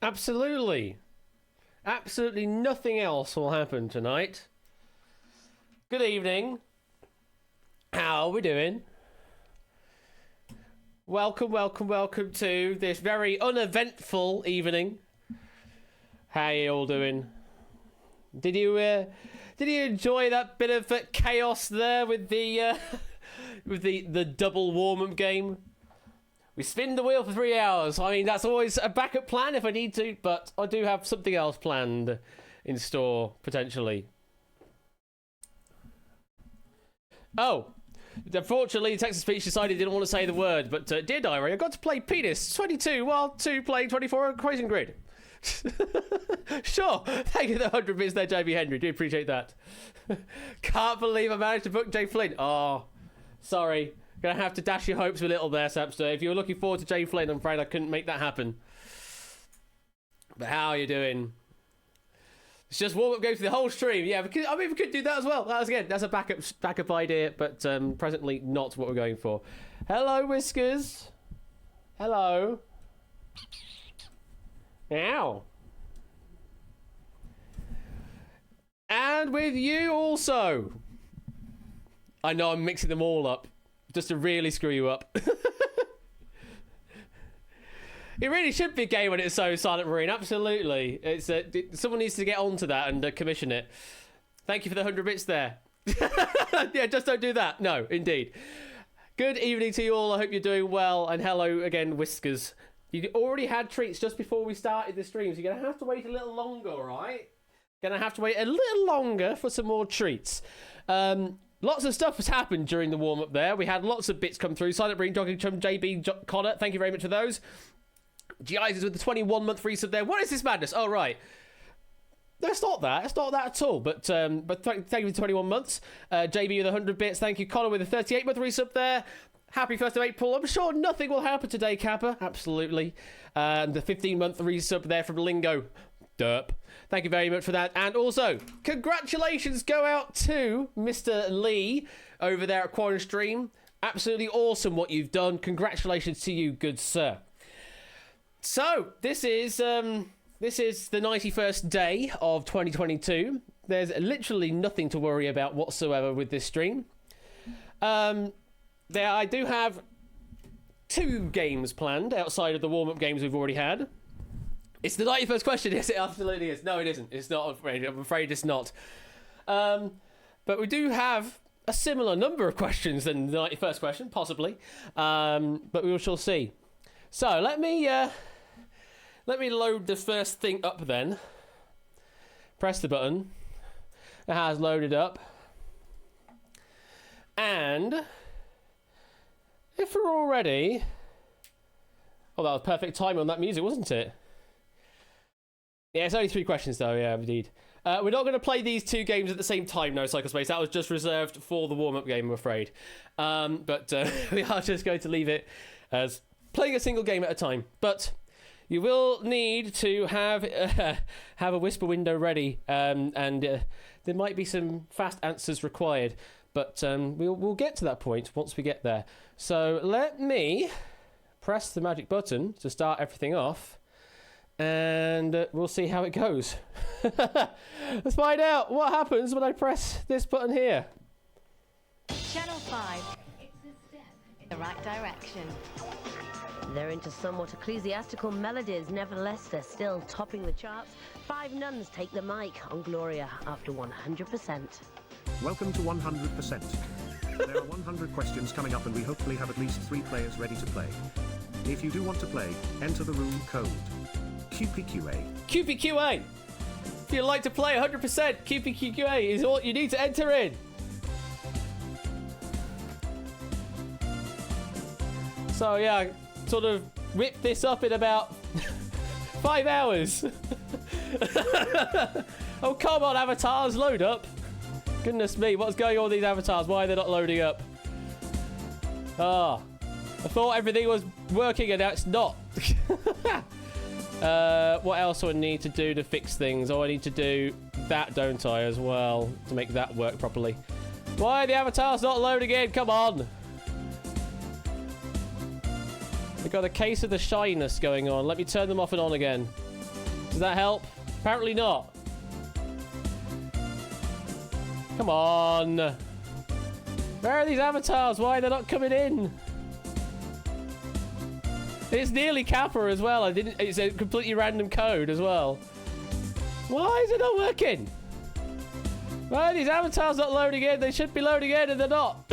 Absolutely. Absolutely nothing else will happen tonight. Good evening. How are we doing? Welcome to this very uneventful evening. How are you all doing? Did you enjoy that bit of chaos there with the with the double warm-up game? We spin the wheel for 3 hours. I mean, that's always a backup plan if I need to, but I do have something else planned in store, potentially. Oh, unfortunately, the text-to-speech decided it didn't want to say the word, but dear diary, I got to play Penis 22 while 2 playing 24 on Crazy Grid. Sure, thank you for the 100 bits there, JB Henry. Do appreciate that. Can't believe I managed to book Jay Flynn. Oh, sorry. Gonna have to dash your hopes a little there, Sapster. If you were looking forward to Jay Flynn, I'm afraid I couldn't make that happen. But how are you doing? It's just warm-up games for the whole stream. Yeah, I mean, we could do that as well. That's a backup idea, but presently not what we're going for. Hello, Whiskers. Hello. Ow. And with you also. I know I'm mixing them all up. Just to really screw you up. It really should be a game when it's so Silent Marine. Absolutely. It's someone needs to get onto that and commission it. Thank you for the 100 bits there. Yeah, just don't do that. No, indeed. Good evening to you all. I hope you're doing well. And hello again, Whiskers. You already had treats just before we started the stream, so you're going to have to wait a little longer, all right? Going to have to wait a little longer for some more treats. Lots of stuff has happened during the warm-up there. We had lots of bits come through. Silent Green, Jogging Chum, JB, Connor, thank you very much for those. G.I.'s with the 21-month resub there. What is this madness? Oh, right. That's not that. It's not that at all. But thank you for 21 months. JB with 100 bits. Thank you, Connor, with a 38-month resub there. Happy 1st of April. I'm sure nothing will happen today, Kappa. Absolutely. And the 15-month resub there from Lingo. Derp. Thank you very much for that. And also, congratulations go out to Mr. Lee over there at Quarren Stream. Absolutely awesome what you've done. Congratulations to you, good sir. So, this is the 91st day of 2022. There's literally nothing to worry about whatsoever with this stream. I do have 2 games planned outside of the warm-up games we've already had. It's the 91st question. Yes, it absolutely is. No, it isn't. It's not. I'm afraid it's not. But we do have a similar number of questions than the 91st question, possibly. But we shall see. So let me load the first thing up then. Press the button. It has loaded up. And if we're all ready... Oh, that was perfect timing on that music, wasn't it? Yeah, it's only 3 questions though, yeah, indeed. We're not going to play these 2 games at the same time, no, Psychospace. That was just reserved for the warm-up game, I'm afraid. But we are just going to leave it as playing a single game at a time. But you will need to have a whisper window ready, and there might be some fast answers required. But we'll get to that point once we get there. So let me press the magic button to start everything off. And we'll see how it goes. Let's find out what happens when I press this button here. Channel 5. It's a step in the right direction. They're into somewhat ecclesiastical melodies. Nevertheless, they're still topping the charts. 5 nuns take the mic on Gloria after 100%. Welcome to 100%. There are 100 questions coming up and we hopefully have at least 3 players ready to play. If you do want to play, enter the room code. QPQA. QPQA! If you'd like to play 100%, QPQA is all you need to enter in. So yeah, I sort of whipped this up in about 5 hours. Oh, come on, avatars, load up. Goodness me, what's going on with these avatars? Why are they not loading up? Ah, I thought everything was working and now it's not. What else do I need to do to fix things? Oh, I need to do that, don't I, as well, to make that work properly. Why are the avatars not loading in? Come on. We've got a case of the shyness going on. Let me turn them off and on again. Does that help? Apparently not. Come on. Where are these avatars? Why are they not coming in? It's nearly Kappa as well. It's a completely random code as well. Why is it not working? Why are these avatars not loading in? They should be loading in and they're not.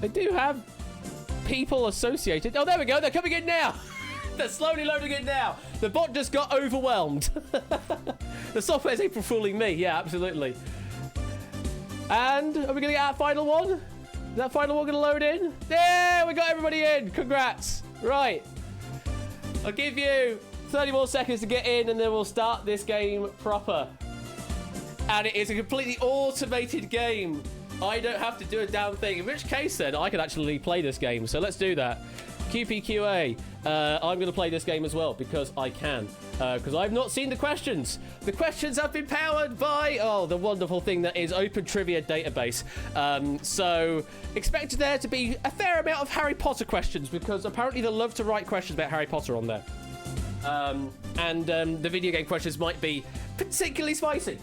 They do have people associated. Oh, there we go. They're coming in now. They're slowly loading in now. The bot just got overwhelmed. The software's April fooling me. Yeah, absolutely. And are we going to get our final one? Is that final one going to load in? Yeah, we got everybody in. Congrats. Right. I'll give you 30 more seconds to get in and then we'll start this game proper. And it is a completely automated game. I don't have to do a damn thing. In which case, then, I could actually play this game. So let's do that. QPQA. I'm going to play this game as well because I can. Because I've not seen the questions. The questions have been powered by, the wonderful thing that is Open Trivia Database. So expect there to be a fair amount of Harry Potter questions because apparently they love to write questions about Harry Potter on there. The video game questions might be particularly spicy.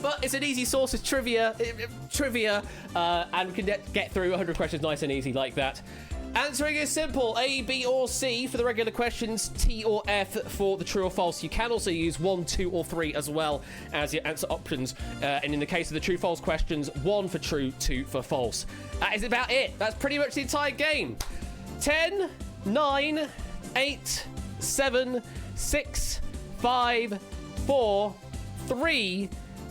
But it's an easy source of trivia, and we can get through 100 questions nice and easy like that. Answering is simple: A, B, or C for the regular questions, T or F for the true or false. You can also use 1, 2, or 3 as well as your answer options. And in the case of the true-false questions, 1 for true, 2 for false. That is about it. That's pretty much the entire game. 10, 9, 8, 7, 6, 5, 4, 3,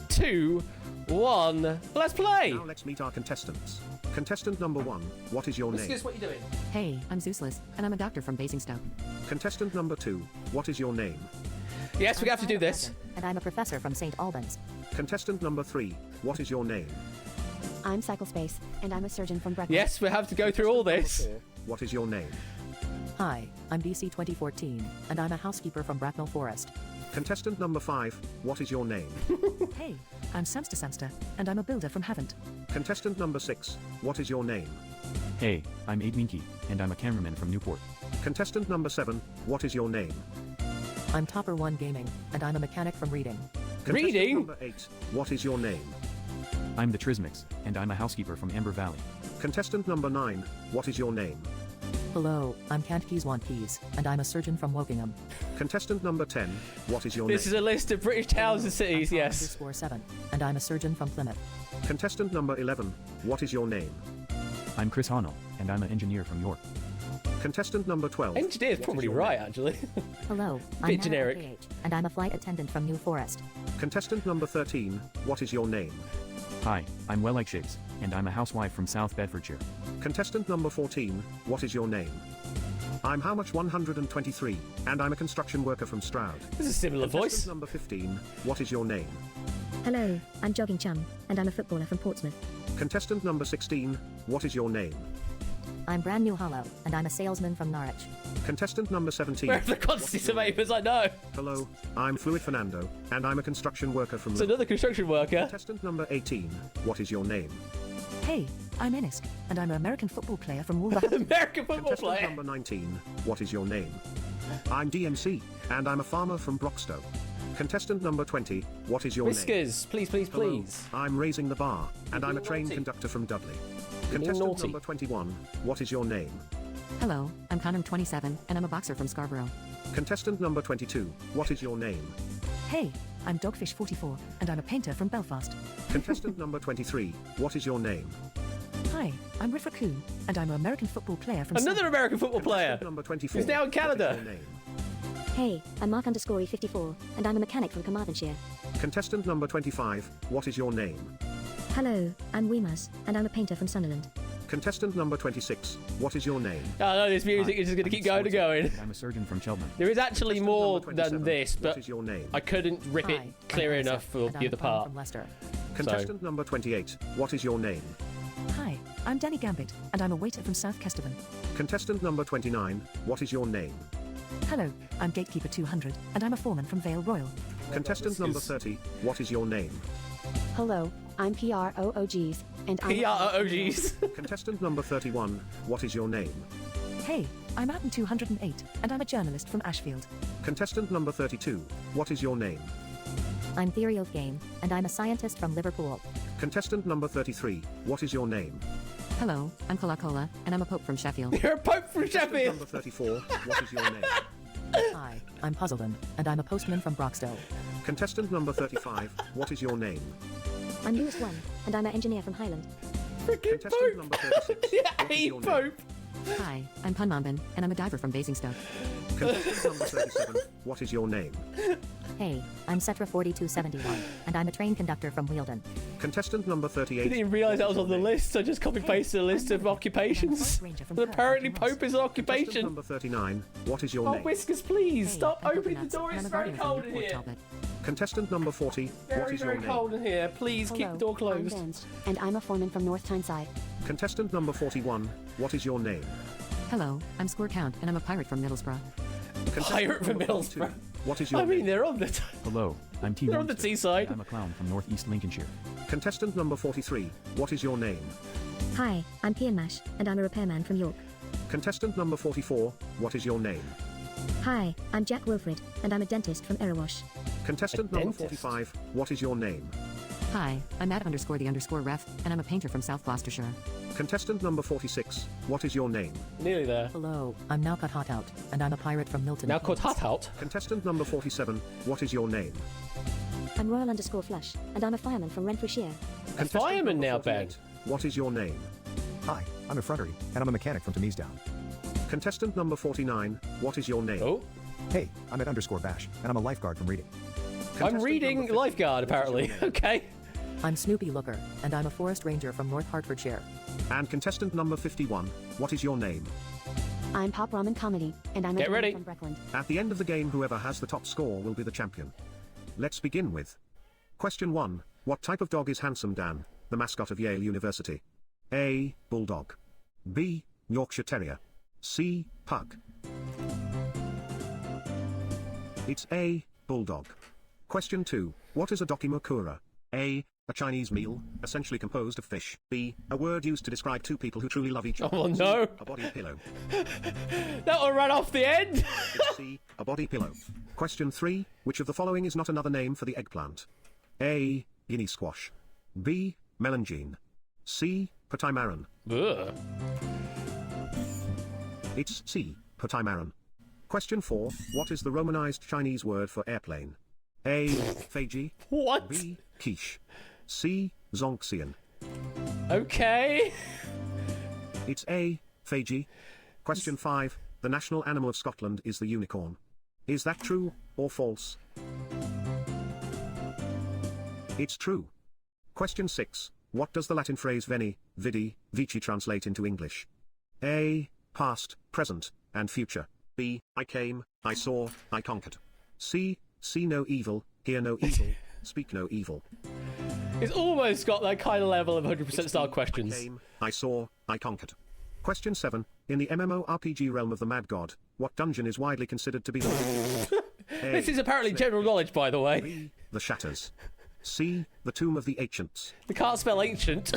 2, 1. Let's play. Now let's meet our contestants. Contestant number 1, what is your name? Excuse what you're doing. Hey, I'm Zeusless, and I'm a doctor from Basingstoke. Contestant number 2, what is your name? Yes, we have to do this. And I'm a professor from St. Albans. Contestant number 3, what is your name? I'm Cyclespace, and I'm a surgeon from Brecknock. Yes, we have to go through all this. What is your name? Hi, I'm BC 2014, and I'm a housekeeper from Bracknell Forest. Contestant number 5, what is your name? Hey, I'm Samster, and I'm a builder from Havant. Contestant number 6, what is your name? Hey, I'm Abe Minky, and I'm a cameraman from Newport. Contestant number 7, what is your name? I'm Topper One Gaming, and I'm a mechanic from Reading. Contestant Reading? number 8, what is your name? I'm the Trismix, and I'm a housekeeper from Amber Valley. Contestant number 9, what is your name? Hello, I'm Can't Keys Want Keys, and I'm a surgeon from Wokingham. Contestant number 10, what is your This is name? a list of British towns and cities, I'm yes. 7, and I'm a surgeon from Plymouth. Contestant number 11, what is your name? I'm Chris Honnell, and I'm an engineer from York. Contestant number 12. Engineer's what is probably your right, name? actually. Hello, Bit I'm Nana generic. LKH, and I'm a flight attendant from New Forest. Contestant number 13, what is your name? Hi, I'm Well Like Shakes, and I'm a housewife from South Bedfordshire. Contestant number 14, what is your name? I'm How Much 123, and I'm a construction worker from Stroud. This is a similar Contestant voice. number 15, what is your name? Hello, I'm Jogging Chum, and I'm a footballer from Portsmouth. Contestant number 16, what is your name? I'm Brand New Hollow, and I'm a salesman from Norwich. Contestant number 17. Where are the what quantity is your name? tomatoes? I know. Hello, I'm Fluid Fernando, and I'm a construction worker from It's another construction worker. Contestant number 18, what is your name? Hey, I'm Ennisk, and I'm an American football player from Wolverhampton. American football Contestant player. number 19, what is your name? I'm DMC, and I'm a farmer from Broxtowe. Contestant number 20, what is your name? Whiskers, please, please, Hello, please. I'm Raising the Bar, and I'm a being train naughty. conductor from Dudley. being Contestant naughty. number 21, what is your name? Hello, I'm Connor 27, and I'm a boxer from Scarborough. Contestant number 22, what is your name? Hey, I'm Dogfish 44, and I'm a painter from Belfast. Contestant number 23, what is your name? Hi, I'm Riff Raccoon, and I'm an American football player from Another American football player. Contestant number 24, He's now in what is Canada. your name? Hey, I'm Mark_54, and I'm a mechanic from Carmarthenshire. Contestant number 25, what is your name? Hello, I'm Weemus, and I'm a painter from Sunderland. Contestant number 26, what is your name? I know this music is just going to keep going and going. And I'm a surgeon from Cheltenham. There is actually Contestant more number than 27, this, what but is your name? I couldn't rip it Hi, clear I'm enough Elsa, for and I'm the other a farmer part. from Leicester. Contestant number 28, what is your name? Hi, I'm Danny Gambit, and I'm a waiter from South Kesteven. Contestant number 29, what is your name? Hello, I'm Gatekeeper 200, and I'm a foreman from Vale Royal. Contestant number 30, what is your name? Hello, I'm PROOGs, and I'm PROOGs. Contestant number 31, what is your name? Hey, I'm Adam 208, and I'm a journalist from Ashfield. Contestant number 32, what is your name? I'm Theory of Game, and I'm a scientist from Liverpool. Contestant number 33, what is your name? Hello, I'm Cola, and I'm a pope from Sheffield. You're a pope from Contestant Sheffield. number 34, what is your name? Hi, I'm Puzzledon, and I'm a postman from Broxtowe. Contestant number 35, what is your name? I'm Lewis One, and I'm an engineer from Highland. Freaking Contestant pope. number 36, Yeah, what is he your name? pope. Hi, I'm Punmambin, and I'm a diver from Basingstoke. Contestant number 37, what is your name? Hey, I'm Cetra 4271, and I'm a train conductor from Wealden. Contestant number 38. I didn't even realise that was on the list. I just copy pasted a list of occupations. But apparently Pope is an Contestant occupation. number 39, what is your Oh, name? Whiskers, please Hey, stop I'm opening the Coconuts, door. and It's I'm a very guardian from cold in Newport here. Talbot. Contestant number 40, what Very, is your very name? cold in here. Please keep the door I'm closed. Burns, and I'm a foreman from North Tyneside. Contestant number 41, what is your name? Hello, I'm Score Count, and I'm a pirate from Middlesbrough. Contestant Pirate from number 42, Middlesbrough. what is your I mean, name? they're on the. Hello, I'm T. They're on the Monster, seaside. and I'm a clown from northeast Lincolnshire. Contestant number 43, what is your name? Hi, I'm Pian Mash, and I'm a repairman from York. Contestant number 44, what is your name? Hi, I'm Jack Wilfred, and I'm a dentist from Erewash. Contestant A number dentist. 45, what is your name? Hi, I'm Matt_the_ref, and I'm a painter from South Gloucestershire. Contestant number 46, what is your name? Nearly there. Hello, I'm now Cut Hot Out, and I'm a pirate from Milton. Now called Keynes. Hut Out. Contestant number 47, what is your name? I'm Royal_Flush, and I'm a fireman from Renfrewshire. A Contestant fireman number now, Ben. 48, what is your name? Hi, I'm Effrontery, and I'm a mechanic from Tomeasdown. Contestant number 49, what is your name? Oh, Hey, I'm @_Bash, and I'm a lifeguard from Reading. I'm Contestant reading number 50, lifeguard what is apparently. your name? Okay. I'm Snoopy Looker, and I'm a forest ranger from North Hertfordshire. And contestant number 51, what is your name? I'm Pop Ramen Comedy, and I'm a Get ready. from Breckland. At the end of the game, whoever has the top score will be the champion. Let's begin with question 1. What type of dog is Handsome Dan, the mascot of Yale University? A. Bulldog. B. Yorkshire Terrier. C. Pug. It's A. Bulldog. Question 2. What is a dokimakura? A. A Chinese meal, essentially composed of fish. B. A word used to describe two people who truly love each other. Oh, no. C, a body pillow. That one ran off the end. It's C. A body pillow. Question 3. Which of the following is not another name for the eggplant? A. Guinea squash. B. Melangine. C. Potimarron. Ugh. It's C. Potimarron. Question 4. What is the Romanized Chinese word for airplane? A. Feiji. What? B. Quiche. C. Zonxian. Okay. It's A. Feiji. Question 5. The national animal of Scotland is the unicorn. Is that true or false? It's true. Question 6. What does the Latin phrase veni, vidi, vici translate into English? A. Past, present, and future. B. I came, I saw, I conquered. C. See no evil, hear no evil, speak no evil. It's almost got that kind of level of 100% It's style B. questions. I came, I saw, I conquered. Question 7. In the MMORPG realm of the Mad God, what dungeon is widely considered to be the A. This is apparently general knowledge, by the way. B. The Shatters. C. The Tomb of the Ancients. The can't spell ancient.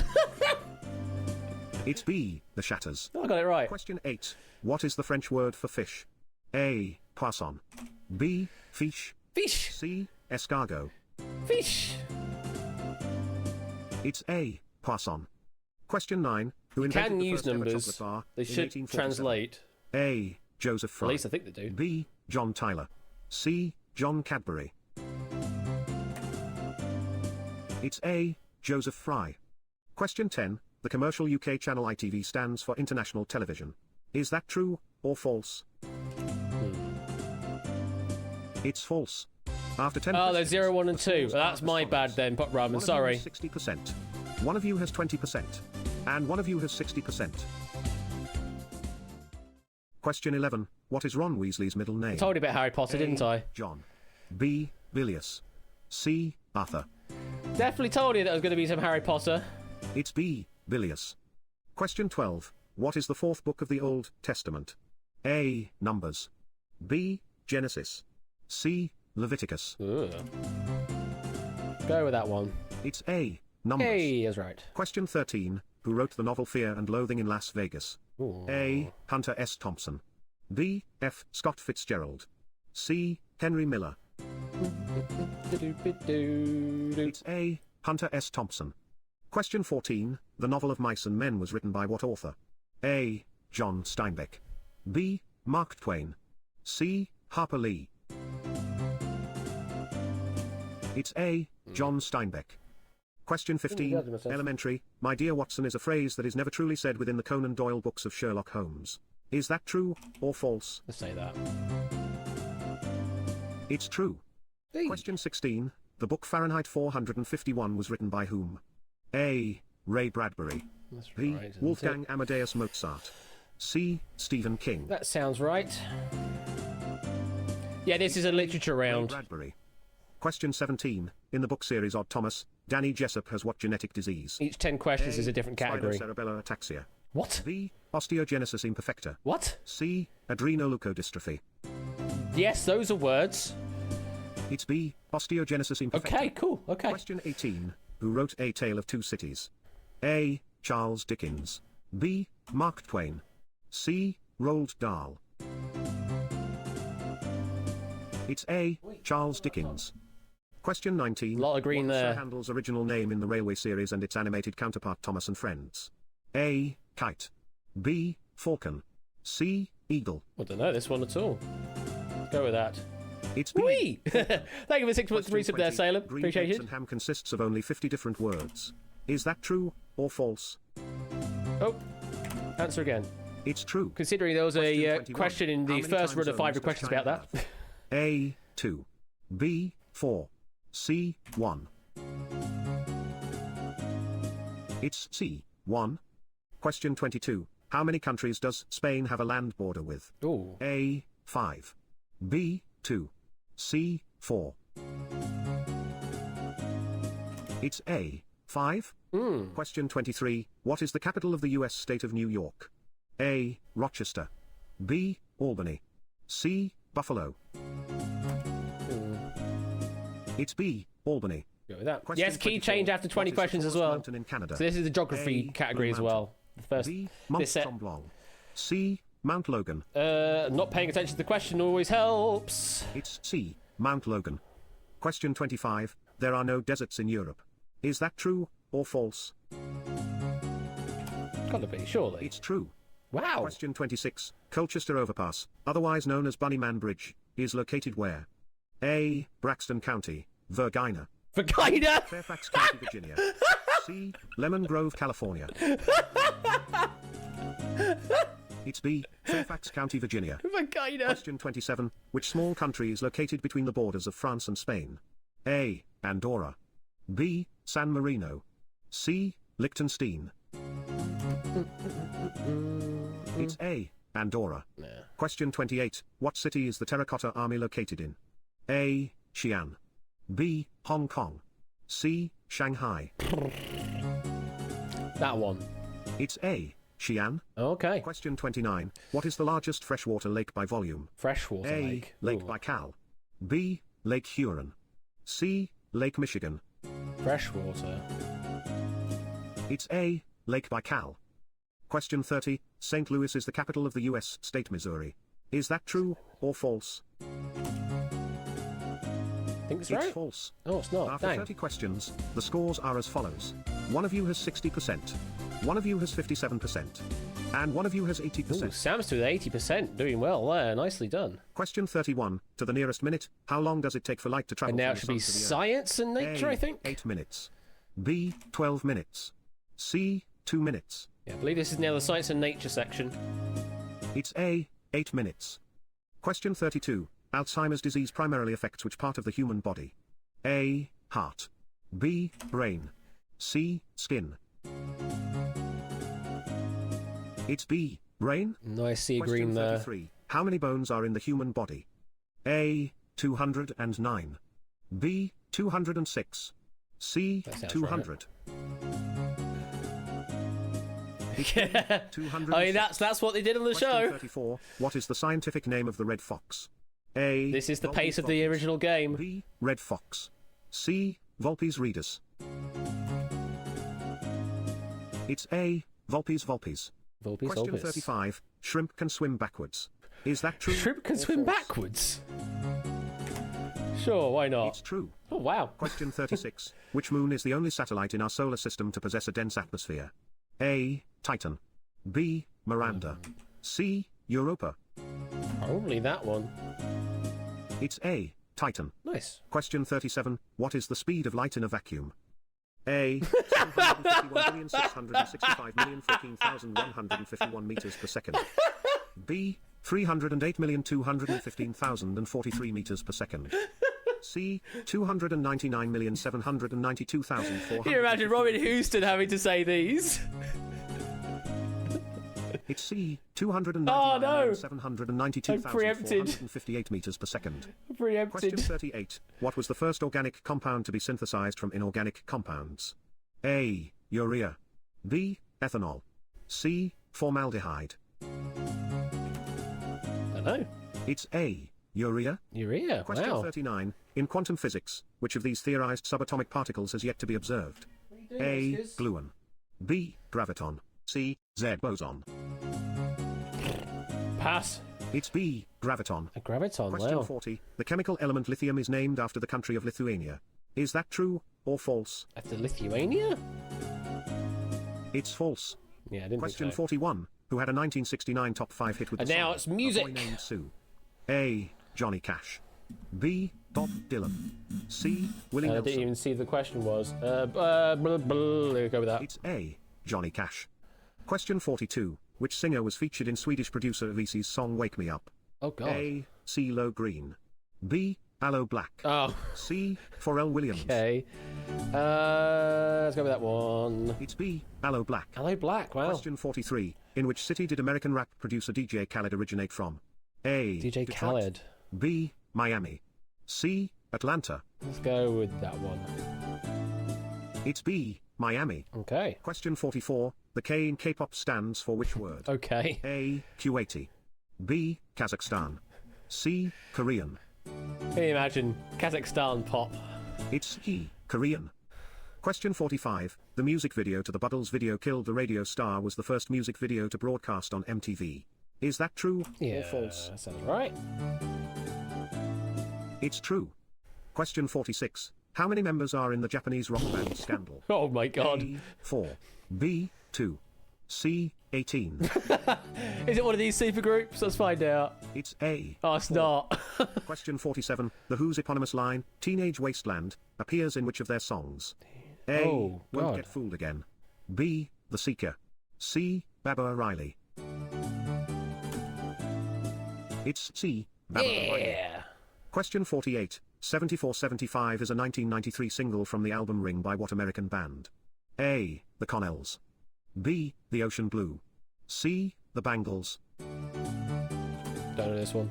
It's B. The Shatters. I got it right. Question 8. What is the French word for fish? A. Poisson. B. Fiche. Fish. C. Escargot. Fish. It's A. Poisson. Question 9. Who invented Can the use first ever numbers. chocolate bar They in should 1847? translate. A. Joseph Fry. At least I think they do. B. John Tyler. C. John Cadbury. It's A. Joseph Fry. Question 10. The commercial UK channel ITV stands for International Television. Is that true or false? It's false. After 10 Oh, there's questions, 0, 1, and the 2. scores are That's as my follows. bad then, Pop Ramen. One Sorry. of you has 60%. One of you has 20%. And one of you has 60%. Question 11. What is Ron Weasley's middle name? I told you about Harry Potter, didn't A. I? John. B. Bilious. C. Arthur. Definitely told you that was going to be some Harry Potter. It's B. Bilious. Question 12. What is the fourth book of the Old Testament? A. Numbers. B. Genesis. C. Leviticus. Ugh. Go with that one. It's A. Numbers. Hey, that's right. Question 13. Who wrote the novel Fear and Loathing in Las Vegas? A. Hunter S. Thompson. B. F. Scott Fitzgerald. C. Henry Miller. It's A. Hunter S. Thompson. Question 14. The novel of Mice and Men was written by what author? A. John Steinbeck. B. Mark Twain. C. Harper Lee. It's A. John Steinbeck. Question 15. Elementary. My dear Watson is a phrase that is never truly said within the Conan Doyle books of Sherlock Holmes. Is that true or false? Let's say that. It's true. Hey. Question 16. The book Fahrenheit 451 was written by whom? A. Ray Bradbury. That's B. right, isn't Wolfgang it? Amadeus Mozart. C. Stephen King. That sounds right. Yeah, this is a literature Ray round. Bradbury. Question 17. In the book series Odd Thomas, Danny Jessup has what genetic disease? Each 10 questions is a different category. Spinocerebellar ataxia. What? B. Osteogenesis imperfecta. What? C. Adrenoleukodystrophy. Yes, those are words. It's B. Osteogenesis imperfecta. Okay, cool. Okay. Question 18. Who wrote A Tale of Two Cities? A. Charles Dickens. B. Mark Twain. C. Roald Dahl. It's A. Charles Dickens. Question 19. Lot of green what was there. Sir Handel's original name in the Railway series and its animated counterpart Thomas and Friends? A. Kite. B. Falcon. C. Eagle. I don't know this one at all. Go with that. It's B. Whee! Thank you for 6 months Question resub there, 20. Salem. Green Appreciate eggs it. and ham consists of only 50 different words. Is that true or false? Oh, answer again. It's true. Considering there was Question a 21. question in How the many first time run of 5 zones questions does about China that. have? A. 2. B. 4. C. 1. It's C. 1. Question 22. How many countries does Spain have a land border with? Ooh. A. 5. B. 2. C. 4. It's A. 5. Question 23. What is the capital of the U.S. state of New York? A. Rochester. B. Albany. C. Buffalo. It's B. Albany. Go with that. Question Yes, key 24. change after 20 What is the questions as tallest well. mountain in Canada? So this is the geography A. category Blue as well. The first B. Mount this set. Tremblant. C. Mount Logan. Not paying attention to the question always helps. It's C. Mount Logan. Question 25. There are no deserts in Europe. Is that true or false? Gotta be, surely. It's true. Wow. Question 26. Colchester Overpass, otherwise known as Bunnyman Bridge, is located where? A. Braxton County, Virginia. Vagina! Fairfax County, Virginia. C. Lemon Grove, California. It's B. Fairfax County, Virginia. Vagina! Question 27. Which small country is located between the borders of France and Spain? A. Andorra. B. San Marino. C. Liechtenstein. It's A. Andorra. Nah. Question 28. What city is the Terracotta Army located in? A. Xi'an. B. Hong Kong. C. Shanghai. That one. It's A. Xi'an. Okay. Question 29. What is the largest freshwater lake by volume? Freshwater A. lake. Lake Ooh. Baikal. B. Lake Huron. C. Lake Michigan. Freshwater. It's A. Lake Baikal. Question 30. St. Louis is the capital of the U.S. state Missouri. Is that true or false? I think it's It's right. false. Oh, it's not. After Dang. 30 questions, the scores are as follows. One of you has 60%. One of you has 57%. And one of you has 80%. Ooh, Sam's to 80%. Doing well there. Nicely done. Question 31. To the nearest minute, how long does it take for light to travel And now from it should the be sun to the Earth? science and nature, A, I think. 8 minutes. B. 12 minutes. C. 2 minutes. Yeah, I believe this is now the science and nature section. It's A. 8 minutes. Question 32. Alzheimer's disease primarily affects which part of the human body? A. Heart. B. Brain. C. Skin. It's B. Brain. Nice sea Question green there. 33. How many bones are in the human body? A. 209. B. 206. C. That sounds 200. Yeah. 206. I mean, that's what they did on the Question show. 34. What is the scientific name of the red fox? A. This is the Vulpes pace of the vulpes. original game. B. Red fox. C. Vulpes readers. It's A. Vulpes vulpes. Volpes, Question Volpes. 35. Shrimp can swim backwards. Is that true? Shrimp can or swim false? backwards. Sure, why not? It's true. Oh, wow. Question 36. Which moon is the only satellite in our solar system to possess a dense atmosphere? A. Titan. B. Miranda. C. Europa. Probably that one. It's A. Titan. Nice. Question 37. What is the speed of light in a vacuum? A. 751,665,014,151 meters per second. B. 308,215,043 meters per second. C. 299,792,400. Can you imagine Robin Houston having to say these? It's C. Oh, no. 299,792,458 meters per second. Question Preempted. 38. What was the first organic compound to be synthesized from inorganic compounds? A. Urea. B. Ethanol. C. Formaldehyde. I don't know. It's A. Urea. Urea. Question Wow. 39. In quantum physics, which of these theorized subatomic particles has yet to be observed? A. Gluon. B. Graviton. C. Z boson. Pass. It's B. Graviton. A graviton. Question Wow. 40. The chemical element lithium is named after the country of Lithuania. Is that true or false? After Lithuania? It's false. Yeah, I didn't Question think so. 41. Who had a 1969 top 5 hit with And the now song it's music. A Boy Named Sue? A. Johnny Cash. B. Bob Dylan. C. Willie I Nelson. didn't even see the question was. Blah, blah, blah. Go with that. It's A. Johnny Cash. Question 42. Which singer was featured in Swedish producer Avicii's song Wake Me Up? Oh, God. A. CeeLo Green. B. Aloe Black. Oh, C. Pharrell Williams. okay. Let's go with that one. It's B. Aloe Black. Hello, Black. Wow. Question 43. In which city did American rap producer DJ Khaled originate from? A. DJ Detroit. Khaled. B. Miami. C. Atlanta. Let's go with that one. It's B. Miami. Okay. Question 44. The K in K-pop stands for which word? Okay. A. Kuwaiti. B. Kazakhstan. C. Korean. Can you imagine Kazakhstan pop? It's E. Korean. Question 45. The music video to the Buddles video Killed the Radio Star was the first music video to broadcast on MTV. Is that true Yeah, or false? that sounds right. It's true. Question 46. How many members are in the Japanese rock band Scandal? Oh my God. A. 4. B. 2. C. 18. Is it one of these supergroups? Let's find out. It's A. Oh, it's 4. not. Question 47. The Who's eponymous line, Teenage Wasteland, appears in which of their songs? A. Oh, Won't God. Get Fooled Again. B. The Seeker. C. Baba O'Reilly. It's C. Baba O'Reilly. Yeah. Question 48. 7475 is a 1993 single from the album Ring by what American band? A. The Connells. B. The Ocean Blue. C. The Bangles. Don't know this one.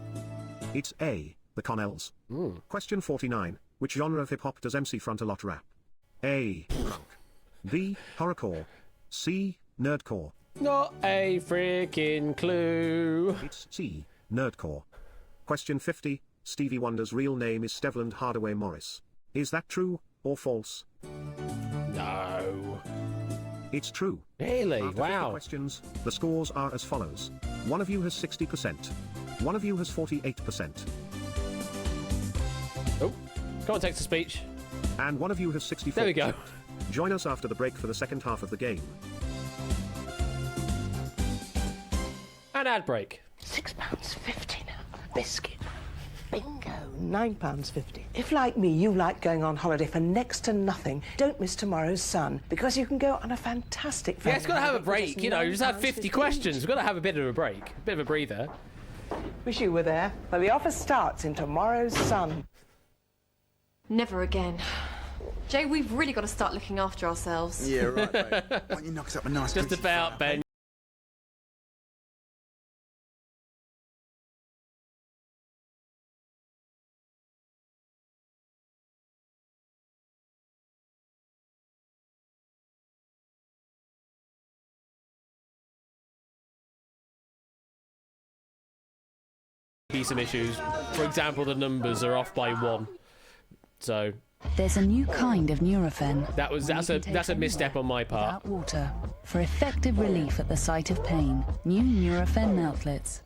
It's A. The Connells. Mm. Question 49. Which genre of hip-hop does MC Frontalot rap? A. Drunk. B. Horrorcore. C. Nerdcore. Not a freaking clue. It's C. Nerdcore. Question 50. Stevie Wonder's real name is Stevland Hardaway Morris. Is that true or false? No. It's true. Really? After 50 Wow. questions, the scores are as follows. One of you has 60%. One of you has 48%. Oh, come on, text to speech. And one of you has 64%. There we go. Join us after the break for the second half of the game. And ad break. £6.50 now. Biscuit. Bingo. £9.50. If, like me, you like going on holiday for next to nothing, don't miss tomorrow's Sun, because you can go on a fantastic Yeah, family it's got to have a holiday for break. You know, you just have 50 £9.50 questions. each. We've got to have a bit of a break. A bit of a breather. Wish you were there. Well, the offer starts in tomorrow's Sun. Never again. Jay, we've really got to start looking after ourselves. Yeah, right, mate. Why don't you knock us up a nice Just greasy about, fire, Ben. Be some issues. For example, the numbers are off by 1. So There's a new kind of Nurofen. That's a misstep on my part. Without water. For effective relief at the site of pain. New Nurofen meltlets.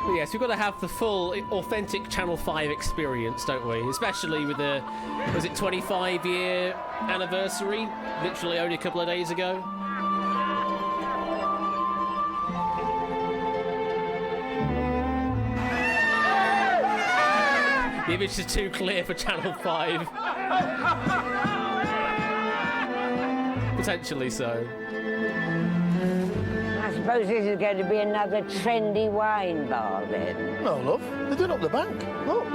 But yes, we've got to have the full, authentic Channel 5 experience, don't we? Especially with the, was it 25-year anniversary? Literally only a couple of days ago. The image is too clear for Channel 5. Potentially so. I suppose this is going to be another trendy wine bar then. No, love. They're doing up the bank. Look.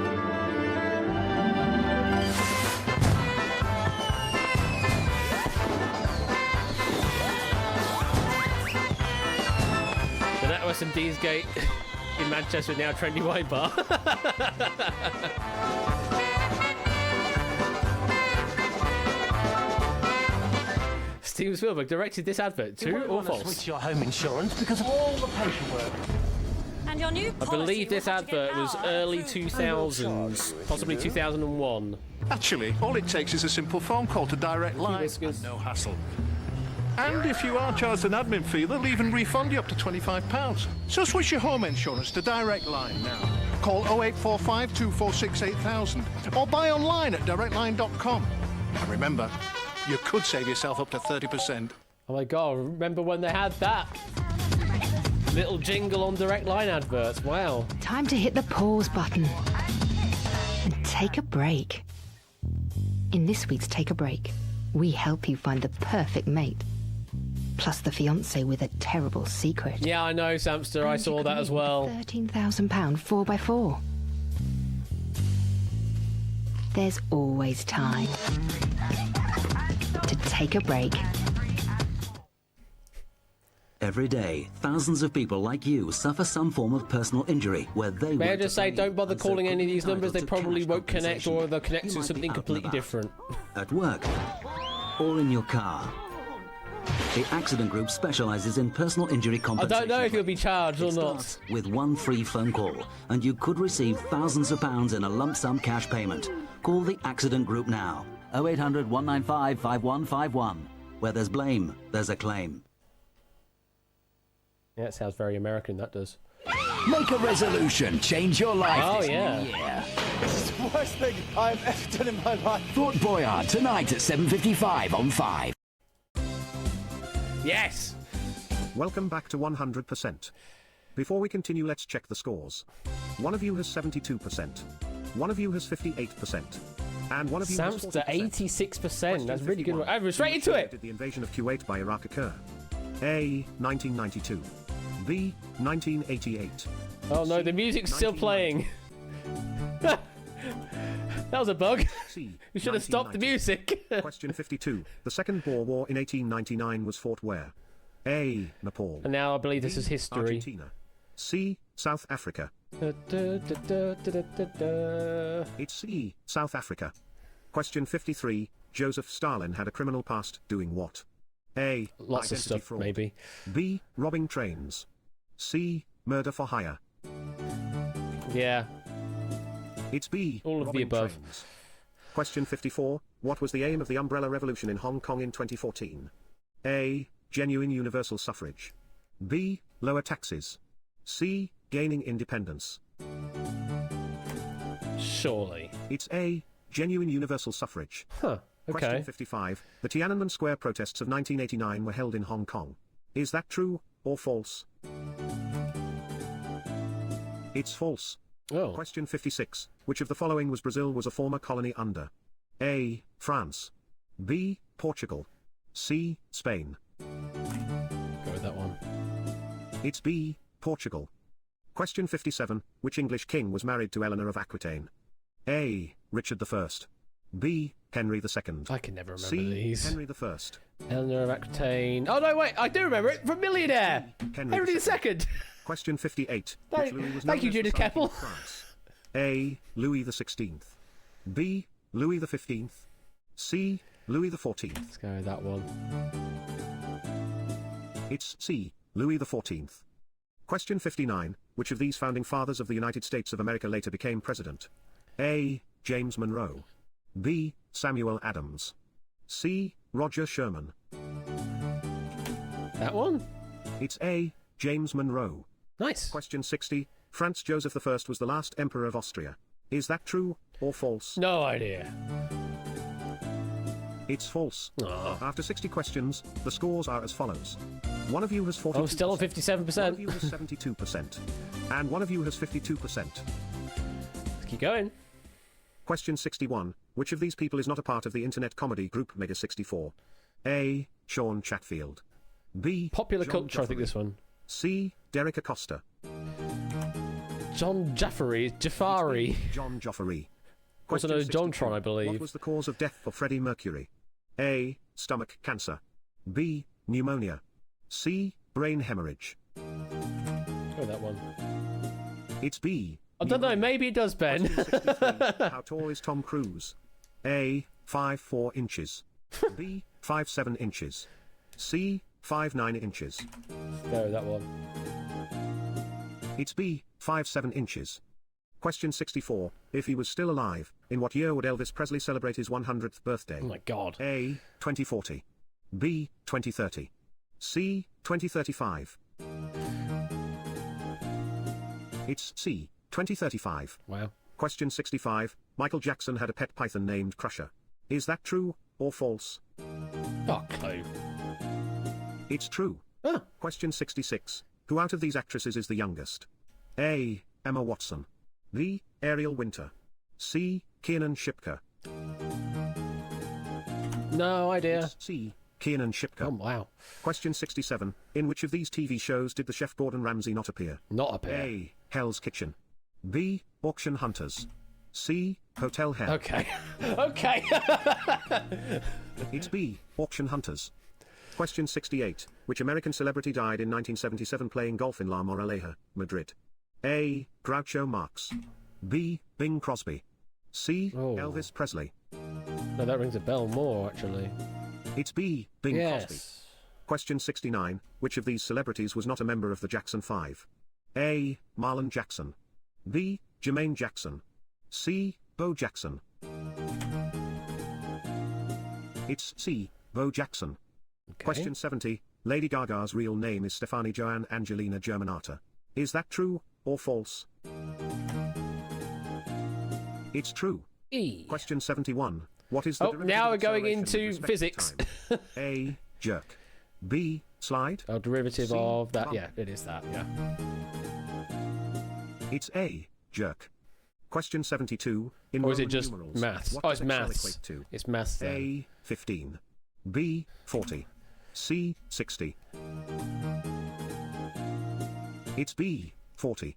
So that was some Deesgate in Manchester, now trendy wine bar. Steven Spielberg directed this advert. True or false? Switch your home insurance because of all the paperwork. And your new I believe this advert was early 2000s, possibly 2001. Actually, all it takes is a simple phone call to Direct Line. And no hassle. And if you are charged an admin fee, they'll even refund you up to £25. So switch your home insurance to Direct Line now. Call 0845 246 8000 or buy online at directline.com. And remember, you could save yourself up to 30%. Oh my god, remember when they had that? Little jingle on Direct Line adverts, wow. Time to hit the pause button. And take a break. In this week's Take a Break, we help you find the perfect mate. Plus the fiancé with a terrible secret. Yeah, I know, Samster, I saw that as well. £13,000 4x4. There's always time to take a break. Every day, thousands of people like you suffer some form of personal injury where they May I just say, don't bother calling any of these numbers, they probably won't connect, or they'll connect to something completely different. At work or in your car. The Accident Group specialises in personal injury I compensation. don't know if you'll be charged or not. With one free phone call, and you could receive thousands of pounds in a lump sum cash payment. Call the Accident Group now. 0800 195 5151. Where there's blame, there's a claim. Yeah, it sounds very American, that does. Make a resolution, change your life Oh, this yeah. new year. This is the worst thing I've ever done in my life. Fort Boyard tonight at 7:55 on 5. Yes! Welcome back to 100%. Before we continue, let's check the scores. One of you has 72%. One of you has 58%. And one of you has Samster, 40%. 86%. That's really good. I was straight into it! Did the invasion of Kuwait by Iraq occur? A. 1992. B. 1988. Oh no, the music's still playing. That was a bug. C. You should have stopped the music. Question 52. The Second Boer War in 1899 was fought where? A. Nepal. And now I believe this B, is history. Argentina. C. South Africa. It's C. South Africa. Question 53. Joseph Stalin had a criminal past doing what? A. Lots of identity stuff, fraud. maybe. B. Robbing trains. C. Murder for hire. Yeah. It's B. All of the robbing above. trains. Question 54. What was the aim of the Umbrella Revolution in Hong Kong in 2014? A. Genuine universal suffrage. B. Lower taxes. C. Gaining independence. Surely. It's A. Genuine universal suffrage. Huh. Okay. Question 55. The Tiananmen Square protests of 1989 were held in Hong Kong. Is that true or false? It's false. Oh. Question 56. Which of the following was a former colony under? A. France. B. Portugal. C. Spain. Go with that one. It's B. Portugal. Question 57. Which English king was married to Eleanor of Aquitaine? A. Richard I. B. Henry II. I can never remember C. these. Henry I. Eleanor of Aquitaine. Oh no, wait, I do remember it from Millionaire. Henry II. Question 58. Thank- Which Louis was thank known you, as Judith the Sultan Keppel. of France? A. Louis XVI. B. Louis XV. C. Louis XIV. Let's go with that one. It's C. Louis XIV. Question 59. Which of these founding fathers of the United States of America later became president? A. James Monroe. B. Samuel Adams. C. Roger Sherman. That one? It's A. James Monroe. Nice. Question 60. Franz Joseph I was the last emperor of Austria. Is that true or false? No idea. It's false. Aww. After 60 questions, the scores are as follows. One of you has 42%. I'm still on 57%. One of you has 72%. And one of you has 52%. Let's keep going. Question 61. Which of these people is not a part of the internet comedy group Mega 64? A. Sean Chatfield. B. Popular John culture, I think Jaffery. this one. C. Derek Acosta. John Jaffery. John Joffrey. Also known as Jontron, I believe. What was the cause of death for Freddie Mercury? A. Stomach cancer. B. Pneumonia. C. Brain hemorrhage. Go that one. It's B. I don't know, maybe it does, Ben. How tall is Tom Cruise? A. 5'4" inches. B. 5'7" inches. C. 5'9" inches. Go that one. It's B. 5'7" inches. Question 64. If he was still alive, in what year would Elvis Presley celebrate his 100th birthday? Oh my god. A. 2040. B. 2030. C. 2035. It's C. 2035. Wow. Question 65. Michael Jackson had a pet python named Crusher. Is that true or false? Not clue. It's true. Ah. Question 66. Who out of these actresses is the youngest? A. Emma Watson. B. Ariel Winter. C. Kiernan Shipka. No idea. It's C. Kiernan Shipka. Oh, wow. Question 67. In which of these TV shows did the chef Gordon Ramsay not appear? Not appear. A. Hell's Kitchen. B. Auction Hunters. C. Hotel Hell. Okay. Okay. It's B. Auction Hunters. Question 68. Which American celebrity died in 1977 playing golf in La Moraleja, Madrid? A. Groucho Marx. B. Bing Crosby. C. Elvis Presley. No, that rings a bell more, actually. It's B. Bing Yes. Crosby. Question 69. Which of these celebrities was not a member of the Jackson 5? A. Marlon Jackson. B. Jermaine Jackson. C. Bo Jackson. It's C. Bo Jackson. Okay. Question 70. Lady Gaga's real name is Stefani Joanne Angelina Germanata. Is that true or false? It's true. E. Question 71. What is the derivative now of we're going acceleration with into respect to physics. time? A. Jerk. B. Slide. Oh, derivative C, of that. bump. Yeah, it is that. Yeah. It's A. Jerk. Question 72. In Or is it Roman just numerals, maths? what Oh, does it's Excel maths. equate to? It's maths then. A. 15. B. 40. C. 60. It's B. 40.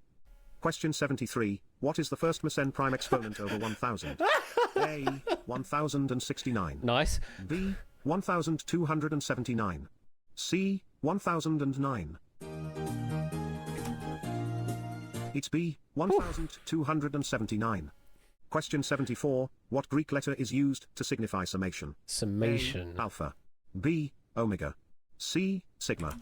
Question 73. What is the first Mersenne prime exponent over 1000? A. 1069. Nice. B. 1279. C. 1009. It's B. 1279. Question 74. What Greek letter is used to signify summation? Summation. A. Alpha. B. Omega. C. Sigma.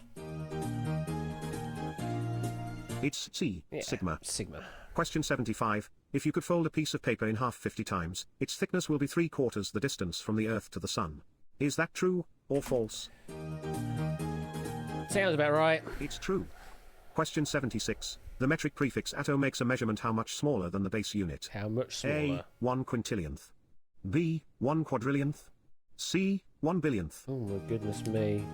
It's C. Yeah, Sigma. Sigma. Question 75. If you could fold a piece of paper in half 50 times, its thickness will be 3/4 the distance from the Earth to the Sun. Is that true or false? Sounds about right. It's true. Question 76. The metric prefix atto makes a measurement how much smaller than the base unit? How much smaller? A. 1 quintillionth. B. 1 quadrillionth. C. 1 billionth. Oh my goodness me.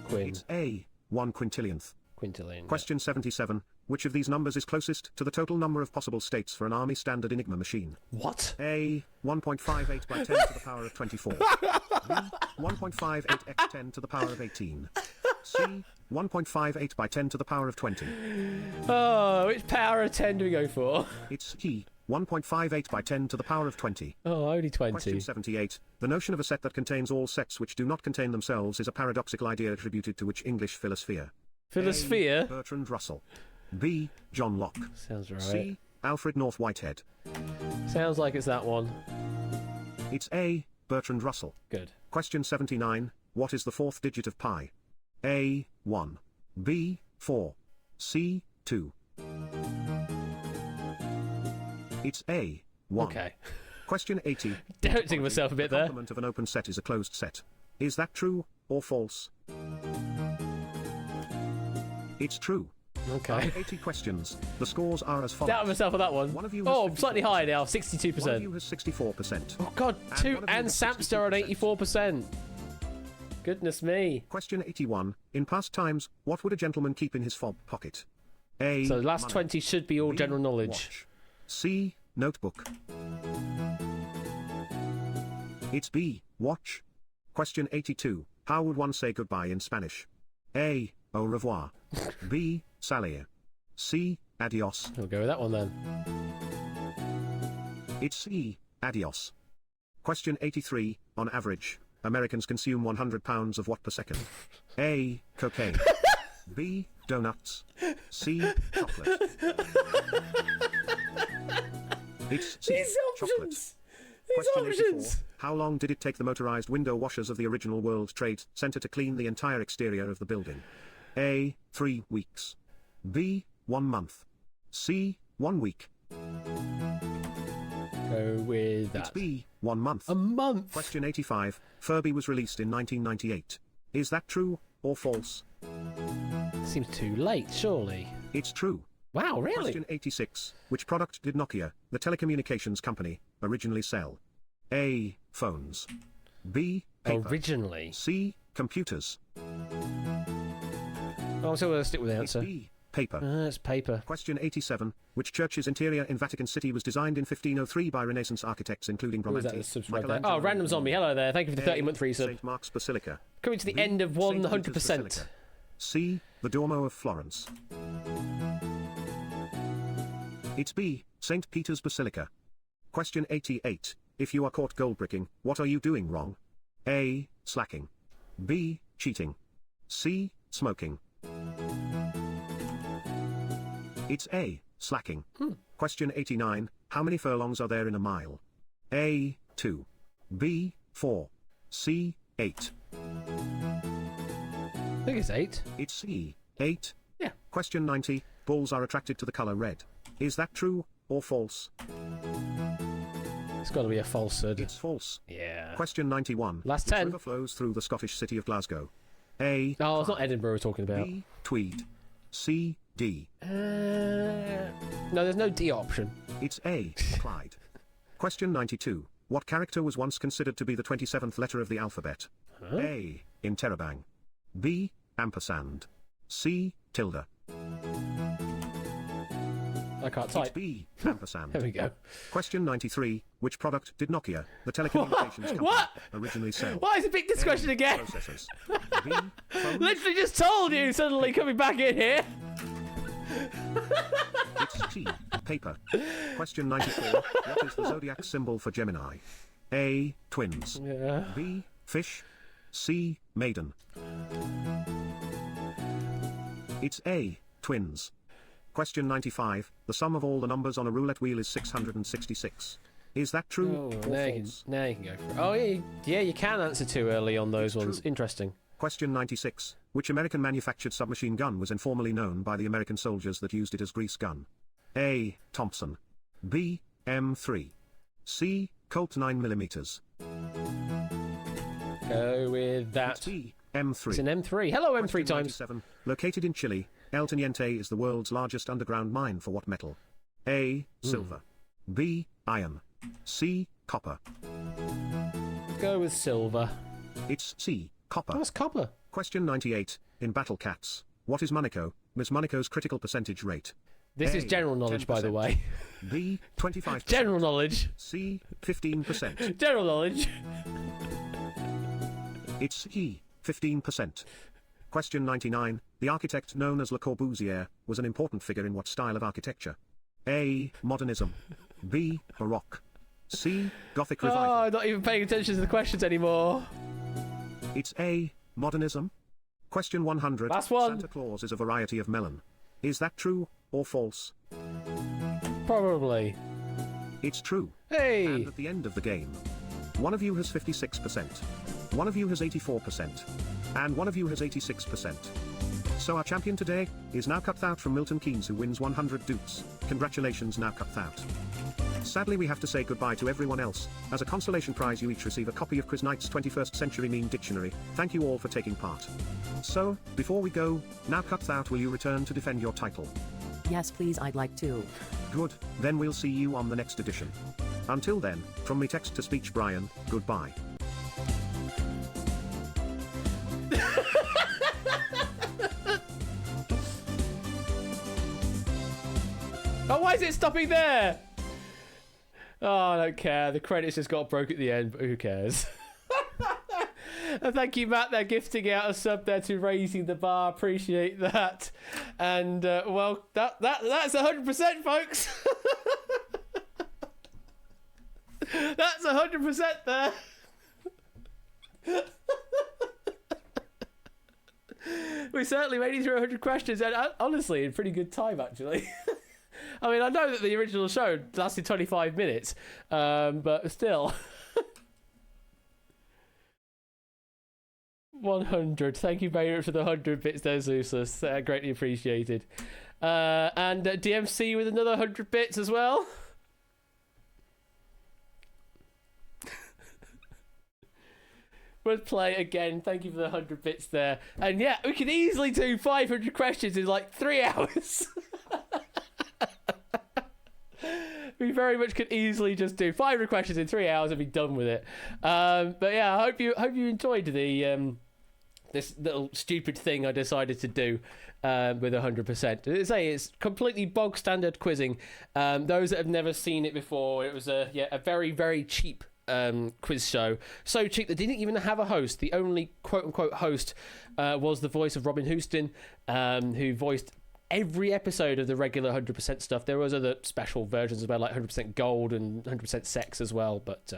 Quin. It's A. 1 quintillionth. Quintillion. Question 77. Which of these numbers is closest to the total number of possible states for an Army Standard Enigma machine? What? A. 1.58 by 10 to the power of 24. B. 1.58 x 10 to the power of 18. C. 1.58 by 10 to the power of 20. Oh, which power of 10 do we go for? It's C. 1.58 by 10 to the power of 20. Oh, only 20. Question 78. The notion of a set that contains all sets which do not contain themselves is a paradoxical idea attributed to which English philosopher? Philosphere? A. Bertrand Russell. B. John Locke. Sounds right. C. Alfred North Whitehead. Sounds like it's that one. It's A. Bertrand Russell. Good. Question 79. What is the fourth digit of pi? A. 1. B. 4. C. 2. It's A. 1. Okay. Question 80. Doubting myself a bit the there. complement of an open set is a closed set. Is that true or false? It's true. Okay. After 80 questions, the scores are as follows. Doubting myself on that one. One of you Oh, has slightly 54%. higher now, One of 62%. you has 64%. Oh god, two one of you and has Samster on 84%. Goodness me. Question 81. In past times, what would a gentleman keep in his fob pocket? A. So the last money. 20 should be all B, general knowledge. watch. C. Notebook. It's B. Watch. Question 82. How would one say goodbye in Spanish? A. Au revoir. B. Salir. C. Adios. We'll go with that one then. It's C. Adios. Question 83. On average, Americans consume 100 pounds of what per second? A. Cocaine. B. Donuts. C. Chocolate. It's C. These Chocolate. options. Question These 84. options. How long did it take the motorized window washers of the original World Trade Center to clean the entire exterior of the building? A. 3 weeks. B. 1 month. C. 1 week. Go with that. It's B. 1 month. A month. Question 85. Furby was released in 1998. Is that true or false? Seems too late, surely. It's true. Wow, really? Question 86. Which product did Nokia, the telecommunications company, originally sell? A. Phones. B. Paper. Originally? C. Computers. Oh, so we'll stick with the It's answer. B. Paper. It's paper. Question 87. Which church's interior in Vatican City was designed in 1503 by Renaissance architects including Who was that Bramante, that subscribed there? Michelangelo, Oh, Random Zombie. Hello there. Thank you for the A. 30-month resub. St. Mark's Basilica. Coming to the B. end of St. Peter's 100%. Basilica. C. The Duomo of Florence. It's B. St. Peter's Basilica. Question 88. If you are caught gold-bricking, what are you doing wrong? A. Slacking. B. Cheating. C. Smoking. It's A. Slacking. Question 89. How many furlongs are there in a mile? A. 2. B. 4. C. 8. I think it's 8. It's C. 8. Yeah. Question 90. Bulls are attracted to the colour red. Is that true or false? It's got to be a falsehood. It's false. Yeah. Question 91. Last Which 10. river flows through the Scottish city of Glasgow? A. Oh, it's not Edinburgh we're talking about. B. Tweed. C. D. No, there's no D option. It's A. Clyde. Question 92. What character was once considered to be the 27th letter of the alphabet? Huh? A. Interrobang. B. Ampersand. C. Tilde. I can't It's type. B. Ampersand. There we go. Question 93. Which product did Nokia, the telecommunications company, What? originally sell? Why is it pick this A. question again? Processors. B. Phones. Literally just told you, suddenly coming back in here. It's T. Paper. Question 94. What is the zodiac symbol for Gemini? A. Twins. Yeah. B. Fish. C. Maiden. It's A. Twins. Question 95. The sum of all the numbers on a roulette wheel is 666. Is that true Oh, or now you, false? can, now you can go for it. Oh, yeah, you can answer too early on those It's ones. true. Interesting. Question 96. Which American manufactured submachine gun was informally known by the American soldiers that used it as grease gun? A. Thompson. B. M3. C. Colt 9mm. Go with It's that. B. M3. It's an M3. Hello, M3 Question times. 97. Located in Chile, El Teniente is the world's largest underground mine for what metal? A. Silver. B. Iron. C. Copper. Go with silver. It's C. Copper. That's copper. Question 98. In Battle Cats, what is Monaco? Miss Monaco's critical percentage rate? This A, is general knowledge, by the 10%. way. B. 25%. General knowledge. C. 15%. General knowledge. It's C. 15%. Question 99. The architect known as Le Corbusier was an important figure in what style of architecture? A. Modernism. B. Baroque. C. Gothic Revival. Oh, I'm not even paying attention to the questions anymore. It's A. Modernism. Question 100. Last one. Santa Claus is a variety of melon. Is that true or false? Probably. It's true. Hey! And at the end of the game, one of you has 56%, one of you has 84%, and one of you has 86%. So our champion today is Now Cut Out from Milton Keynes, who wins 100 dukes. Congratulations, Now Cut Out. Sadly, we have to say goodbye to everyone else. As a consolation prize, you each receive a copy of Quiz Knight's 21st Century Meme Dictionary. Thank you all for taking part. So, before we go, Now Cut Out, will you return to defend your title? Yes, please, I'd like to. Good, then we'll see you on the next edition. Until then, from me text to speech Brian, goodbye. Oh, why is it stopping there? Oh, I don't care. The credits just got broke at the end, but who cares? And thank you, Matt, there, gifting out a sub there to Raising the Bar. Appreciate that. And, well, that's 100%, folks. That's 100% there. We certainly made it through 100 questions, and honestly, in pretty good time, actually. I mean, I know that the original show lasted 25 minutes, but still. 100. Thank you very much for the 100 bits there, Zeus. Greatly appreciated. And DMC with another 100 bits as well. We'll play again. Thank you for the 100 bits there. And yeah, we could easily do 500 questions in like 3 hours. We very much could easily just do 500 questions in 3 hours and be done with it. But yeah, I hope you enjoyed the this little stupid thing I decided to do with 100%. As I say, it's completely bog standard quizzing. Those that have never seen it before, it was a very, very cheap quiz show. So cheap that didn't even have a host. The only quote unquote host was the voice of Robin Houston, who voiced every episode of the regular 100% stuff. There was other special versions as well, like 100% gold and 100% sex as well, but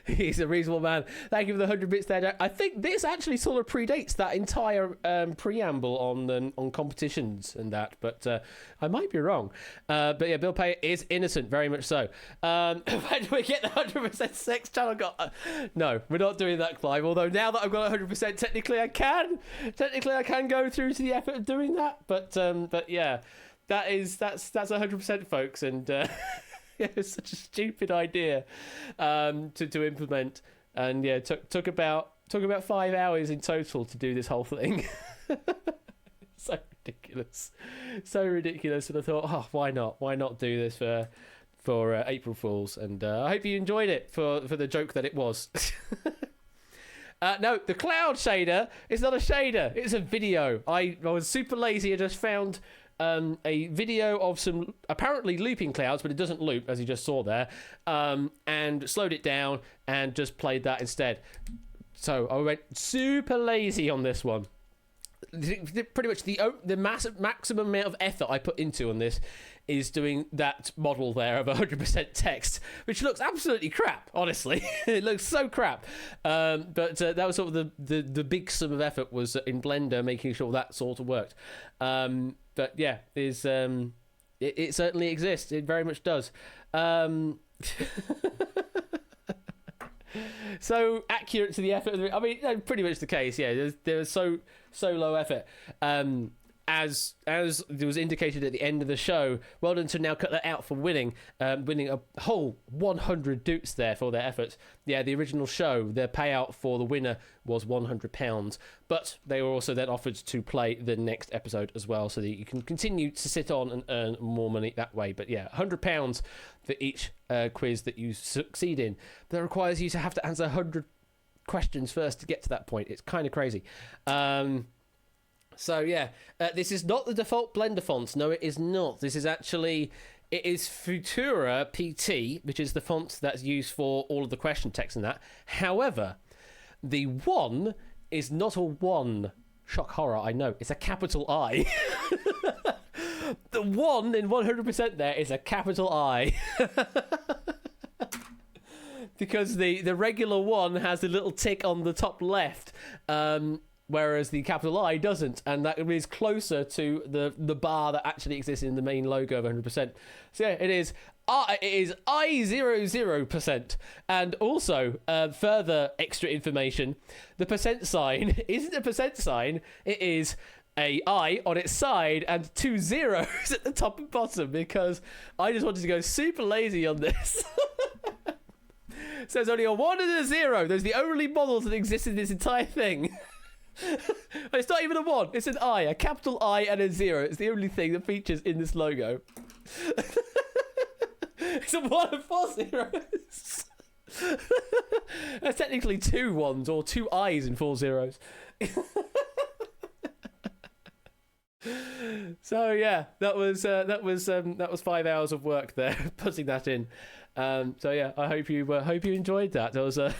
He's a reasonable man. Thank you for the 100 bits there, Jack. I think this actually sort of predates that entire preamble on competitions and that, but I might be wrong. But yeah, Bill Pay is innocent, very much so. When do we get the 100% sex channel? No, we're not doing that, Clive. Although now that I've got 100%, technically I can go through to the effort of doing that. But yeah, that's 100%, folks, and. It was such a stupid idea to implement, and yeah, took about 5 hours in total to do this whole thing. So ridiculous, and I thought, oh, why not do this for April Fools? And I hope you enjoyed it for the joke that it was. No, the cloud shader is not a shader; it's a video. I was super lazy. I just found a video of some apparently looping clouds, but it doesn't loop, as you just saw there, and slowed it down and just played that instead. So I went super lazy on this one. Pretty much the maximum amount of effort I put into on this is doing that model there of 100% text, which looks absolutely crap, honestly. It looks so crap. But that was sort of the big sum of effort was in Blender, making sure that sort of worked. But yeah, it certainly exists. It very much does. So accurate to the effort. I mean, pretty much the case. Yeah, there was so low effort. As there was indicated at the end of the show, well done to Now Cut That Out for winning a whole 100 dukes there for their efforts. Yeah, the original show, their payout for the winner was £100, but they were also then offered to play the next episode as well, so that you can continue to sit on and earn more money that way. But yeah, £100 for each quiz that you succeed in. That requires you to have to answer 100 questions first to get to that point. It's kind of crazy. So yeah, this is not the default Blender fonts. No, it is not. This is actually, it is Futura PT, which is the font that's used for all of the question text and that. However, the 1 is not a 1. Shock horror, I know. It's a capital I. The 1 in 100% there is a capital I. Because the regular 1 has a little tick on the top left, whereas the capital I doesn't, and that is closer to the bar that actually exists in the main logo of 100%. So yeah, it is I00%. And also, further extra information, the percent sign isn't a percent sign, it is a I on its side and 2 zeros at the top and bottom, because I just wanted to go super lazy on this. So there's only a 1 and a 0. Those are the only models that exist in this entire thing. It's not even a 1, it's an I, a capital I and a 0. It's the only thing that features in this logo. It's a 1 and 4 zeros. There's technically 2 1s or 2 I's and 4 zeros. So yeah, that was 5 hours of work there, putting that in. So yeah, I hope you enjoyed that. It was a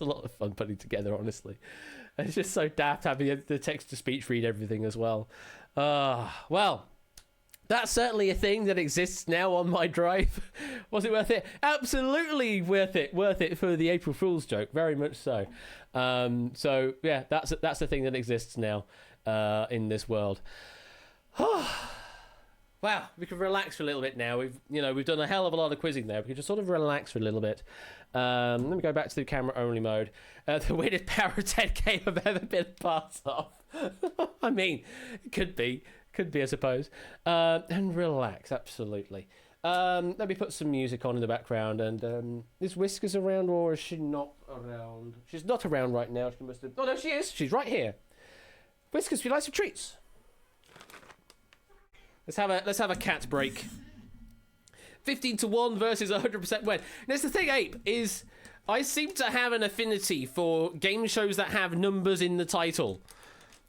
lot of fun putting together, honestly. It's just so daft having the text-to-speech read everything as well. Well, that's certainly a thing that exists now on my drive. Was it worth it? Absolutely worth it. Worth it for the April Fool's joke, very much so. So yeah, that's the thing that exists now in this world. Wow, we can relax for a little bit now. We've done a hell of a lot of quizzing there. We can just sort of relax for a little bit. Let me go back to the camera only mode. The weirdest Power of 10 game I've ever been a part of. I mean, it could be, I suppose. And relax, absolutely. Let me put some music on in the background. And is Whiskers around, or is she not around? She's not around right now. She must have. Oh no, she is. She's right here. Whiskers, would you like some treats? Let's have a cat break. 15-1 versus 100% win. That's the thing, Ape, is I seem to have an affinity for game shows that have numbers in the title.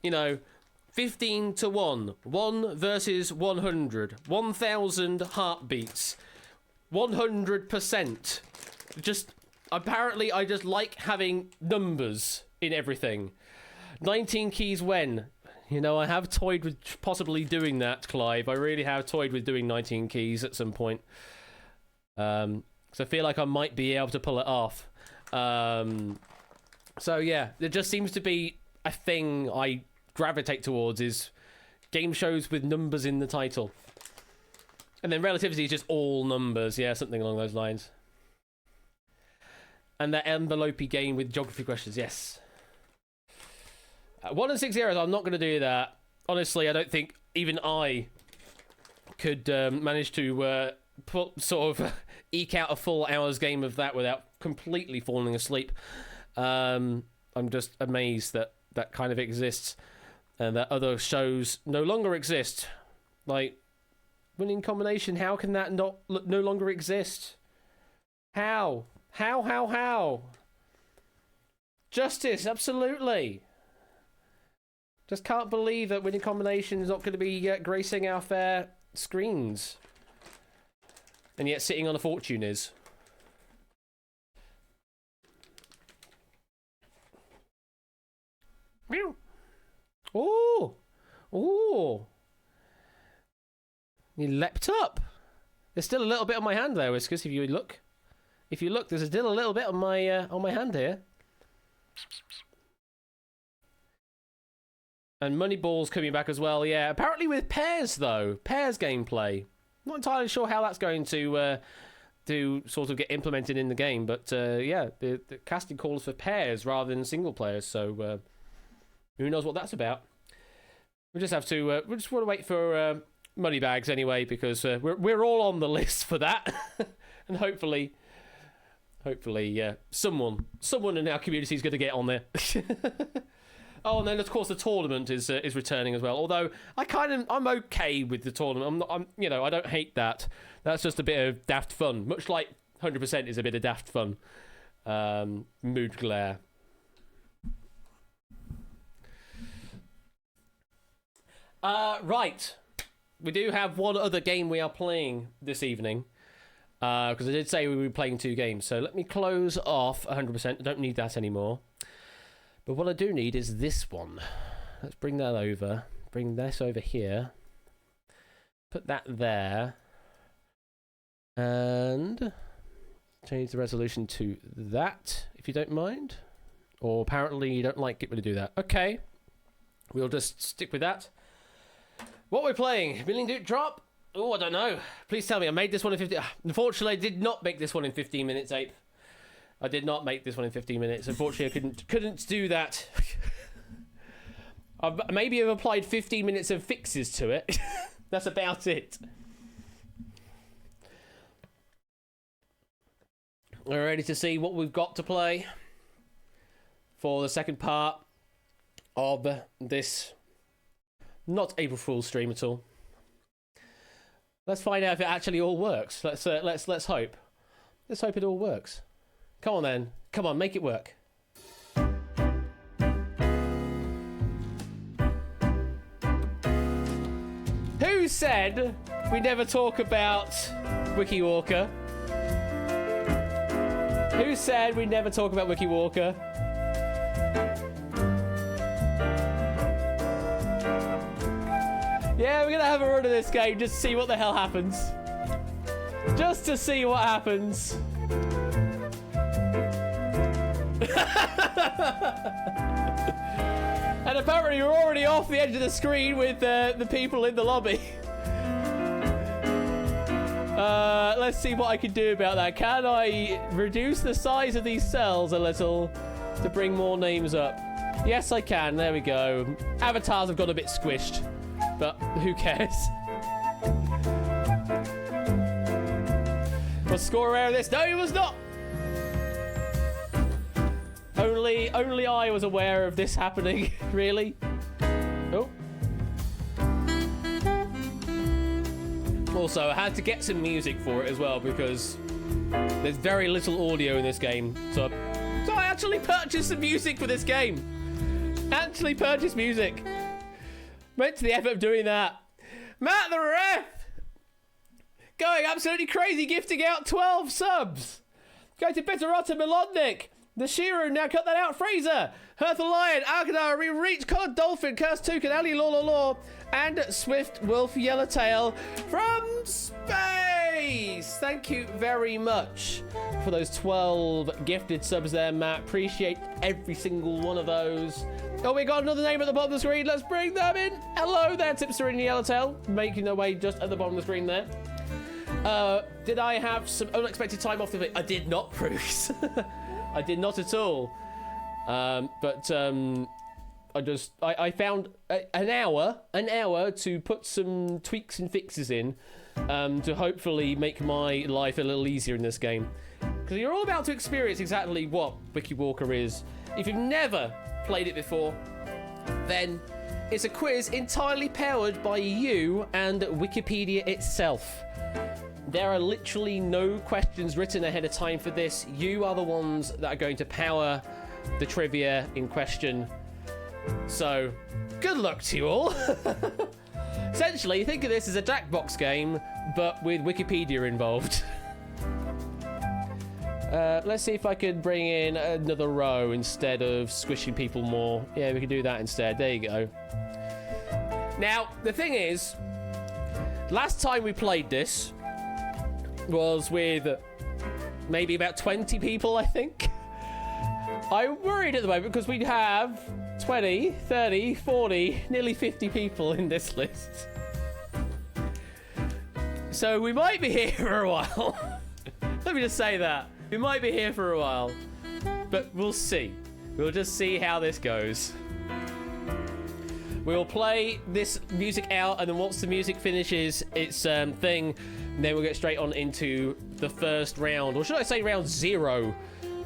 15-1, 1 versus 100, 1,000 heartbeats, 100%. Apparently I just like having numbers in everything. 19 keys when. I have toyed with possibly doing that, Clive. I really have toyed with doing 19 keys at some point. So I feel like I might be able to pull it off. So yeah, there just seems to be a thing I gravitate towards, is game shows with numbers in the title. And then Relativity is just all numbers. Yeah, something along those lines. And that envelope-y game with geography questions, yes. 1 and 6 zeros, I'm not going to do that. Honestly, I don't think even I could manage to eke out a full hour's game of that without completely falling asleep. I'm just amazed that that kind of exists and that other shows no longer exist. Like, Winning Combination, how can that no longer exist? How? Justice, absolutely. Just can't believe that Winning Combination is not going to be gracing our fair screens. And yet Sitting on a Fortune is. Meow. Oh! Oh! You leapt up. There's still a little bit on my hand there, Whiskers, if you look. If you look, there's still a little bit on my hand here. And Moneyball's coming back as well, yeah. Apparently with pairs, though. Pairs gameplay. Not entirely sure how that's going to sort of get implemented in the game, but yeah, the casting calls for pairs rather than single players, so who knows what that's about. We just have to, we just want to wait for Moneybags anyway, because we're all on the list for that. And hopefully, someone in our community is going to get on there. Oh, and then of course the tournament is returning as well. Although I'm okay with the tournament. I don't hate that. That's just a bit of daft fun. Much like 100% is a bit of daft fun. Mood glare. Right. We do have one other game we are playing this evening. Because I did say we were playing 2 games. So let me close off 100%. I don't need that anymore. But what I do need is this one. Let's bring that over. Bring this over here. Put that there. And change the resolution to that, if you don't mind. Or apparently you don't like it when you do that. Okay. we'll just stick with that. What we're playing? Million Duke Drop? Oh, I don't know. Please tell me. I made this one in 15... Unfortunately, I did not make this one in 15 minutes, Ape. I did not make this one in 15 minutes. Unfortunately, I couldn't do that. Maybe I've applied 15 minutes of fixes to it. That's about it. We're ready to see what we've got to play for the second part of this not April Fool's stream at all. Let's find out if it actually all works. Let's hope. Let's hope it all works. Come on then. Come on, make it work. Who said we never talk about Wiki Walker? Who said we never talk about Wiki Walker? Yeah, we're gonna have a run of this game just to see what the hell happens. Just to see what happens. And apparently we're already off the edge of the screen with the people in the lobby. Let's see what I can do about that. Can I reduce the size of these cells a little to bring more names up? Yes, I can. There we go. Avatars have got a bit squished, but who cares? Was Score aware of this? No, he was not. Only I was aware of this happening. Really? Oh. Also, I had to get some music for it as well because there's very little audio in this game. So I actually purchased some music for this game. Actually purchased music. Went to the effort of doing that. Matt the Ref! Going absolutely crazy, gifting out 12 subs. Going to Bitterotta Milodnik. The Shiro, now cut that out. Fraser, Hertha Lion, Alcadar, Reach, Cod Dolphin, Curse Toucan, Ali Law, and Swift Wolf Yellowtail from space. Thank you very much for those 12 gifted subs there, Matt. Appreciate every single one of those. Oh, we got another name at the bottom of the screen. Let's bring them in. Hello there, Tipster and Yellowtail, making their way just at the bottom of the screen there. Did I have some unexpected time off the video? I did not, Bruce. I did not at all. I found an hour to put some tweaks and fixes in to hopefully make my life a little easier in this game. Because you're all about to experience exactly what Wiki Walker is. If you've never played it before, then it's a quiz entirely powered by you and Wikipedia itself. There are literally no questions written ahead of time for this. You are the ones that are going to power the trivia in question. So, good luck to you all. Essentially, think of this as a Jackbox game, but with Wikipedia involved. Let's see if I can bring in another row instead of squishing people more. Yeah, we can do that instead. There you go. Now, the thing is, last time we played this was with maybe about 20 people, I think. I'm worried at the moment because we have 20, 30, 40, nearly 50 people in this list. So we might be here for a while. Let me just say that. We might be here for a while. But we'll see. We'll just see how this goes. We'll play this music out, and then once the music finishes its thing, then we'll get straight on into the first round. Or should I say round 0?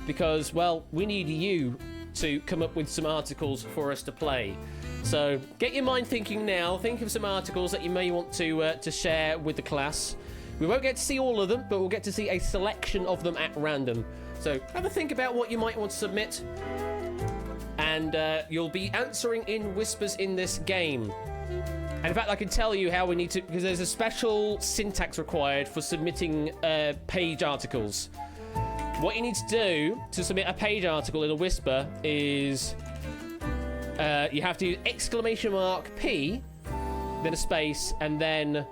Because, well, we need you to come up with some articles for us to play. So get your mind thinking now. Think of some articles that you may want to share with the class. We won't get to see all of them, but we'll get to see a selection of them at random. So have a think about what you might want to submit. And you'll be answering in whispers in this game. And in fact, I can tell you how we need to, because there's a special syntax required for submitting page articles. What you need to do to submit a page article in a whisper is you have to use !P, then a space, and then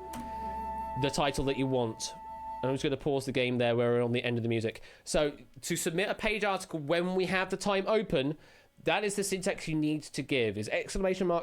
the title that you want. And I'm just going to pause the game there where we're on the end of the music. So to submit a page article when we have the time open, That is the syntax you need to give, is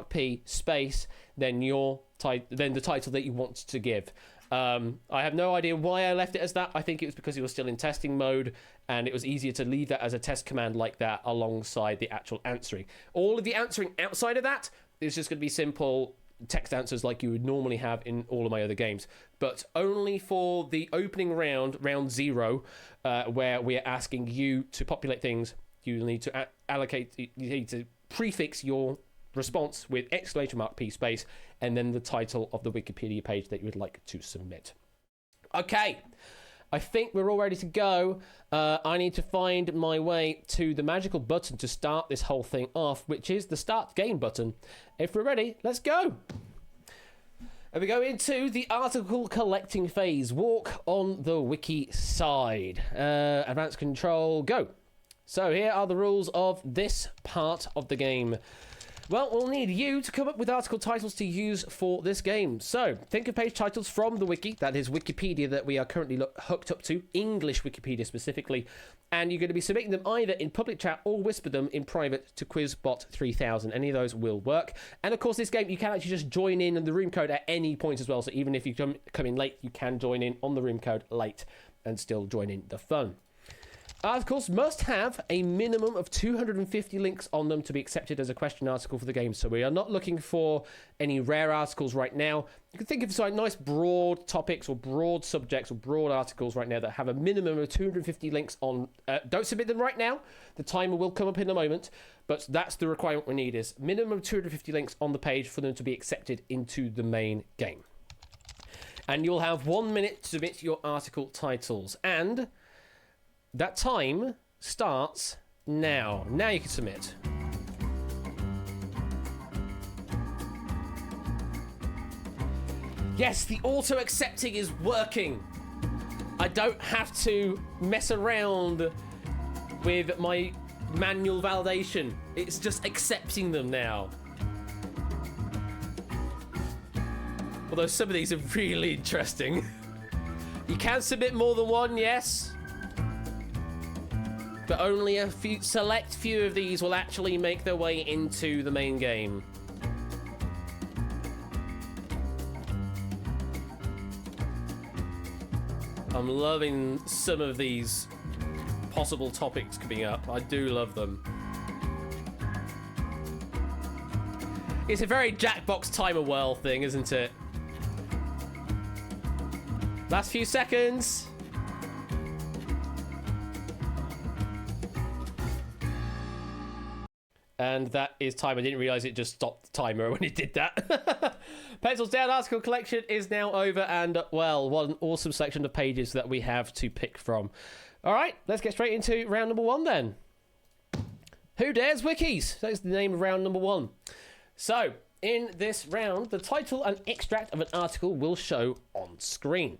!P space, then then the title that you want to give. I have no idea why I left it as that. I think it was because it was still in testing mode, and it was easier to leave that as a test command like that alongside the actual answering. All of the answering outside of that is just going to be simple text answers like you would normally have in all of my other games. But only for the opening round, round 0, where we are asking you to populate things, you need to you need to prefix your response with !P space and then the title of the Wikipedia page that you would like to submit. Okay, I think we're all ready to go. I need to find my way to the magical button to start this whole thing off, which is the start game button. If we're ready, let's go. And we go into the article collecting phase. Walk on the wiki side. Advanced control, go. So here are the rules of this part of the game. Well, we'll need you to come up with article titles to use for this game. So, think of page titles from the wiki, that is Wikipedia that we are currently hooked up to, English Wikipedia specifically, and you're going to be submitting them either in public chat or whisper them in private to QuizBot3000. Any of those will work. And of course, this game, you can actually just join in on the room code at any point as well, so even if you come in late, you can join in on the room code late and still join in the fun. Articles must have a minimum of 250 links on them to be accepted as a question article for the game. So we are not looking for any rare articles right now. You can think of some nice broad topics or broad subjects or broad articles right now that have a minimum of 250 links on. Don't submit them right now. The timer will come up in a moment. But that's the requirement we need, is minimum of 250 links on the page for them to be accepted into the main game. And you'll have 1 minute to submit your article titles. And that time starts now. Now you can submit. Yes, the auto-accepting is working. I don't have to mess around with my manual validation. It's just accepting them now. Although some of these are really interesting. You can submit more than one, yes. But only a select few of these will actually make their way into the main game. I'm loving some of these possible topics coming up. I do love them. It's a very Jackbox timer well thing, isn't it? Last few seconds. And that is time. I didn't realise it just stopped the timer when it did that. Pencils down, article collection is now over, and, well, what an awesome section of pages that we have to pick from. All right, let's get straight into round number 1 then. Who Dares Wikis? That is the name of round number 1. So, in this round, the title and extract of an article will show on screen.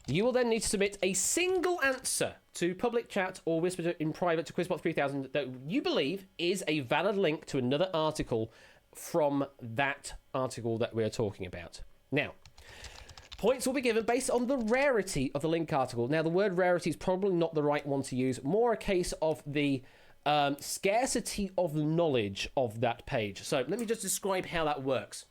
You will then need to submit a single answer to public chat or whisper in private to QuizBot3000 that you believe is a valid link to another article from that article that we're talking about. Now, points will be given based on the rarity of the link article. Now, the word rarity is probably not the right one to use. More a case of the scarcity of knowledge of that page. So let me just describe how that works.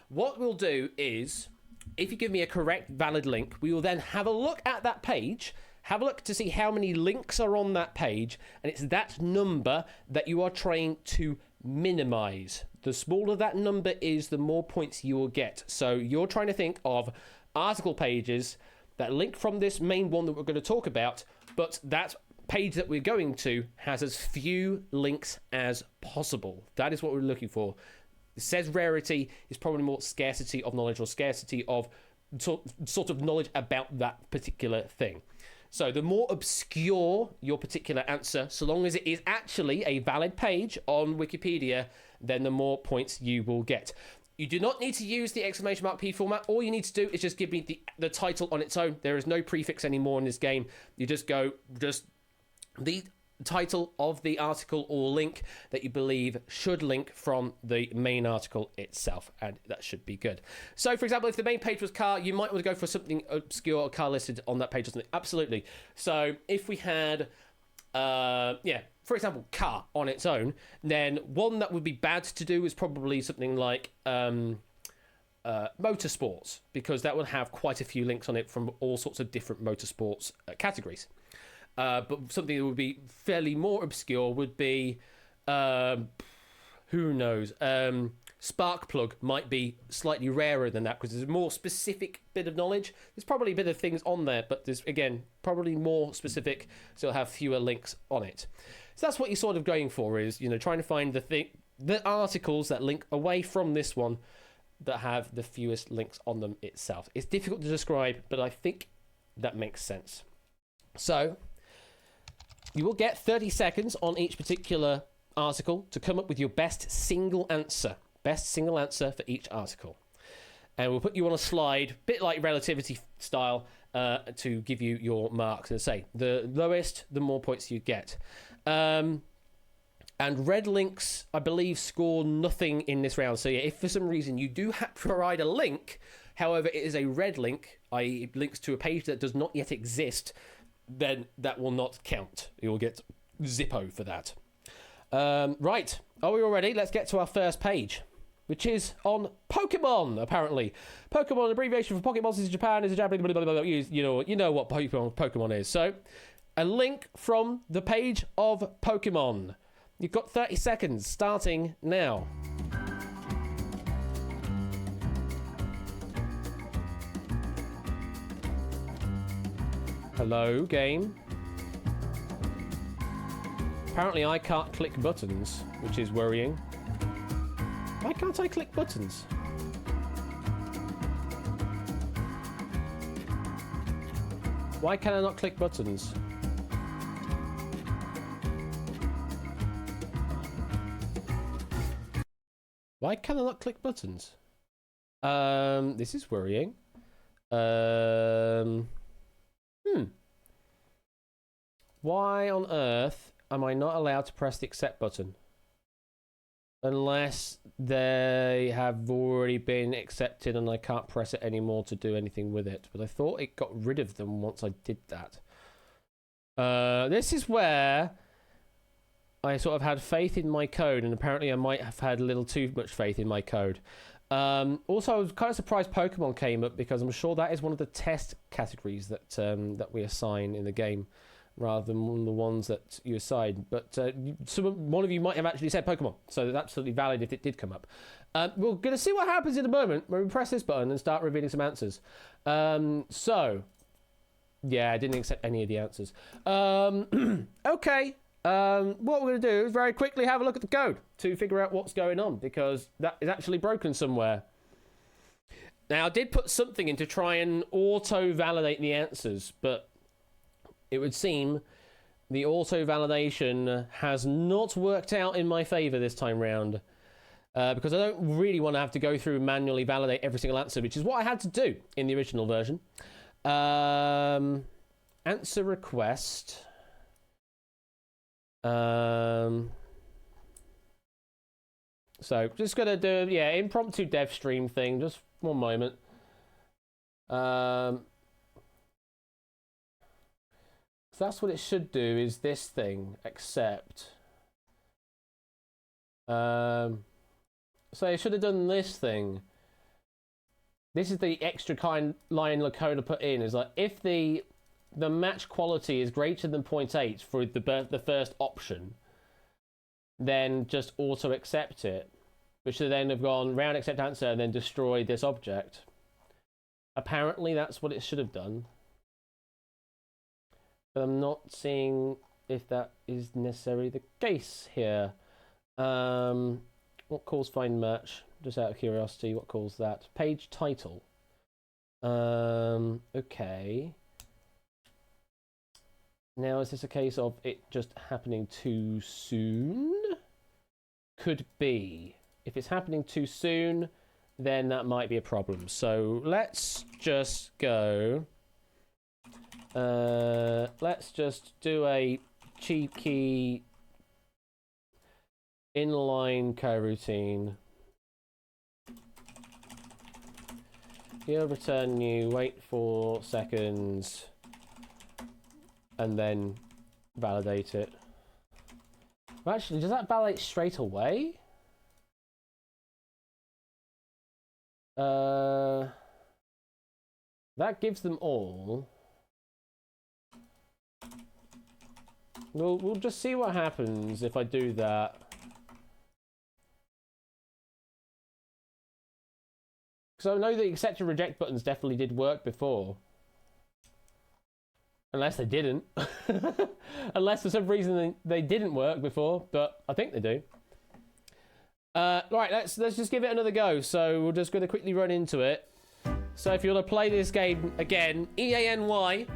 What we'll do is, if you give me a correct, valid link, we will then have a look at that page, have a look to see how many links are on that page, and it's that number that you are trying to minimize. The smaller that number is, the more points you will get. So you're trying to think of article pages that link from this main one that we're going to talk about, but that page that we're going to has as few links as possible. That is what we're looking for. It says rarity is probably more scarcity of knowledge or scarcity of sort of knowledge about that particular thing. So the more obscure your particular answer, so long as it is actually a valid page on Wikipedia, then the more points you will get. You do not need to use the !P format. All you need to do is just give me the title on its own. There is no prefix anymore in this game. You just go, the title of the article or link that you believe should link from the main article itself, and that should be good. So, for example, if the main page was car, you might want to go for something obscure or car listed on that page or something. Absolutely. So, if we had yeah, for example, car on its own, then one that would be bad to do is probably something like motorsports, because that would have quite a few links on it from all sorts of different motorsports categories. But something that would be fairly more obscure would be, who knows, Sparkplug might be slightly rarer than that because there's a more specific bit of knowledge. There's probably a bit of things on there, but there's, again, probably more specific, so it'll have fewer links on it. So that's what you're sort of going for, is, you know, trying to find the articles that link away from this one that have the fewest links on them itself. It's difficult to describe, but I think that makes sense. So you will get 30 seconds on each particular article to come up with your best single answer. Best single answer for each article. And we'll put you on a slide, bit like relativity style, to give you your marks. And say, the lowest, the more points you get. And red links, I believe, score nothing in this round. So yeah, if for some reason you do have to provide a link, however, it is a red link, i.e. links to a page that does not yet exist, then that will not count. You'll get Zippo for that. Right, are we all ready? Let's get to our first page, which is on Pokemon, apparently. Pokemon, abbreviation for Pocket Monsters in Japan, is a Japanese... Blah, blah, blah, blah. You know what Pokemon is. So, a link from the page of Pokemon. You've got 30 seconds, starting now. Hello, game. Apparently I can't click buttons, which is worrying. Why can't I click buttons? Why can I not click buttons? Why can I not click buttons? This is worrying. Why on earth am I not allowed to press the accept button? Unless they have already been accepted and I can't press it anymore to do anything with it. But I thought it got rid of them once I did that. This is where I sort of had faith in my code, and apparently I might have had a little too much faith in my code. Also, I was kind of surprised Pokemon came up, because I'm sure that is one of the test categories that that we assign in the game, rather than one of the ones that you assign. But one of you might have actually said Pokemon, so it's absolutely valid if it did come up. We're going to see what happens in a moment when we press this button and start revealing some answers. So, yeah, I didn't accept any of the answers. Okay, what we're going to do is very quickly have a look at the code to figure out what's going on, because that is actually broken somewhere. Now, I did put something in to try and auto-validate the answers, but it would seem the auto-validation has not worked out in my favour this time round. Because I don't really want to have to go through and manually validate every single answer, which is what I had to do in the original version. Answer request. So, just going to do, yeah, impromptu dev stream thing. Just one moment. So that's what it should do, is this thing, accept. So it should have done this thing. This is the extra line Lakona put in, is like, if the match quality is greater than 0.8 for the first option, then just auto accept it, which should then have gone round accept answer and then destroy this object. Apparently that's what it should have done. But I'm not seeing if that is necessarily the case here. What calls find match? Just out of curiosity, what calls that? Page title. Okay. Now, is this a case of it just happening too soon? Could be. If it's happening too soon, then that might be a problem. So let's just go. Let's just do a cheeky inline coroutine. You'll return new, wait 4 seconds, and then validate it. Well, actually, does that validate straight away? That gives them all. We'll just see what happens if I do that. Because I know the accept and reject buttons definitely did work before. Unless they didn't. Unless for some reason they didn't work before, but I think they do. Right, let's just give it another go. So we're just going to quickly run into it. So if you want to play this game again, EANY,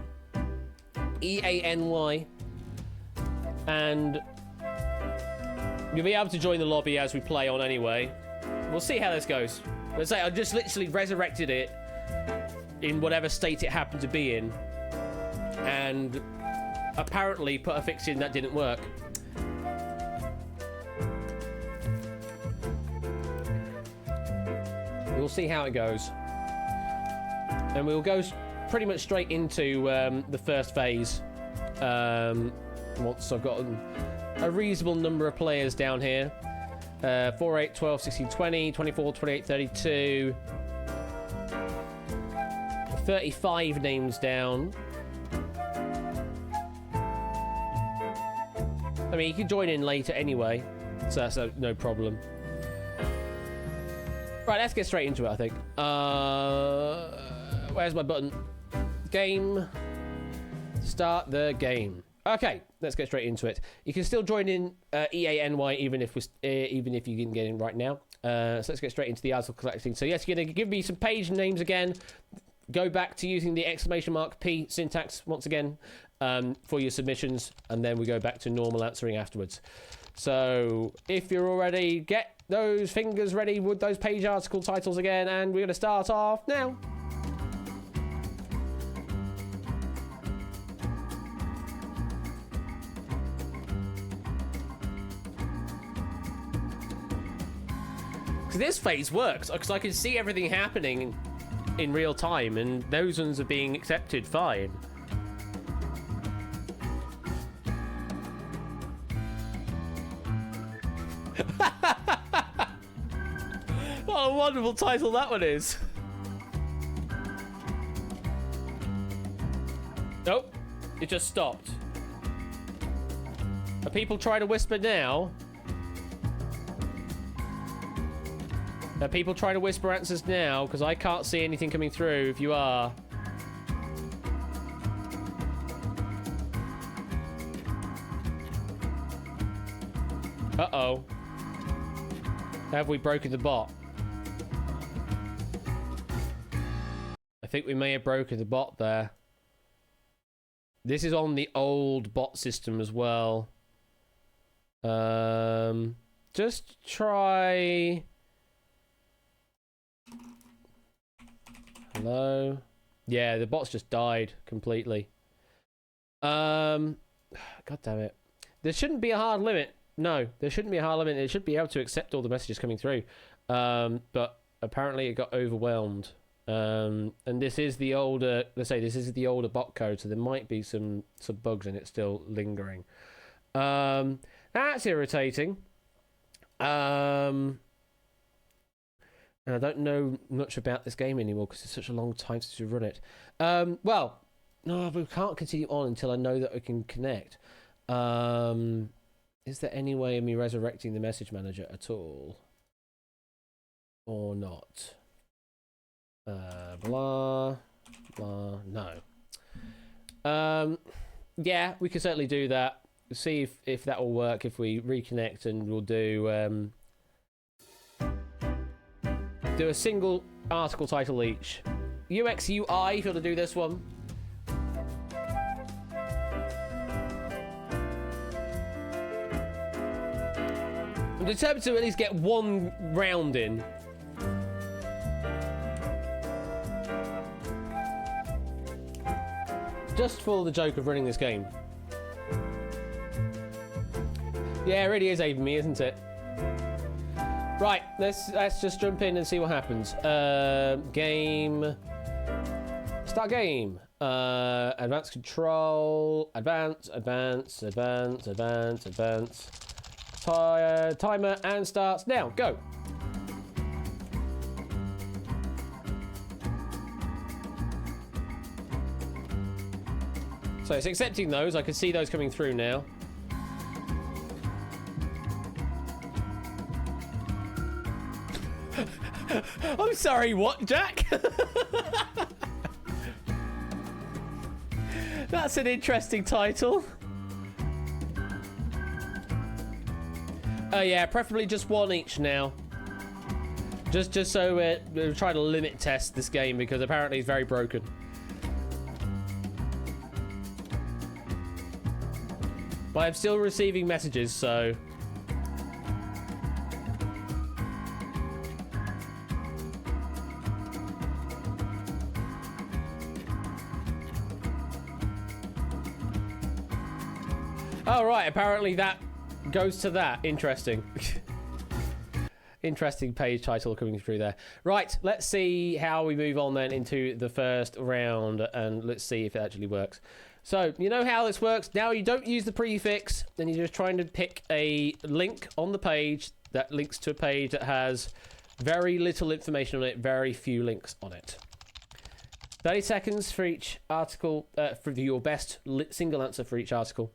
and you'll be able to join the lobby as we play on anyway. We'll see how this goes. Let's say I just literally resurrected it in whatever state it happened to be in, and apparently put a fix in that didn't work. We'll see how it goes. And we'll go pretty much straight into the first phase. Once I've got a reasonable number of players down here. 4, 8, 12, 16, 20, 24, 28, 32. 35 names down. I mean, you can join in later anyway, so that's no problem. Right, let's get straight into it, I think. Where's my button? Game. Start the game. Okay, let's get straight into it. You can still join in EANY even if you didn't get in right now. So let's get straight into the article collecting. So yes, you're going to give me some page names again. Go back to using the !P syntax once again for your submissions, and then we go back to normal answering afterwards. So if you're all ready, get those fingers ready with those page article titles again, and we're going to start off now. This phase works because I can see everything happening in real time, and those ones are being accepted fine. What a wonderful title that one is. Nope, it just stopped. Are people trying to whisper now? Are people trying to whisper answers now? Because I can't see anything coming through if you are. Uh-oh. Have we broken the bot? I think we may have broken the bot there. This is on the old bot system as well. Just try... Hello? Yeah, the bot's just died completely. God damn it. There shouldn't be a hard limit. No, there shouldn't be a hard limit. It should be able to accept all the messages coming through. But apparently it got overwhelmed. And this is the older, let's say this is the older bot code, so there might be some bugs in it still lingering. That's irritating. And I don't know much about this game anymore because it's such a long time since we run it. Well, no, we can't continue on until I know that I can connect. Is there any way of me resurrecting the message manager at all? Or not? Blah, blah, no. Yeah, we can certainly do that. See if that will work if we reconnect, and we'll do a single article title each. UX UI if you want to do this one. I'm determined to at least get one round in. Just for the joke of running this game. Yeah, it really is aiming me, isn't it? Right, let's just jump in and see what happens. Game. Start game. Advanced control. Advance. Timer and starts now. Go. So it's accepting those. I can see those coming through now. I'm sorry, what, Jack? That's an interesting title. Oh yeah, preferably just one each now. Just so we're trying to limit test this game because apparently it's very broken. But I'm still receiving messages, so... Oh, right, apparently that goes to that. Interesting. Interesting page title coming through there. Right, let's see how we move on then into the first round, and let's see if it actually works. So, you know how this works. Now you don't use the prefix, then you're just trying to pick a link on the page that links to a page that has very little information on it, very few links on it. 30 seconds for each article, for your best single answer for each article.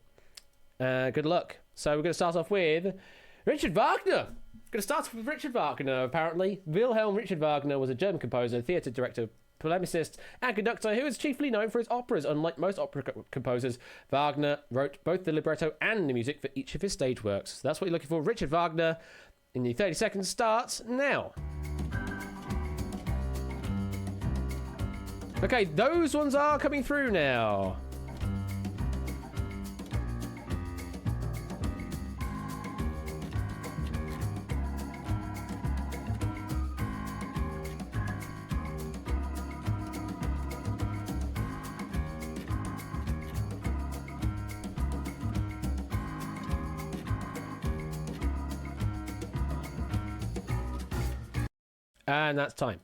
Good luck. So we're going to start off with Richard Wagner. Going to start off with Richard Wagner, apparently. Wilhelm Richard Wagner was a German composer, theatre director, polemicist, and conductor who is chiefly known for his operas. Unlike most opera composers, Wagner wrote both the libretto and the music for each of his stage works. So that's what you're looking for. Richard Wagner. In the 30 seconds starts now. Okay, those ones are coming through now. And that's time.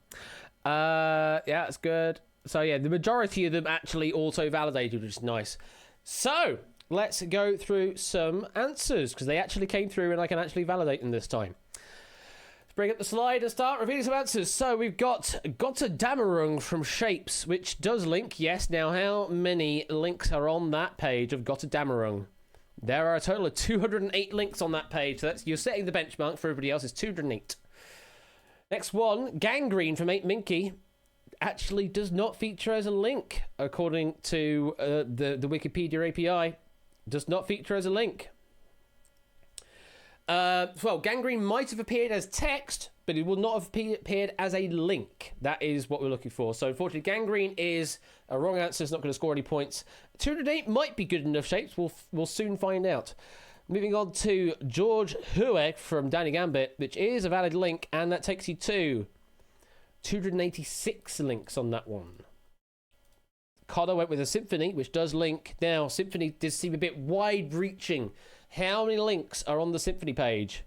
Yeah, that's good. So yeah, the majority of them actually auto-validated, which is nice. So let's go through some answers, because they actually came through and I can actually validate them this time. Let's bring up the slide and start revealing some answers. So we've got Gotterdammerung from Shapes, which does link, yes. Now, how many links are on that page of Gotterdammerung? There are a total of 208 links on that page. So that's, you're setting the benchmark for everybody else is 208. Next one, Gangrene from 8 Minky, actually does not feature as a link, according to the Wikipedia API. Does not feature as a link. Well, Gangrene might have appeared as text, but it will not have appeared as a link. That is what we're looking for. So, unfortunately, Gangrene is a wrong answer. It's not going to score any points. 208 might be good enough shapes. We'll soon find out. Moving on to George Hueck from Danny Gambit, which is a valid link, and that takes you to 286 links on that one. Connor went with a symphony, which does link. Now, symphony does seem a bit wide-reaching. How many links are on the symphony page?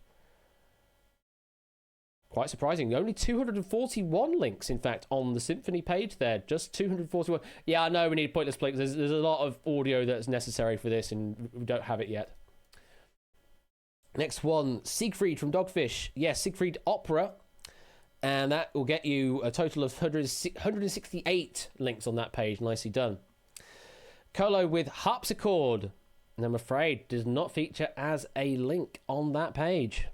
Quite surprising. Only 241 links, in fact, on the symphony page there. Just 241. Yeah, I know we need pointless links. There's a lot of audio that's necessary for this, and we don't have it yet. Next one, Siegfried from Dogfish. Yes, Siegfried Opera. And that will get you a total of 168 links on that page. Nicely done. Colo with Harpsichord. And I'm afraid does not feature as a link on that page.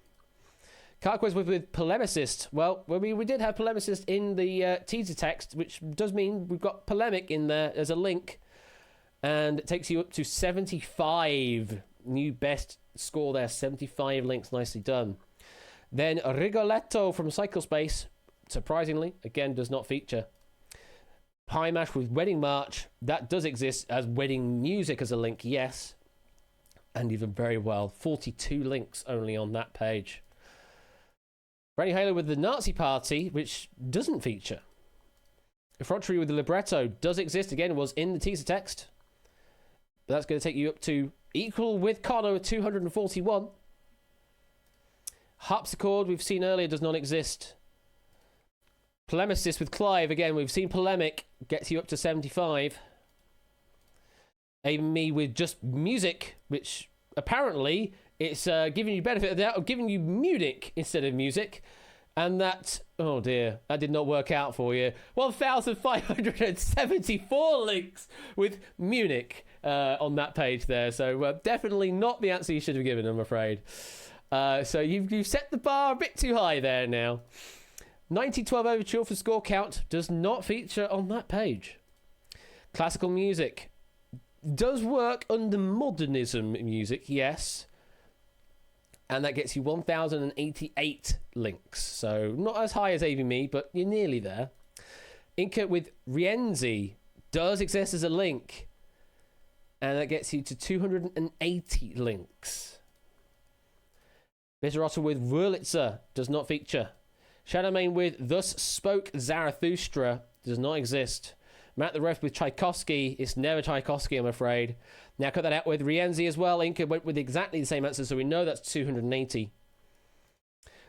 Carquez with Polemicist. Well, we did have Polemicist in the teaser text, which does mean we've got Polemic in there as a link. And it takes you up to 75. New best score there, 75 links, nicely done. Then Rigoletto from Cyclespace, surprisingly, again does not feature. Pie Mash with Wedding March, that does exist as wedding music as a link, yes. And even very well, 42 links only on that page. Brandy Halo with the Nazi Party, which doesn't feature. Effrontery with the Libretto does exist, again, was in the teaser text. But that's going to take you up to equal with Connor with 241. Harpsichord, we've seen earlier, does not exist. Polemicist with Clive, again, we've seen Polemic, gets you up to 75. Aiming me with just music, which apparently it's giving you benefit of the doubt of giving you Munich instead of music. And that, oh dear, that did not work out for you. 1,574 links with Munich on that page there. So definitely not the answer you should have given, I'm afraid. So you've set the bar a bit too high there now. 1912 Overture for score count does not feature on that page. Classical music does work under modernism music, yes. And that gets you 1,088 links. So not as high as AVMe, but you're nearly there. Inca with Rienzi does exist as a link. And that gets you to 280 links. Bitterotter with Wurlitzer does not feature. Shadowmane with Thus Spoke Zarathustra does not exist. Matt the Ref with Tchaikovsky. It's never Tchaikovsky, I'm afraid. Now cut that out with Rienzi as well. Inca went with exactly the same answer, so we know that's 280.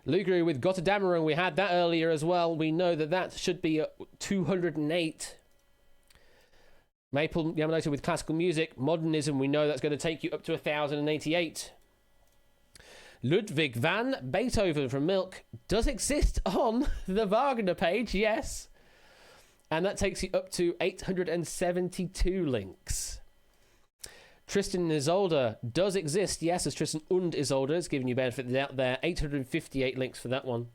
Lugru with Gotterdammerung. We had that earlier as well. We know that that should be 208. Maple Yamamoto with classical music. Modernism, we know that's going to take you up to 1,088. Ludwig van Beethoven from Milk does exist on the Wagner page, yes. And that takes you up to 872 links. Tristan and Isolde does exist, yes, as Tristan und Isolde. It's giving you benefit of the doubt there. 858 links for that one.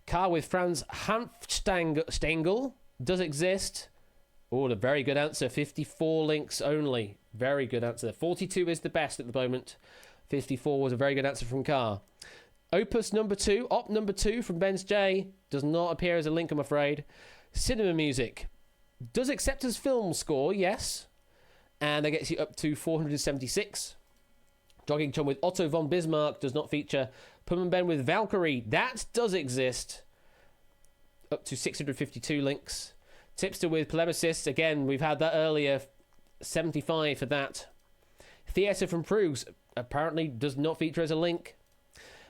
Car with Franz Hanfstengel does exist. Oh, a very good answer. 54 links only. Very good answer. 42 is the best at the moment. 54 was a very good answer from Car. Opus number 2, Op number 2 from Ben's J does not appear as a link, I'm afraid. Cinema music does accept as film score, yes. And that gets you up to 476. Jogging Chum with Otto von Bismarck does not feature. Pum and Ben with Valkyrie, that does exist. Up to 652 links. Tipster with Polemicist, again, we've had that earlier. 75 for that. Theatre from Prugs apparently does not feature as a link.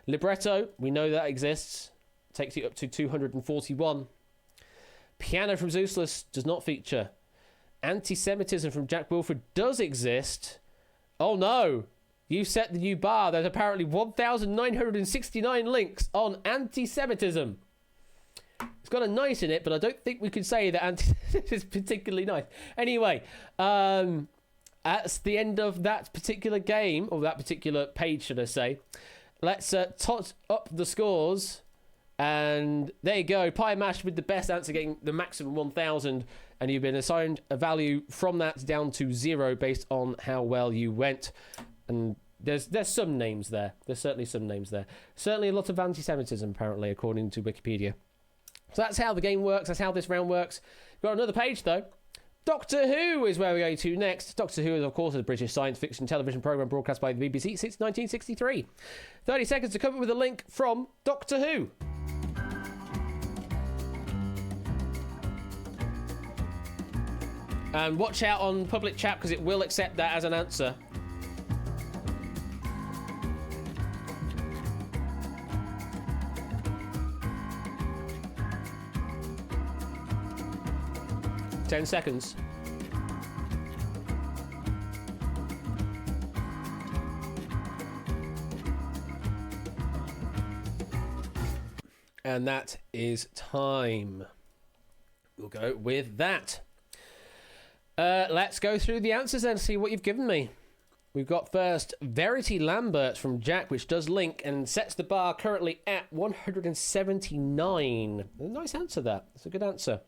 Libretto, we know that exists. Takes you up to 241. Piano from Zeuslas does not feature. Anti-Semitism from Jack Wilford does exist. Oh no! You set the new bar. There's apparently 1,969 links on anti-Semitism. It's got a nice in it, but I don't think we could say that anti-Semitism is particularly nice. Anyway, that's the end of that particular game, or that particular page, should I say. Let's tot up the scores. And there you go. Pie Mash with the best answer, getting the maximum 1,000. And you've been assigned a value from that down to 0 based on how well you went. And there's some names there. There's certainly some names there. Certainly a lot of anti-Semitism, apparently, according to Wikipedia. So that's how the game works. That's how this round works. We've got another page, though. Doctor Who is where we're going to next. Doctor Who is, of course, a British science fiction television programme broadcast by the BBC since 1963. 30 seconds to come up with a link from Doctor Who. And watch out on public chat because it will accept that as an answer. Ten seconds. And that is time. We'll go with that. Let's go through the answers and see what you've given me. We've got first Verity Lambert from Jack, which does link and sets the bar currently at 179. A nice answer, that. That's a good answer.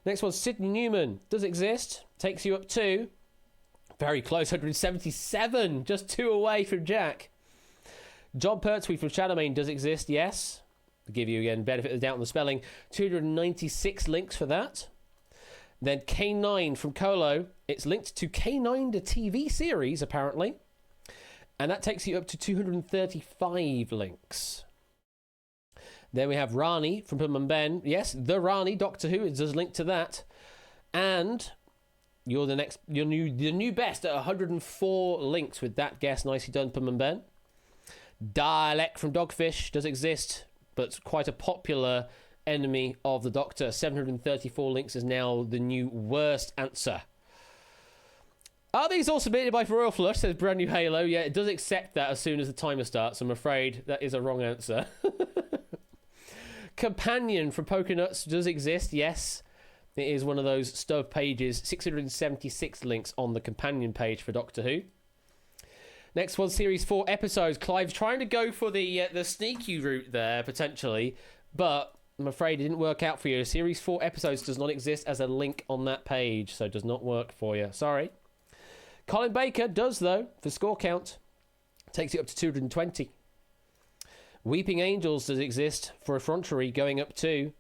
Next one, Sydney Newman. Does exist. Takes you up to very close, 177. Just 2 away from Jack. John Pertwee from Shadowmane. Does exist. Yes. I'll give you again benefit of the doubt on the spelling. 296 links for that. Then K9 from Colo. It's linked to K9, the TV series, apparently. And that takes you up to 235 links. Then we have Rani from Pum and Ben. Yes, the Rani, Doctor Who, it does link to that. And you're the new best at 104 links with that guess. Nicely done, Pum and Ben. Dalek from Dogfish does exist, but quite a popular enemy of the Doctor. 734 links is now the new worst answer. Are these all submitted by Royal Flush? Says Brand New Halo. Yeah, it does accept that as soon as the timer starts. I'm afraid that is a wrong answer. Companion from Pokenuts does exist, yes. It is one of those stub pages. 676 links on the companion page for Doctor Who. Next one, Series 4 episodes. Clive's trying to go for the sneaky route there, potentially. But I'm afraid it didn't work out for you. Series 4 episodes does not exist as a link on that page. So it does not work for you. Sorry. Colin Baker does, though, for score count. Takes it up to 220. Weeping Angels does exist for effrontery, going up to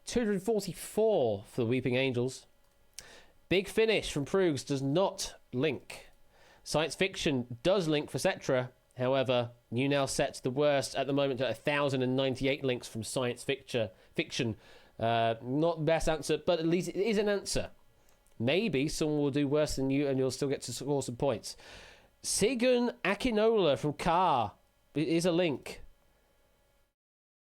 244 for the Weeping Angels. Big Finish from Proogs does not link. Science Fiction does link for Cetra. However, you now set the worst at the moment at 1,098 links from Science Fiction. Not the best answer, but at least it is an answer. Maybe someone will do worse than you and you'll still get to score some points. Sigun Akinola from Car. It is a link.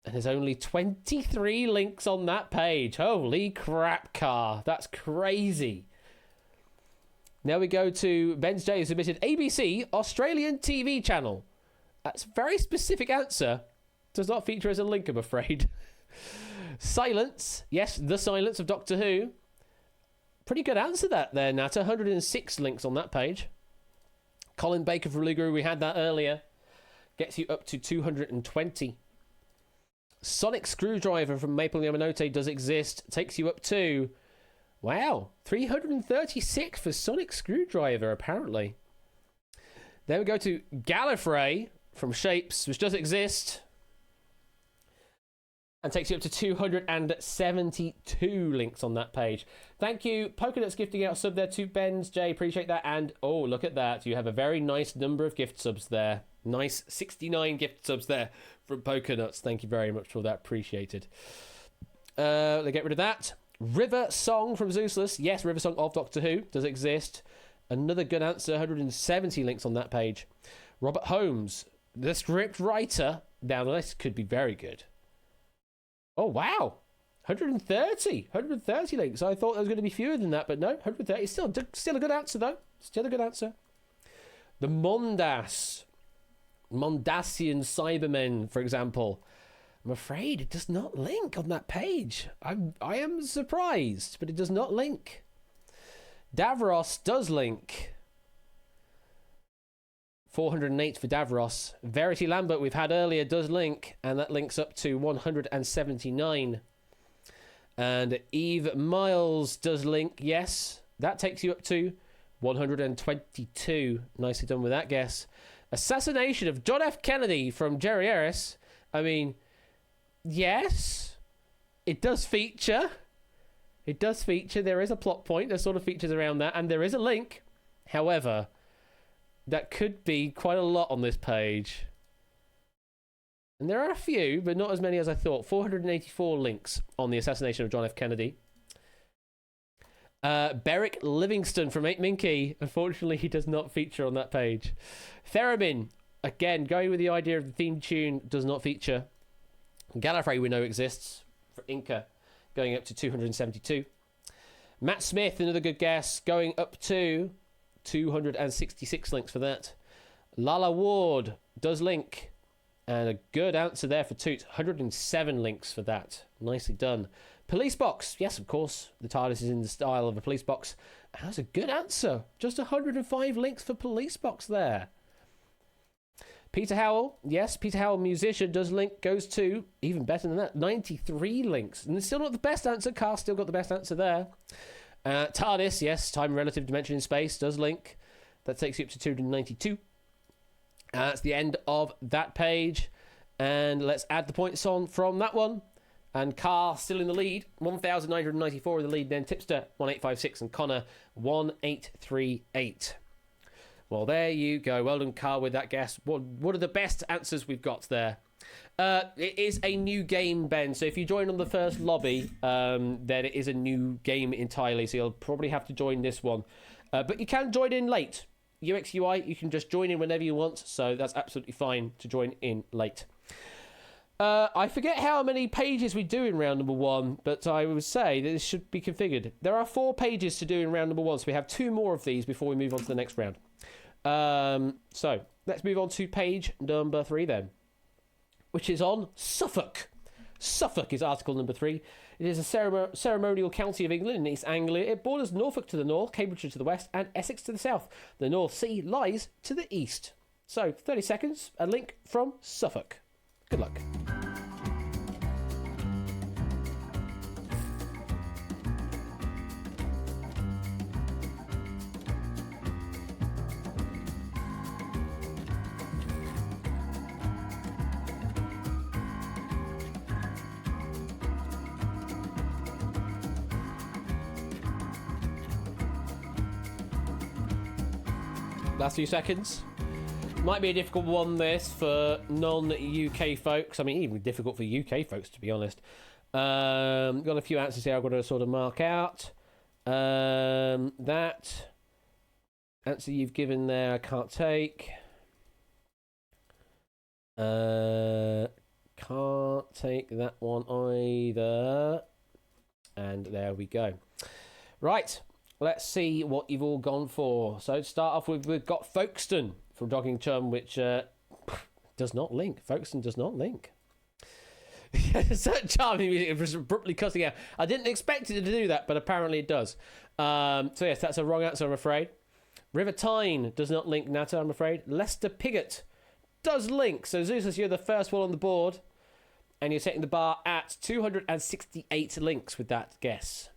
And there's only 23 links on that page. Holy crap, Car. That's crazy. Now we go to Ben's J, who submitted ABC, Australian TV channel. That's a very specific answer. Does not feature as a link, I'm afraid. Silence. Yes, The Silence of Doctor Who. Pretty good answer that there, Nata. 106 links on that page. Colin Baker from Liguru, we had that earlier. Gets you up to 220. Sonic Screwdriver from Maple Yamanote does exist. Takes you up to, wow, 336 for Sonic Screwdriver, apparently. Then we go to Gallifrey from Shapes, which does exist. And takes you up to 272 links on that page. Thank you, Pokenuts, gifting out a sub there to Ben's J. Appreciate that. And, oh, look at that. You have a very nice number of gift subs there. Nice 69 gift subs there from Pokenuts. Thank you very much for that. Appreciated. Let's get rid of that. River Song from Zeusless. Yes, River Song of Doctor Who does exist. Another good answer. 170 links on that page. Robert Holmes, the script writer. Now, this could be very good. Oh, wow. 130 links. I thought there was going to be fewer than that, but no, 130. Still a good answer, though. Still a good answer. The Mondasian Cybermen, for example. I'm afraid it does not link on that page. I am surprised, but it does not link. Davros does link. 408 for Davros. Verity Lambert, we've had earlier, does link, and that links up to 179. And Eve Miles does link, yes. That takes you up to 122. Nicely done with that guess. Assassination of John F. Kennedy from Jerry Harris. I mean, yes, it does feature. It does feature. There is a plot point. There's sort of features around that, and there is a link. However, that could be quite a lot on this page. And there are a few, but not as many as I thought. 484 links on the assassination of John F. Kennedy. Beric Livingston from 8 Minky. Unfortunately, he does not feature on that page. Theremin, again, going with the idea of the theme tune, does not feature. Gallifrey, we know exists. For Inca, going up to 272. Matt Smith, another good guess, going up to 266 links for that. Lala Ward does link. And a good answer there for Toots. 107 links for that. Nicely done. Police Box. Yes, of course. The TARDIS is in the style of a police box. And that's a good answer. Just 105 links for Police Box there. Peter Howell. Yes, Peter Howell, musician, does link. Goes to, even better than that, 93 links. And it's still not the best answer. Carr still got the best answer there. TARDIS, yes, time relative dimension in space, does link. That takes you up to 292. That's the end of that page. And let's add the points on from that one. And Carr still in the lead. 1,994 in the lead. Then Tipster, 1856. And Connor, 1838. Well, there you go. Well done, Carr, with that guess. What are the best answers we've got there? It is a new game, Ben. So if you join on the first lobby, then it is a new game entirely. So you'll probably have to join this one. But you can join in late. UX UI, you can just join in whenever you want. So that's absolutely fine to join in late. I forget how many pages we do in round number 1, but I would say that this should be configured. There are 4 pages to do in round number 1, so we have 2 more of these before we move on to the next round. So let's move on to page number 3 then, which is on Suffolk. Suffolk is article number 3. It is a ceremonial county of England in East Anglia. It borders Norfolk to the north, Cambridgeshire to the west, and Essex to the south. The North Sea lies to the east. So, 30 seconds, a link from Suffolk. Good luck. Last few seconds. Might be a difficult one, this, for non-UK folks. I mean, even difficult for UK folks, to be honest. Got a few answers here I've got to sort of mark out. That answer you've given there, I can't take. Can't take that one either. And there we go. Right. Let's see what you've all gone for. So to start off with, we've got Folkestone from Dogging Chum, which does not link. Folkestone does not link. Certain charming music was abruptly cutting out. I didn't expect it to do that, but apparently it does. So yes, that's a wrong answer, I'm afraid. River Tyne does not link, Nata, I'm afraid. Lester Piggott does link. So Zeus, you're the first one on the board, and you're setting the bar at 268 links with that guess.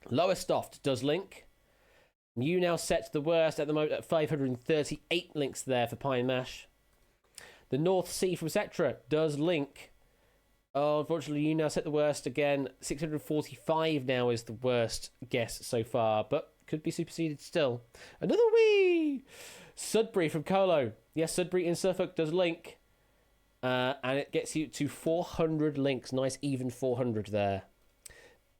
Lowestoft does link. You now set the worst at the moment at 538 links there for Pie and Mash. The North Sea from Cetra does link. Oh, unfortunately, you now set the worst again. 645 now is the worst guess so far, but could be superseded still. Another wee! Sudbury from Colo. Yes, Sudbury in Suffolk does link. And it gets you to 400 links. Nice even 400 there.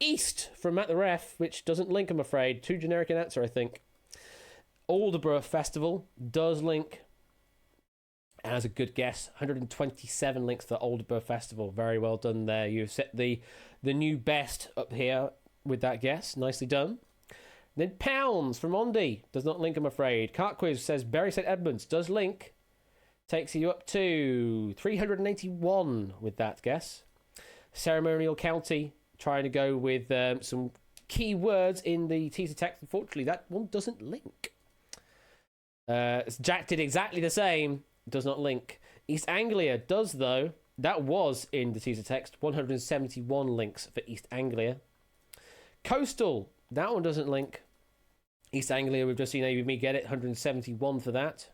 East from Matt the Ref, which doesn't link, I'm afraid. Too generic an answer, I think. Aldeburgh Festival does link. As a good guess, 127 links for Aldeburgh Festival. Very well done there. You've set the new best up here with that guess. Nicely done. Then Pounds from Ondi does not link, I'm afraid. Cartquiz says Bury St Edmunds does link. Takes you up to 381 with that guess. Ceremonial County, trying to go with some key words in the teaser text. Unfortunately, that one doesn't link. Jack did exactly the same. Does not link. East Anglia does, though. That was in the teaser text. 171 links for East Anglia. Coastal, that one doesn't link. East Anglia, we've just seen me get it. 171 for that.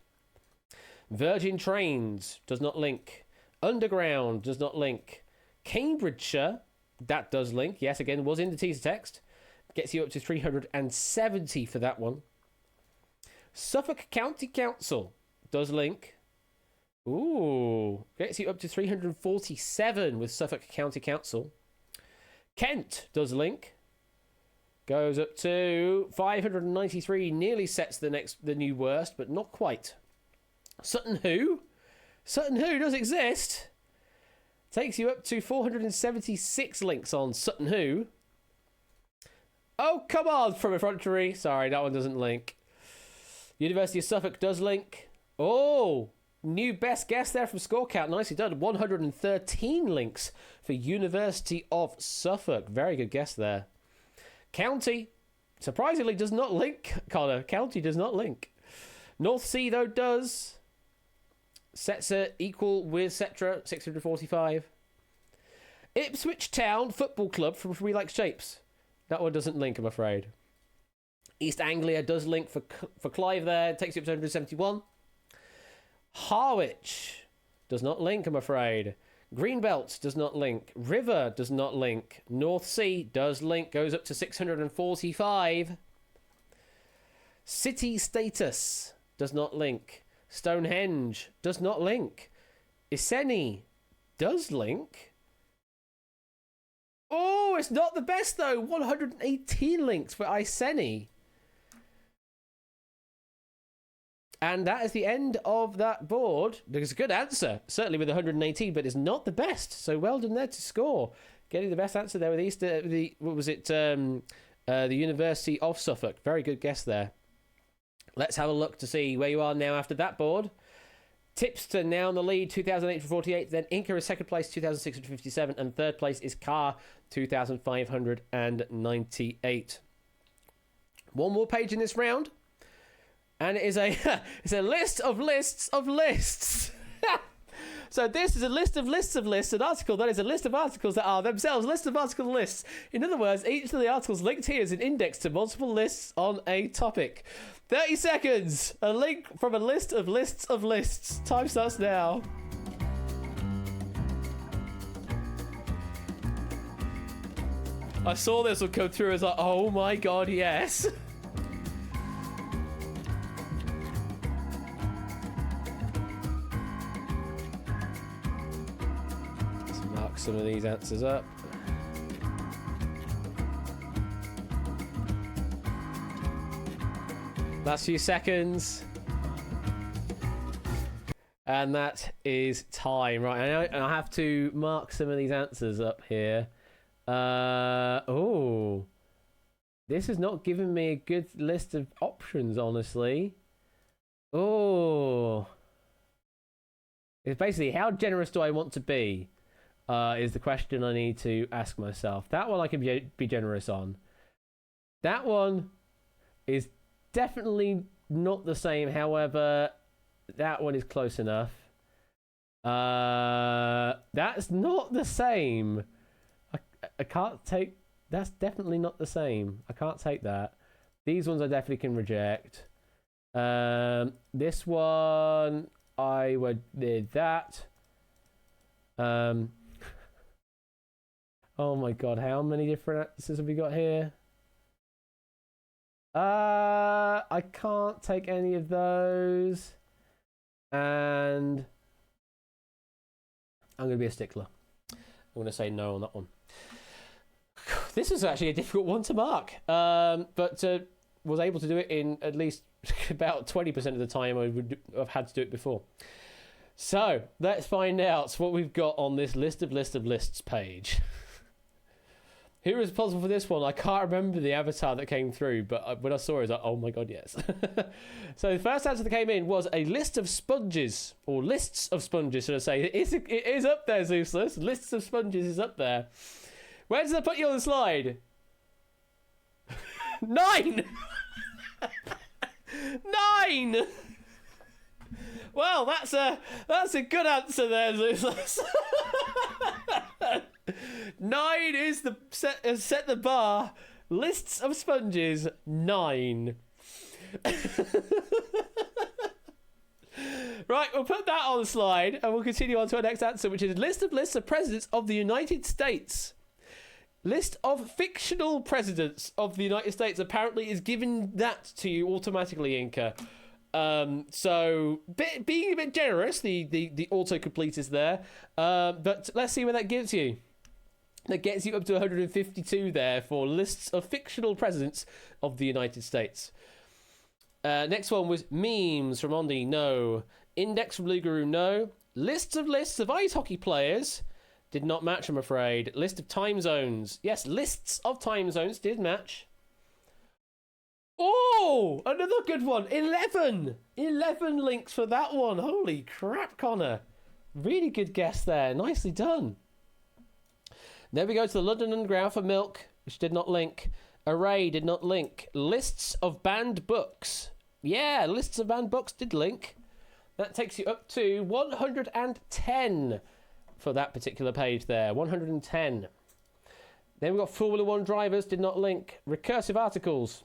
Virgin Trains does not link. Underground does not link. Cambridgeshire, that does link. Yes, again, was in the teaser text. Gets you up to 370 for that one. Suffolk County Council does link. Ooh, gets you up to 347 with Suffolk County Council. Kent does link. Goes up to 593. Nearly sets the new worst, but not quite. Sutton Hoo? Sutton Hoo does exist. Takes you up to 476 links on Sutton Hoo. Oh, come on, from effrontery. Sorry, that one doesn't link. University of Suffolk does link. Oh, new best guess there from Scorecount. Nicely done. 113 links for University of Suffolk. Very good guess there. County, surprisingly, does not link, Connor. County does not link. North Sea, though, does. Sets it equal with Cetra, 645. Ipswich Town Football Club from We Like Shapes. That one doesn't link, I'm afraid. East Anglia does link for Clive there. Takes you up to 171. Harwich does not link, I'm afraid. Greenbelt does not link. River does not link. North Sea does link. Goes up to 645. City Status does not link. Stonehenge does not link. Iceni does link. Oh, it's not the best though. 118 links for Iceni. And that is the end of that board. It's a good answer, certainly with 118, but it's not the best. So well done there to score. Getting the best answer there with what was it? The University of Suffolk. Very good guess there. Let's have a look to see where you are now after that board. Tipster now in the lead, 2,848. Then Inca is second place, 2,657. And third place is Car, 2,598. One more page in this round. And it is it's a list of lists of lists. So this is a list of lists of lists. An article that is a list of articles that are themselves lists of article lists. In other words, each of the articles linked here is an index to multiple lists on a topic. 30 seconds. A link from a list of lists of lists. Time starts now. I saw this one come through. I was like, oh my god, yes. Let's mark some of these answers up. Last few seconds. And that is time. Right, and I have to mark some of these answers up here. Oh. This is not giving me a good list of options, honestly. Oh. It's basically, how generous do I want to be? Is the question I need to ask myself. That one I can be generous on. That one is definitely not the same. However, that one is close enough. That's not the same. I can't take... That's definitely not the same. I can't take that. These ones I definitely can reject. This one, I would did that. Oh my god, how many different answers have we got here? I can't take any of those. And I'm going to be a stickler. I'm going to say no on that one. This is actually a difficult one to mark, but was able to do it in at least about 20% of the time I would have had to do it before. So let's find out what we've got on this list of lists page. Who is responsible for this one? I can't remember the avatar that came through, but when I saw it, I was like, oh my god, yes. So the first answer that came in was a list of sponges, or lists of sponges, should I say. It is up there, Zeusless. Lists of sponges is up there. Where does that put you on the slide? 9! 9! Well, that's a good answer there, Zeusless. 9 is the set the bar. Lists of sponges, 9. Right, we'll put that on the slide and we'll continue on to our next answer, which is list of lists of presidents of the United States. List of fictional presidents of the United States apparently is giving that to you automatically, Inca. So being a bit generous, the autocomplete is there. But let's see where that gives you. That gets you up to 152 there for lists of fictional presidents of the United States. Next one was memes from Andy, no. Index from Lugaroo, no. Lists of ice hockey players. Did not match, I'm afraid. List of time zones. Yes, lists of time zones did match. Oh, another good one. 11. 11 links for that one. Holy crap, Connor. Really good guess there. Nicely done. Then we go to the London Underground for milk, which did not link. Array did not link. Lists of banned books. Yeah, lists of banned books did link. That takes you up to 110. For that particular page there, 110. Then we've got Formula 1 drivers, did not link. Recursive articles,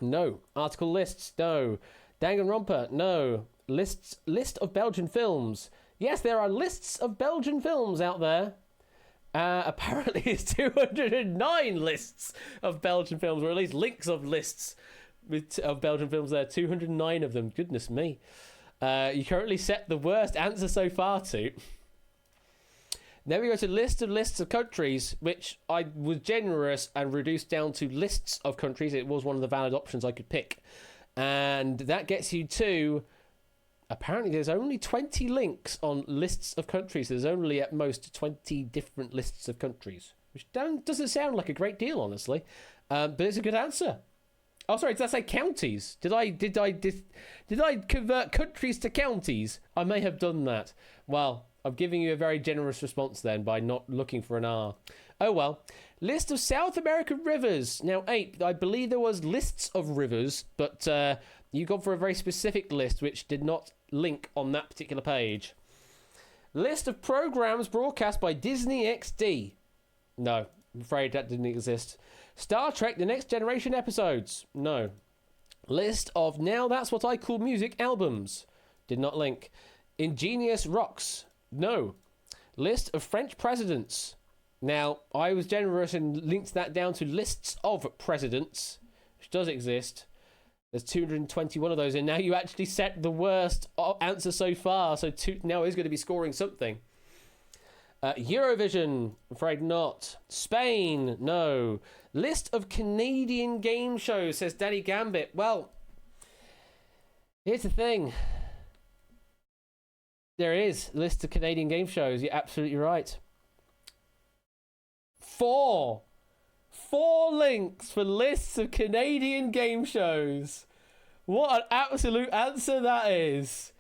no. Article lists, no. Danganronpa, no. List of Belgian films. Yes, there are lists of Belgian films out there. Apparently it's 209 lists of Belgian films, or at least links of lists of Belgian films there. 209 of them, goodness me. You currently set the worst answer so far to... Then we go to lists of countries, which I was generous and reduced down to lists of countries. It was one of the valid options I could pick. And that gets you to apparently there's only 20 links on lists of countries. There's only at most 20 different lists of countries, which doesn't sound like a great deal, honestly. But it's a good answer. Oh, sorry, did I say counties? Did I convert countries to counties? I may have done that. Well, I'm giving you a very generous response then by not looking for an R. Oh well. List of South American rivers. Now, Ape, I believe there was lists of rivers, but you got for a very specific list which did not link on that particular page. List of programs broadcast by Disney XD. No, I'm afraid that didn't exist. Star Trek The Next Generation episodes. No. List of Now That's What I Call Music albums. Did not link. Ingenious Rocks. No. List of French presidents. Now, I was generous and linked that down to lists of presidents, which does exist. There's 221 of those, and now you actually set the worst answer so far, so now is going to be scoring something. Eurovision, I'm afraid not. Spain, no. List of Canadian game shows, says Danny Gambit. Well, here's the thing. There is a list of Canadian game shows. You're absolutely right. 4 links for lists of Canadian game shows. What an absolute answer that is.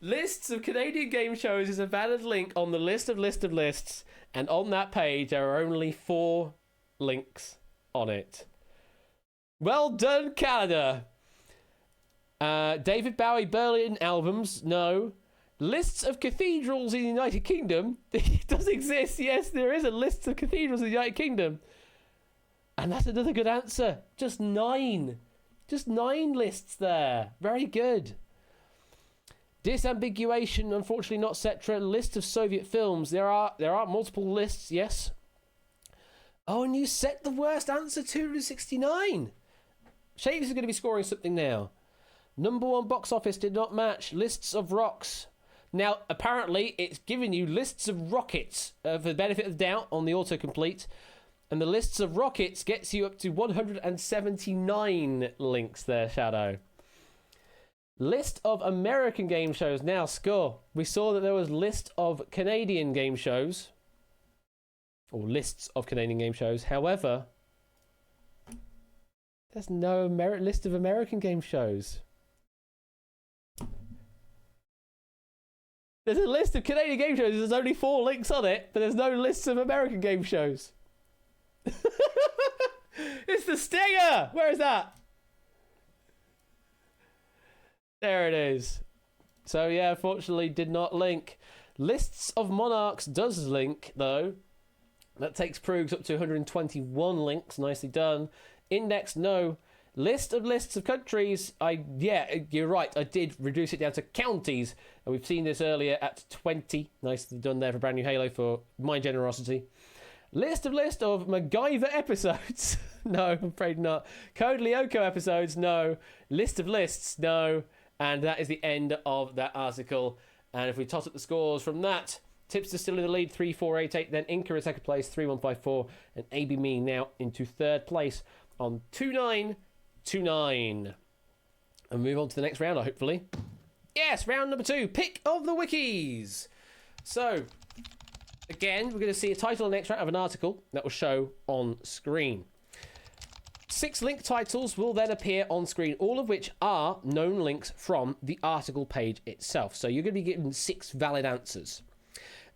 Lists of Canadian game shows is a valid link on the list of lists, and on that page there are only 4 links on it. Well done, Canada. David Bowie Berlin albums, no. Lists of cathedrals in the United Kingdom. It does exist, yes, there is a list of cathedrals in the United Kingdom. And that's another good answer. Just 9. Just 9 lists there. Very good. Disambiguation, unfortunately not Cetra. List of Soviet films. There are multiple lists, yes. Oh, and you set the worst answer, 269. Shaves is going to be scoring something now. Number 1 box office did not match. Lists of rocks. Now, apparently, it's giving you lists of rockets for the benefit of the doubt on the autocomplete. And the lists of rockets gets you up to 179 links there, Shadow. List of American game shows. Now, score. We saw that there was list of Canadian game shows. Or lists of Canadian game shows. However, there's no list of American game shows. There's a list of Canadian game shows. There's only 4 links on it, but there's no lists of American game shows. It's the stinger! Where is that? There it is. So yeah, unfortunately did not link. Lists of monarchs does link, though. That takes Proogs up to 121 links. Nicely done. Index, no. Lists of countries. Yeah, you're right. I did reduce it down to counties. And we've seen this earlier at 20. Nicely done there for Brand New Halo for my generosity. List of MacGyver episodes. No, I'm afraid not. Code Lyoko episodes. No. List of lists. No. And that is the end of that article. And if we toss up the scores from that, Tipster still in the lead, 3488. Then Inca in second place, 3154. And AB Me now into third place on 2929. And move on to the next round, hopefully. Yes, round number 2. Pick of the wikis. So, again, we're going to see a title and extract of an article that will show on screen. 6 link titles will then appear on screen, all of which are known links from the article page itself. So you're going to be given 6 valid answers.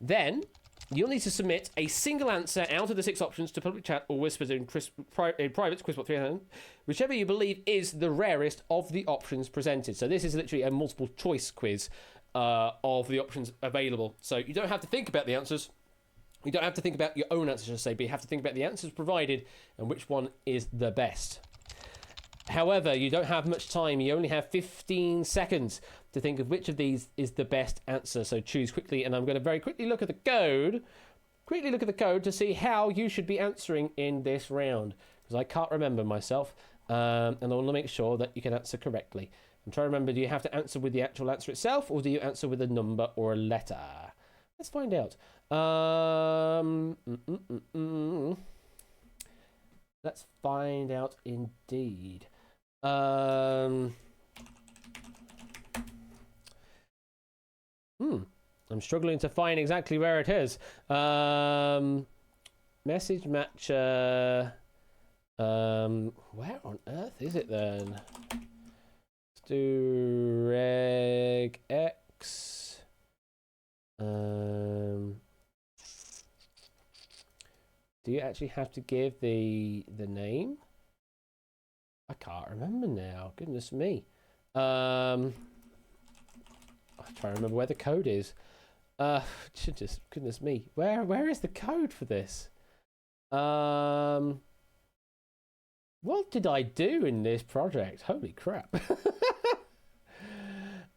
Then you'll need to submit a single answer out of the 6 options to public chat or whispered in private to Quizbot 300, whichever you believe is the rarest of the options presented. So this is literally a multiple choice quiz of the options available. So you don't have to think about the answers. You don't have to think about your own answers, I should say, but you have to think about the answers provided and which one is the best. However, you don't have much time. You only have 15 seconds to think of which of these is the best answer. So choose quickly, and I'm going to very quickly look at the code. Quickly look at the code to see how you should be answering in this round, because I can't remember myself, and I want to make sure that you can answer correctly. I'm trying to remember, do you have to answer with the actual answer itself, or do you answer with a number or a letter? Let's find out. Let's find out indeed. I'm struggling to find exactly where it is. Message matcher. Where on earth is it then? Let's do reg x. Do you actually have to give the name? I can't remember now. Goodness me. I'm trying to remember where the code is. Just goodness me. Where is the code for this? What did I do in this project? Holy crap.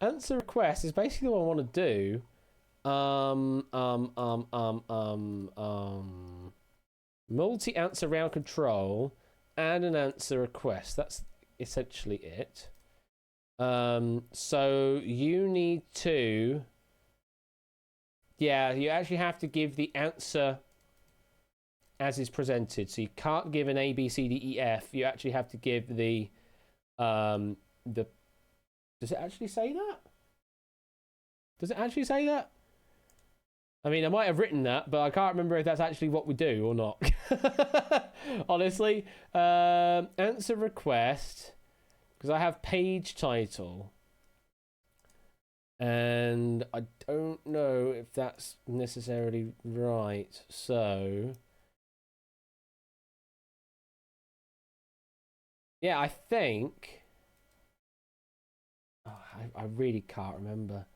Answer request is basically what I want to do. Multi-answer round control and an answer request. That's essentially it. So you need to, yeah, you actually have to give the answer as is presented. So you can't give an A, B, C, D, E, F. You actually have to give the does it actually say that? Does it actually say that? I mean, I might have written that, but I can't remember if that's actually what we do or not. Honestly. Answer request. Because I have page title. And I don't know if that's necessarily right. So... yeah, I think... oh, I really can't remember.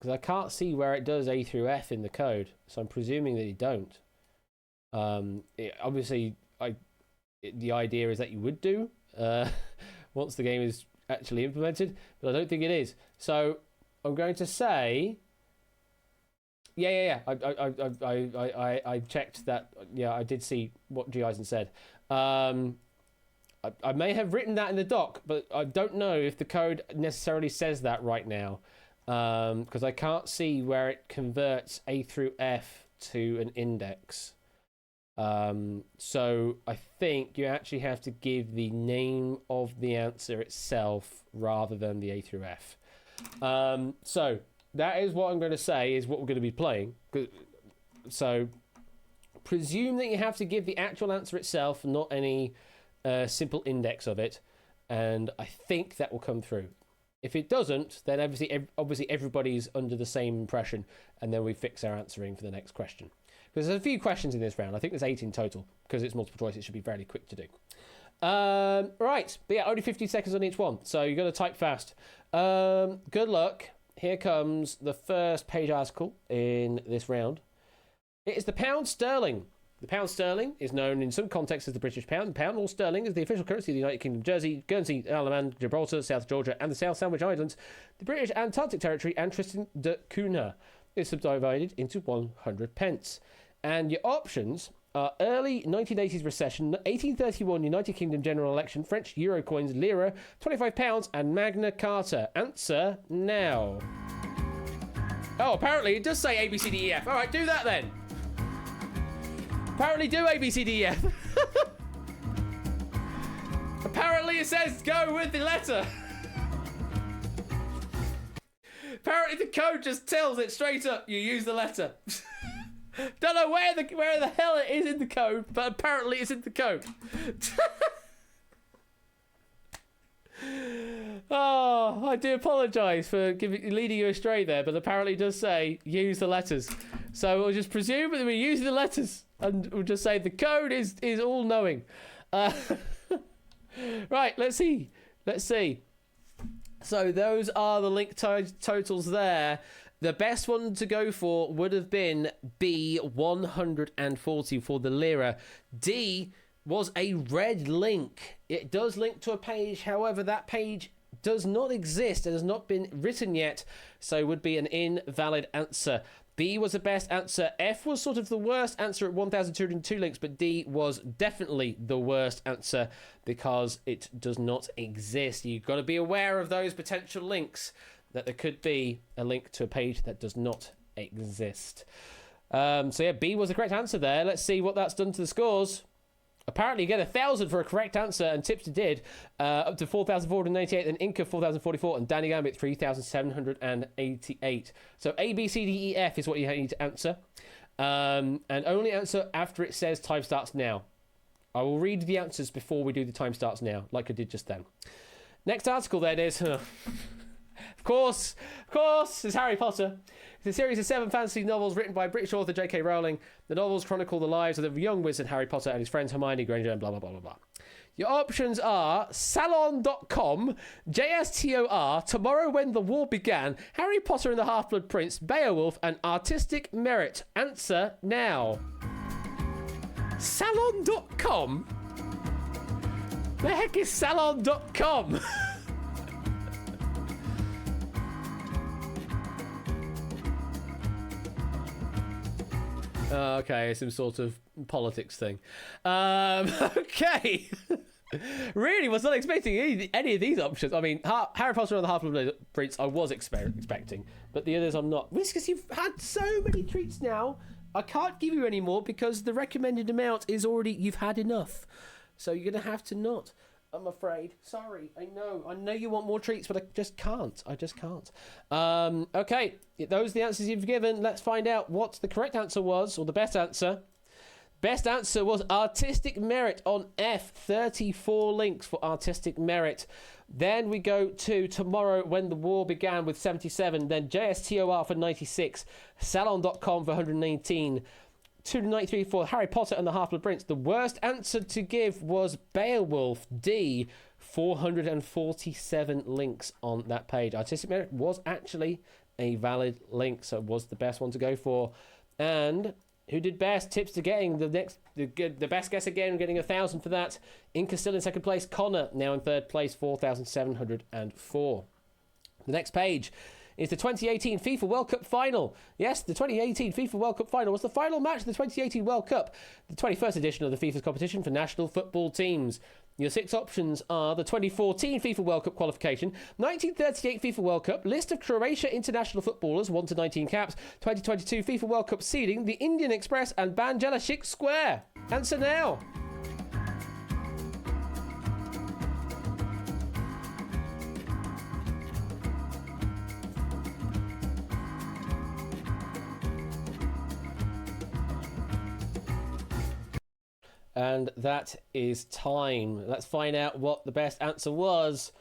Because I can't see where it does A through F in the code, so I'm presuming that you don't. Obviously, the idea is that you would do once the game is actually implemented, but I don't think it is. So I'm going to say, yeah. I checked that. Yeah, I did see what G. Eisen said. I may have written that in the doc, but I don't know if the code necessarily says that right now. Because I can't see where it converts A through F to an index. So I think you actually have to give the name of the answer itself rather than the A through F. So that is what I'm going to say is what we're going to be playing. So presume that you have to give the actual answer itself, not any simple index of it. And I think that will come through. If it doesn't, then obviously everybody's under the same impression, and then we fix our answering for the next question. Because there's a few questions in this round. I think there's 8 in total. Because it's multiple choice, it should be fairly quick to do. Right, but yeah, only 15 seconds on each one, so you've got to type fast. Good luck. Here comes the first page article in this round. It is the pound sterling. The pound sterling is known in some contexts as the British pound. The pound or sterling is the official currency of the United Kingdom, Jersey, Guernsey, Ireland, Gibraltar, South Georgia, and the South Sandwich Islands, the British Antarctic Territory, and Tristan da Cunha. It's subdivided into 100 pence. And your options are early 1980s recession, 1831 United Kingdom general election, French euro coins, lira, £25, and Magna Carta. Answer now. Oh, apparently it does say ABCDEF. All right, do that then. Apparently do ABCDEF. Apparently it says go with the letter. Apparently the code just tells it straight up you use the letter. Don't know where the hell it is in the code, but apparently it's in the code. Oh, I do apologise for leading you astray there, but apparently it does say use the letters. So we'll just presume that we're using the letters, and we'll just say the code is all knowing. Right, let's see. So those are the link totals there. The best one to go for would have been B, 140 for the lira. D was a red link. It does link to a page, however, that page does not exist and has not been written yet, so would be an invalid answer. B was the best answer. F was sort of the worst answer at 1,202 links, but D was definitely the worst answer because it does not exist. You've got to be aware of those potential links, that there could be a link to a page that does not exist. So yeah, B was the correct answer there. Let's see what that's done to the scores. Apparently, you get 1,000 for a correct answer, and Tipster did up to 4,498, and Inca 4,044, and Danny Gambit 3,788. So A, B, C, D, E, F is what you need to answer, and only answer after it says time starts now. I will read the answers before we do the time starts now, like I did just then. Next article then is, of course, is Harry Potter. It's a series of 7 fantasy novels written by British author J.K. Rowling. The novels chronicle the lives of the young wizard Harry Potter and his friends Hermione Granger and blah, blah, blah, blah, blah. Your options are Salon.com, JSTOR, Tomorrow When the War Began, Harry Potter and the Half-Blood Prince, Beowulf, and Artistic Merit. Answer now. Salon.com? The heck is Salon.com? Okay, some sort of politics thing. Okay. Really was not expecting any of these options. I mean, Harry Potter and the Half-Blood Prince I was expecting, but the others I'm not. It's because you've had so many treats now, I can't give you any more because the recommended amount is already, you've had enough. So you're going to have to not, I'm afraid. Sorry, I know you want more treats, but I just can't. Okay, those are the answers you've given. Let's find out what the correct answer was, or the best answer. Best answer was Artistic Merit on F. 34 links for Artistic Merit. Then we go to Tomorrow When the War Began with 77. Then JSTOR for 96. Salon.com for 119. 293 for Harry Potter and the Half-Blood Prince. The worst answer to give was Beowulf, D. 447 links on that page. Artistic Merit was actually a valid link, so it was the best one to go for. And who did best? Tips to getting the best guess again, getting 1,000 for that. Inca still in second place. Connor now in third place, 4,704. The next page is the 2018 FIFA World Cup final. Yes, the 2018 FIFA World Cup final was the final match of the 2018 World Cup, the 21st edition of the FIFA's competition for national football teams. Your 6 options are the 2014 FIFA World Cup qualification, 1938 FIFA World Cup, list of Croatia international footballers, 1 to 19 caps, 2022 FIFA World Cup seeding, the Indian Express, and Banja Square. Answer now. And that is time. Let's find out what the best answer was.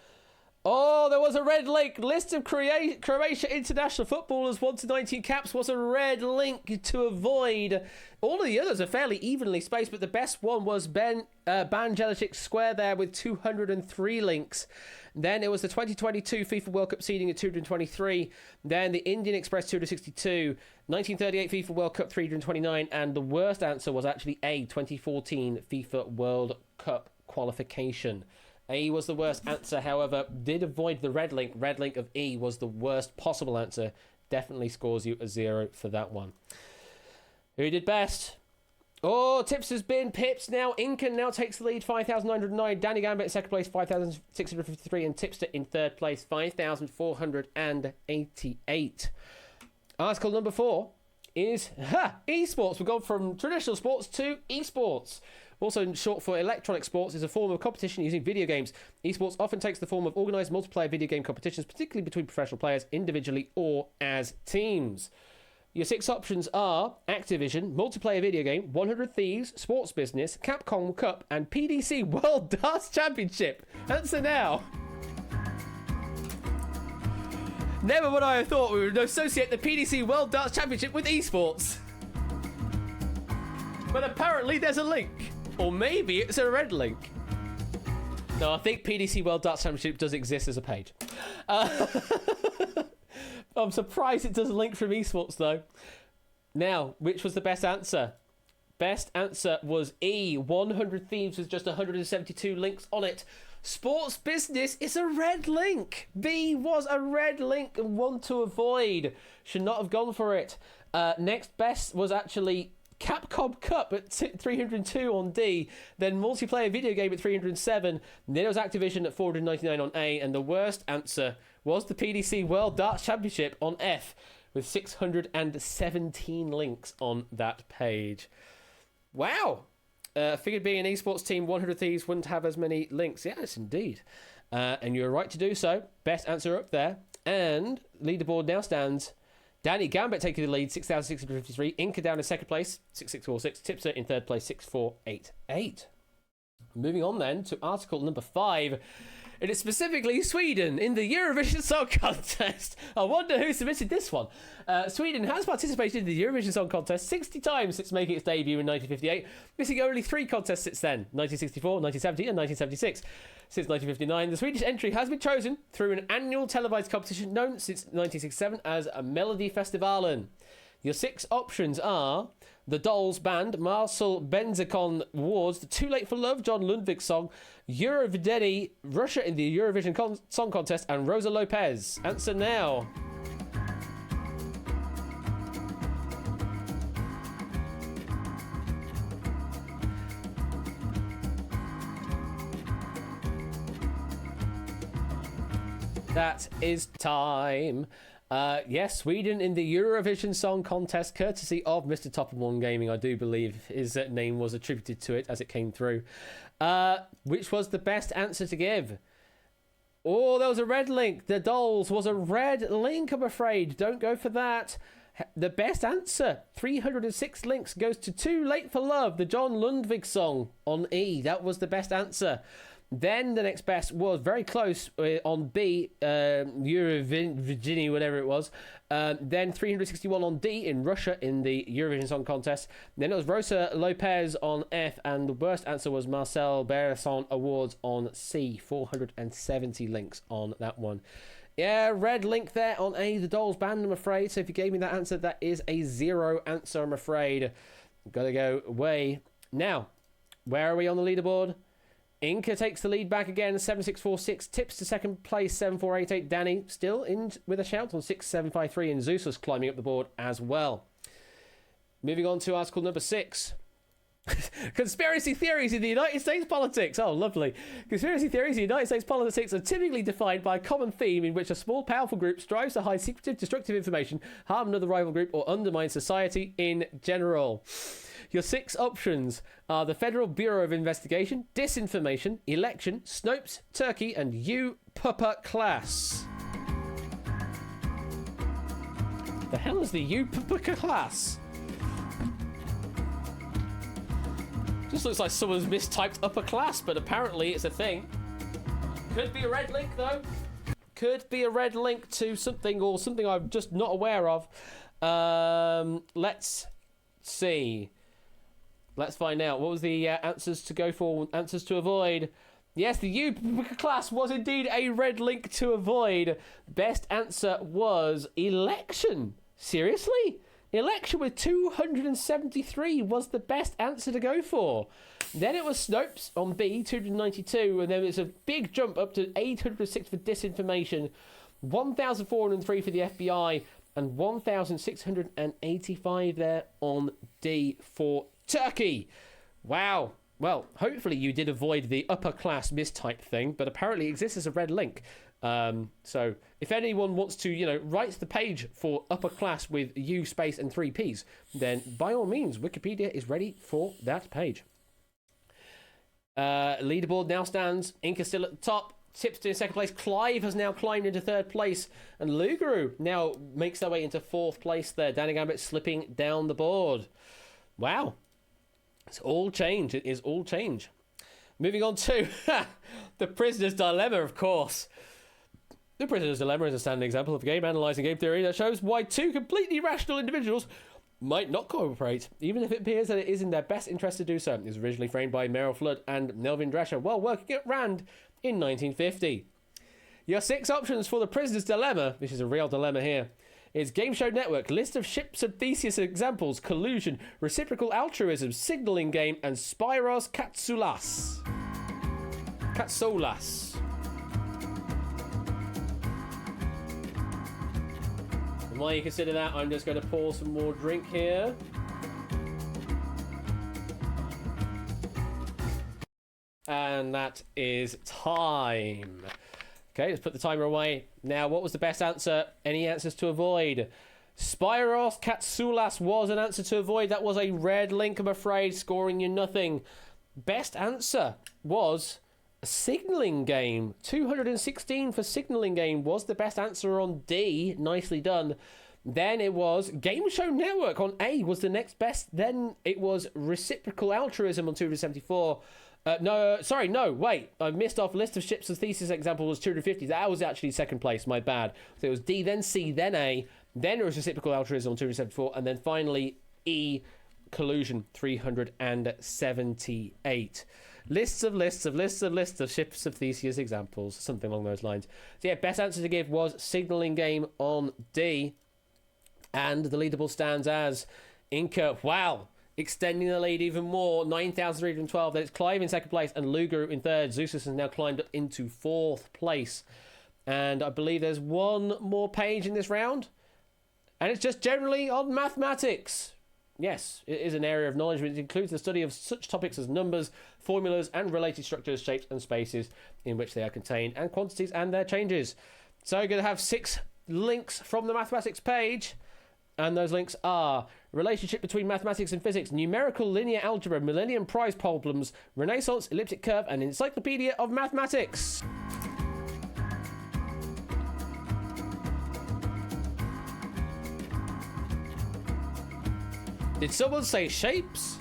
Oh, there was a red link. List of Croatia international footballers, 1 to 19 caps, was a red link to avoid. All of the others are fairly evenly spaced, but the best one was Ban Jelacic Square there with 203 links. Then it was the 2022 FIFA World Cup seeding at 223. Then the Indian Express 262. 1938 FIFA World Cup 329. And the worst answer was actually A, 2014 FIFA World Cup qualification. A was the worst answer, however, did avoid the red link. Red link of E was the worst possible answer. Definitely scores you a 0 for that one. Who did best? Oh, Tips has been Pips now. Incan now takes the lead, 5,909. Danny Gambit in second place, 5,653. And Tipster in third place, 5,488. Article number 4 is esports. We've gone from traditional sports to esports. Also short for electronic sports, is a form of competition using video games. Esports often takes the form of organised multiplayer video game competitions, particularly between professional players, individually or as teams. Your 6 options are Activision, multiplayer video game, 100 Thieves, Sports Business, Capcom Cup, and PDC World Darts Championship. Answer now. Never would I have thought we would associate the PDC World Darts Championship with esports. But apparently there's a link. Or maybe it's a red link. No, I think PDC World Darts Championship does exist as a page. I'm surprised it doesn't link from esports, though. Now, which was the best answer? Best answer was E. 100 Thieves with just 172 links on it. Sports Business is a red link. B was a red link and one to avoid. Should not have gone for it. Next best was actually Capcom Cup at 302 on D, then multiplayer video game at 307, then it was Activision at 499 on A, and the worst answer was the PDC World Darts Championship on F, with 617 links on that page. Wow! Figured being an esports team, 100 Thieves wouldn't have as many links. Yes, indeed. And you're right to do so. Best answer up there. And leaderboard now stands Danny Gambit taking the lead, 6,653. Inca down in second place, 6,646. Tipster in third place, 6,488. Moving on then to article number 5. It is specifically Sweden in the Eurovision Song Contest. I wonder who submitted this one. Sweden has participated in the Eurovision Song Contest 60 times since making its debut in 1958, missing only 3 contests since then, 1964, 1970 and 1976. Since 1959, the Swedish entry has been chosen through an annual televised competition known since 1967 as Melodifestivalen. Your 6 options are the Dolls Band, Marcel Benzakon Awards, the Too Late for Love, John Lundvik song, Eurovideni, Russia in the Eurovision Song Contest, and Rosa Lopez. Answer now. That is time. Yes, Sweden in the Eurovision Song Contest, courtesy of Mr. Top of One Gaming, I do believe his name was attributed to it as it came through. Which was the best answer to give? Oh, there was a red link. The Dolls was a red link, I'm afraid. Don't go for that. The best answer, 306 links, goes to Too Late for Love, the John Lundvik song on E. That was the best answer. Then the next best was very close on B, Eurovision, whatever it was. Then 361 on D in Russia in the Eurovision Song Contest. Then it was Rosa Lopez on F, and the worst answer was Marcel Benzakon Awards on C. 470 links on that one. Yeah, red link there on A, the Dolls Band, I'm afraid. So if you gave me that answer, that is a 0 answer, I'm afraid. Gotta go away. Now, where are we on the leaderboard? Inca takes the lead back again, 7646. Tips to second place, 7488. Danny still in with a shout on 6753, and Zeus climbing up the board as well. Moving on to article number 6. Conspiracy theories in the United States politics. Oh, lovely. Conspiracy theories in United States politics are typically defined by a common theme in which a small, powerful group strives to hide secretive, destructive information, harm another rival group, or undermine society in general. Your 6 options are the Federal Bureau of Investigation, Disinformation, Election, Snopes, Turkey, and U-Pupper Class. The hell is the U-Pupper Class? Just looks like someone's mistyped upper class, but apparently it's a thing. Could be a red link, though. Could be a red link to something, or something I'm just not aware of. Let's see. Let's find out. What was the answers to go for, answers to avoid? Yes, the U class was indeed a red link to avoid. Best answer was election. Seriously? Election with 273 was the best answer to go for. Then it was Snopes on B, 292, and then it's a big jump up to 806 for disinformation, 1,403 for the FBI, and 1,685 there on D for Turkey. Wow. Well, hopefully you did avoid the upper class mistype thing, but apparently it exists as a red link. So if anyone wants to, write the page for upper class with U space and 3 Ps, then by all means, Wikipedia is ready for that page. Leaderboard now stands. Inca still at the top. Tipster in second place. Clive has now climbed into third place. And Lugaru now makes their way into fourth place there. Danny Gambit slipping down the board. Wow. It's all change. It is all change. Moving on to the prisoner's dilemma, of course. The prisoner's dilemma is a standard example of a game analysing game theory that shows why 2 completely rational individuals might not cooperate, even if it appears that it is in their best interest to do so. It was originally framed by Meryl Flood and Melvin Drescher while working at RAND in 1950. Your 6 options for the prisoner's dilemma, this is a real dilemma here, is Game Show Network, list of ships of Theseus examples, collusion, reciprocal altruism, signaling game, and Spyros Katsoulas. And while you consider that, I'm just going to pour some more drink here. And that is time. Okay, let's put the timer away. Now, what was the best answer? Any answers to avoid? Spyros Katsoulas was an answer to avoid. That was a red link, I'm afraid, scoring you nothing. Best answer was a signalling game. 216 for signalling game was the best answer on D. Nicely done. Then it was Game Show Network on A was the next best. Then it was Reciprocal Altruism on 274. No, wait. I missed off list of ships. The thesis example was 250. That was actually second place. My bad. So it was D, then C, then A. Then it was Reciprocal Altruism on 274. And then finally E, Collusion 378. Lists of ships of Theseus examples. Something along those lines. So yeah, best answer to give was Signalling Game on D. And the leaderboard stands as Inca. Wow. Extending the lead even more. 9,312. Then it's Clive in second place and Luger in third. Zeus has now climbed up into fourth place. And I believe there's one more page in this round. And it's just generally on mathematics. Yes, it is an area of knowledge which includes the study of such topics as numbers, formulas, and related structures, shapes, and spaces in which they are contained, and quantities and their changes. So you're going to have 6 links from the mathematics page. And those links are relationship between mathematics and physics, numerical linear algebra, Millennium Prize problems, Renaissance elliptic curve, and Encyclopedia of Mathematics. Did someone say shapes?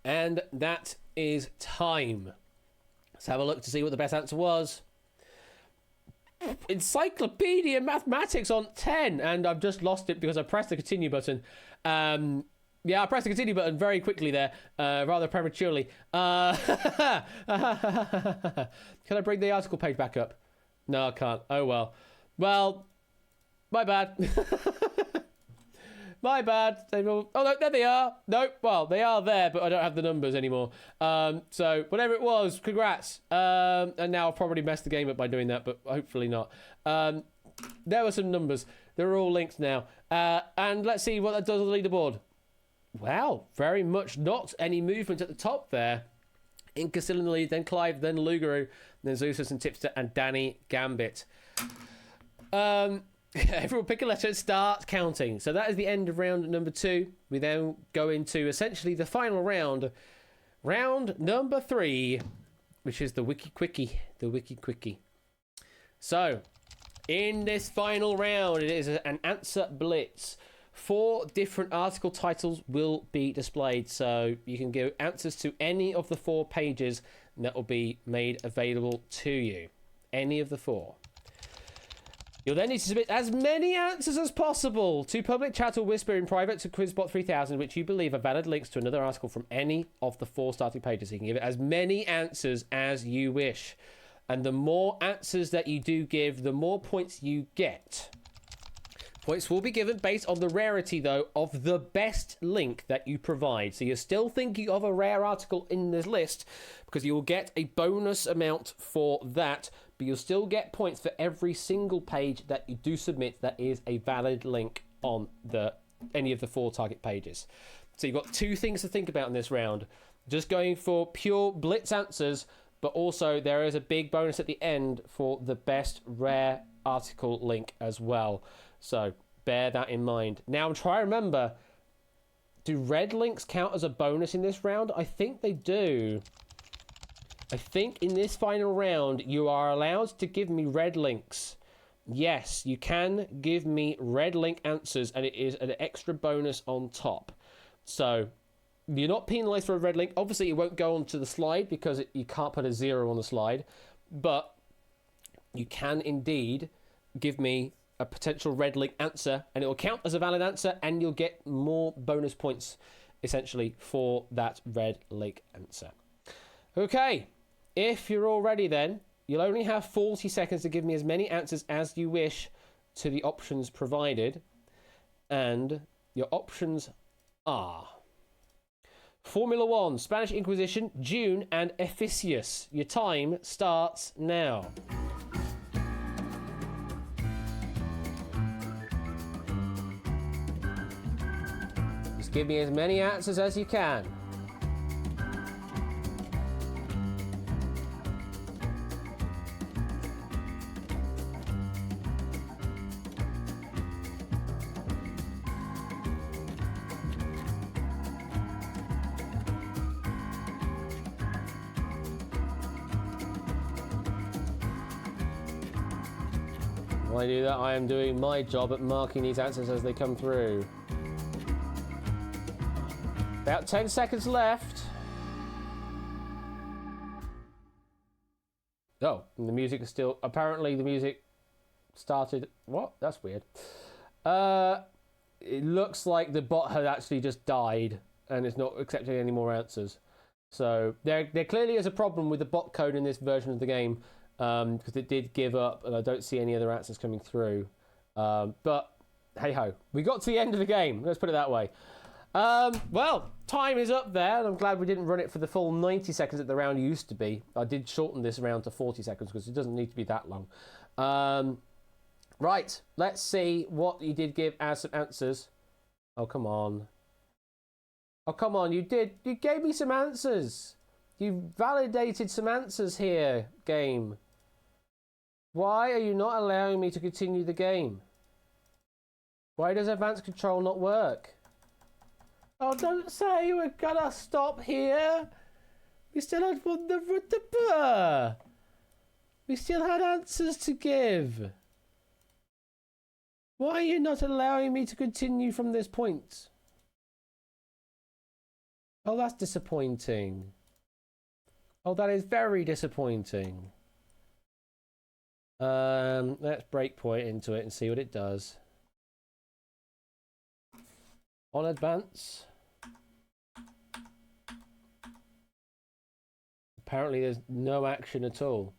And that is time. Let's have a look to see what the best answer was. Encyclopedia Mathematics on 10, and I've just lost it because I pressed the continue button. Yeah, I pressed the continue button very quickly there, rather prematurely. Can I bring the article page back up? No, I can't. Oh well. Well, my bad. My bad. Oh, no, there they are. Nope. Well, they are there, but I don't have the numbers anymore. So, whatever it was, congrats. And now I've probably messed the game up by doing that, but hopefully not. There were some numbers. They're all linked now. And let's see what that does on the leaderboard. Wow, very much not any movement at the top there. Inca still in the lead, then Clive, then Lugaru, then Zeus and Tipster, and Danny Gambit. Everyone pick a letter and start counting. So that is the end of round number 2. We then go into essentially the final round. Round number 3, which is the Wiki Quickie. The Wiki Quickie. So, in this final round, it is an answer blitz. 4 different article titles will be displayed. So you can give answers to any of the 4 pages that will be made available to you. Any of the 4. You'll then need to submit as many answers as possible to public chat or whisper in private to Quizbot 3000, which you believe are valid links to another article from any of the 4 starting pages. You can give it as many answers as you wish. And the more answers that you do give, the more points you get. Points will be given based on the rarity, though, of the best link that you provide. So you're still thinking of a rare article in this list because you will get a bonus amount for that. But you'll still get points for every single page that you do submit that is a valid link on any of the 4 target pages. So you've got 2 things to think about in this round. Just going for pure blitz answers, but also there is a big bonus at the end for the best rare article link as well. So bear that in mind. Now I'm trying to remember, do red links count as a bonus in this round? I think they do. I think in this final round, you are allowed to give me red links. Yes, you can give me red link answers, and it is an extra bonus on top. So, you're not penalised for a red link. Obviously, it won't go onto the slide because you can't put a 0 on the slide. But you can indeed give me a potential red link answer, and it will count as a valid answer, and you'll get more bonus points, essentially, for that red link answer. Okay. If you're all ready then, you'll only have 40 seconds to give me as many answers as you wish to the options provided. And your options are Formula 1, Spanish Inquisition, June, and Ephesus. Your time starts now. Just give me as many answers as you can. While I do that, I am doing my job at marking these answers as they come through. About 10 seconds left. Oh, and the music is still... Apparently the music started... What? That's weird. It looks like the bot had actually just died and it's not accepting any more answers. So there clearly is a problem with the bot code in this version of the game, because it did give up and I don't see any other answers coming through. But hey ho, we got to the end of the game. Let's put it that way. Well, time is up there, and I'm glad we didn't run it for the full 90 seconds that the round used to be. I did shorten this round to 40 seconds because it doesn't need to be that long. Right, let's see what you did give as some answers. Oh, come on. Oh, come on, you gave me some answers. You validated some answers here, game. Why are you not allowing me to continue the game? Why does advanced control not work? Oh, don't say we're gonna stop here. We still had we still had answers to give. Why are you not allowing me to continue from this point? Oh, that's disappointing. Oh, that is very disappointing. Let's breakpoint into it and see what it does. On advance. Apparently there's no action at all.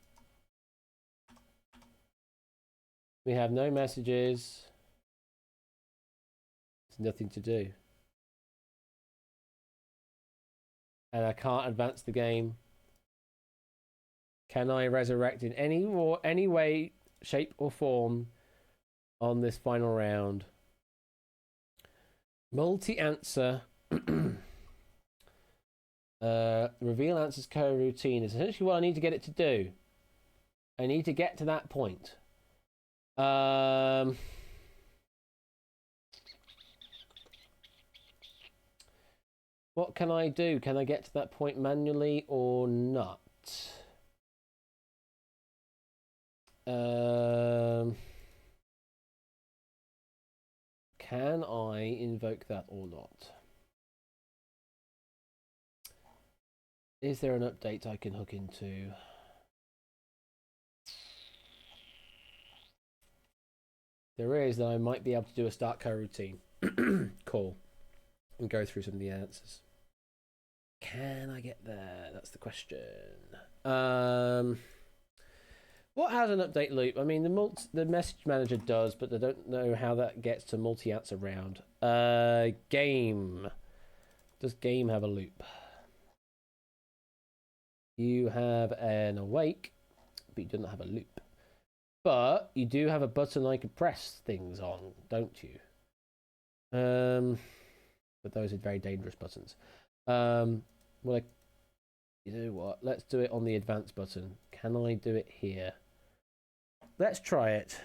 We have no messages. There's nothing to do. And I can't advance the game. Can I resurrect in any way, shape or form on this final round? Multi-answer. Reveal answers co-routine is essentially what I need to get it to do. I need to get to that point. What can I do? Can I get to that point manually or not? Can I invoke that or not? Is there an update I can hook into? There is, then I might be able to do a start co-routine. Cool. And go through some of the answers. Can I get there? That's the question. What has an update loop? I mean, the message manager does, but I don't know how that gets to multi-answer round. Game. Does game have a loop? You have an awake, but you don't have a loop. But you do have a button I could press things on, don't you? But those are very dangerous buttons. Well, you know what? Let's do it on the advanced button. Can I do it here? Let's try it.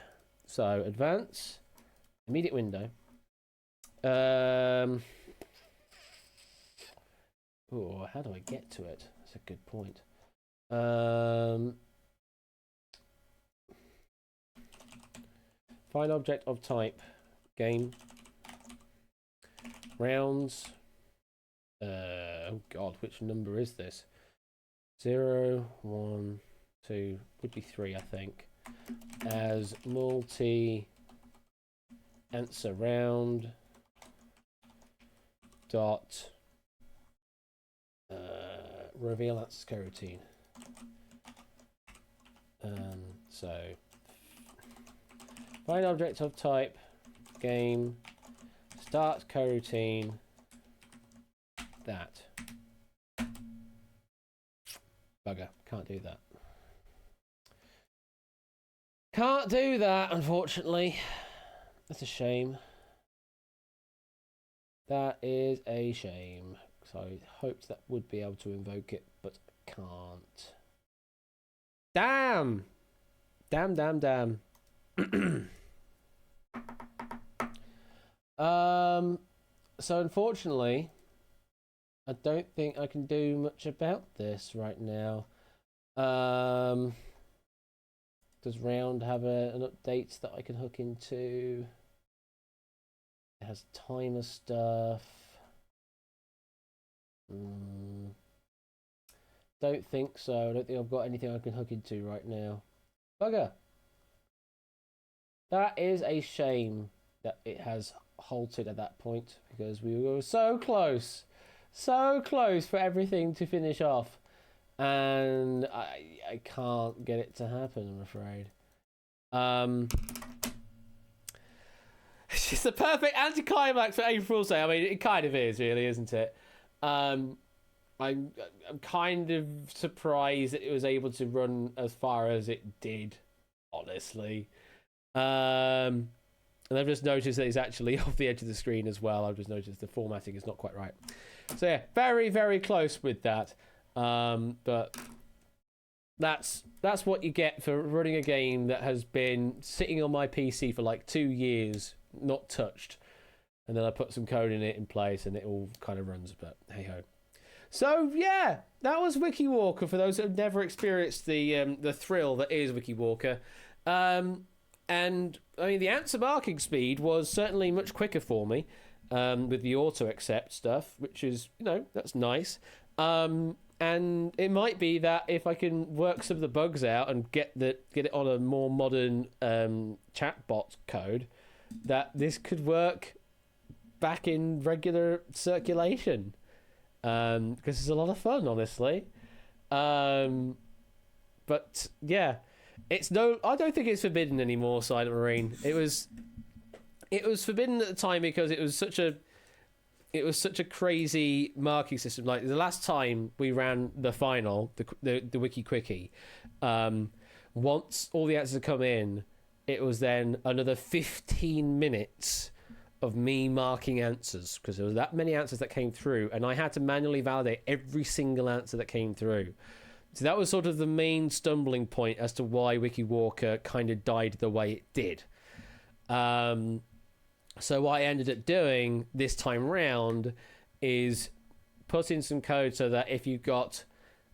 So, advance, immediate window. Oh, how do I get to it? That's a good point. Find object of type. Game. Rounds. Oh god, which number is this? 0, 1, 2, would be 3, I think. As multi answer round dot reveal answers coroutine. So find object of type game start coroutine that. Bugger, can't do that. Can't do that, unfortunately. That's a shame. That is a shame. So I hoped that would be able to invoke it, but can't. Damn! Damn, damn, damn. So unfortunately, I don't think I can do much about this right now. Does Round have an update that I can hook into? It has timer stuff. Don't think so. I don't think I've got anything I can hook into right now. Bugger. That is a shame that it has halted at that point, because we were so close for everything to finish off, and I can't get it to happen, I'm afraid. It's just the perfect anticlimax for April Fool's Day. I mean, it kind of is, really, isn't it? I'm kind of surprised that it was able to run as far as it did, honestly. And I've just noticed that it's actually off the edge of the screen as well. I've just noticed the formatting is not quite right. So yeah, very, very close with that. But that's what you get for running a game that has been sitting on my PC for like 2 years, not touched. And then I put some code in it in place and it all kind of runs, but hey ho. So yeah, that was Wiki Walker for those that have never experienced the thrill that is Wiki Walker. And I mean, the answer marking speed was certainly much quicker for me with the auto accept stuff, which is, you know, that's nice. And it might be that if I can work some of the bugs out and get it on a more modern chatbot code, that this could work back in regular circulation, because it's a lot of fun, honestly. But yeah. I don't think it's forbidden anymore, Silent Marine. It was forbidden at the time because it was such a crazy marking system. Like the last time we ran the final, the Wiki Quickie, once all the answers had come in, it was then another 15 minutes of me marking answers, because there was that many answers that came through, and I had to manually validate every single answer that came through. So that was sort of the main stumbling point as to why Wiki Walker kind of died the way it did. So what I ended up doing this time round is put in some code so that if you've got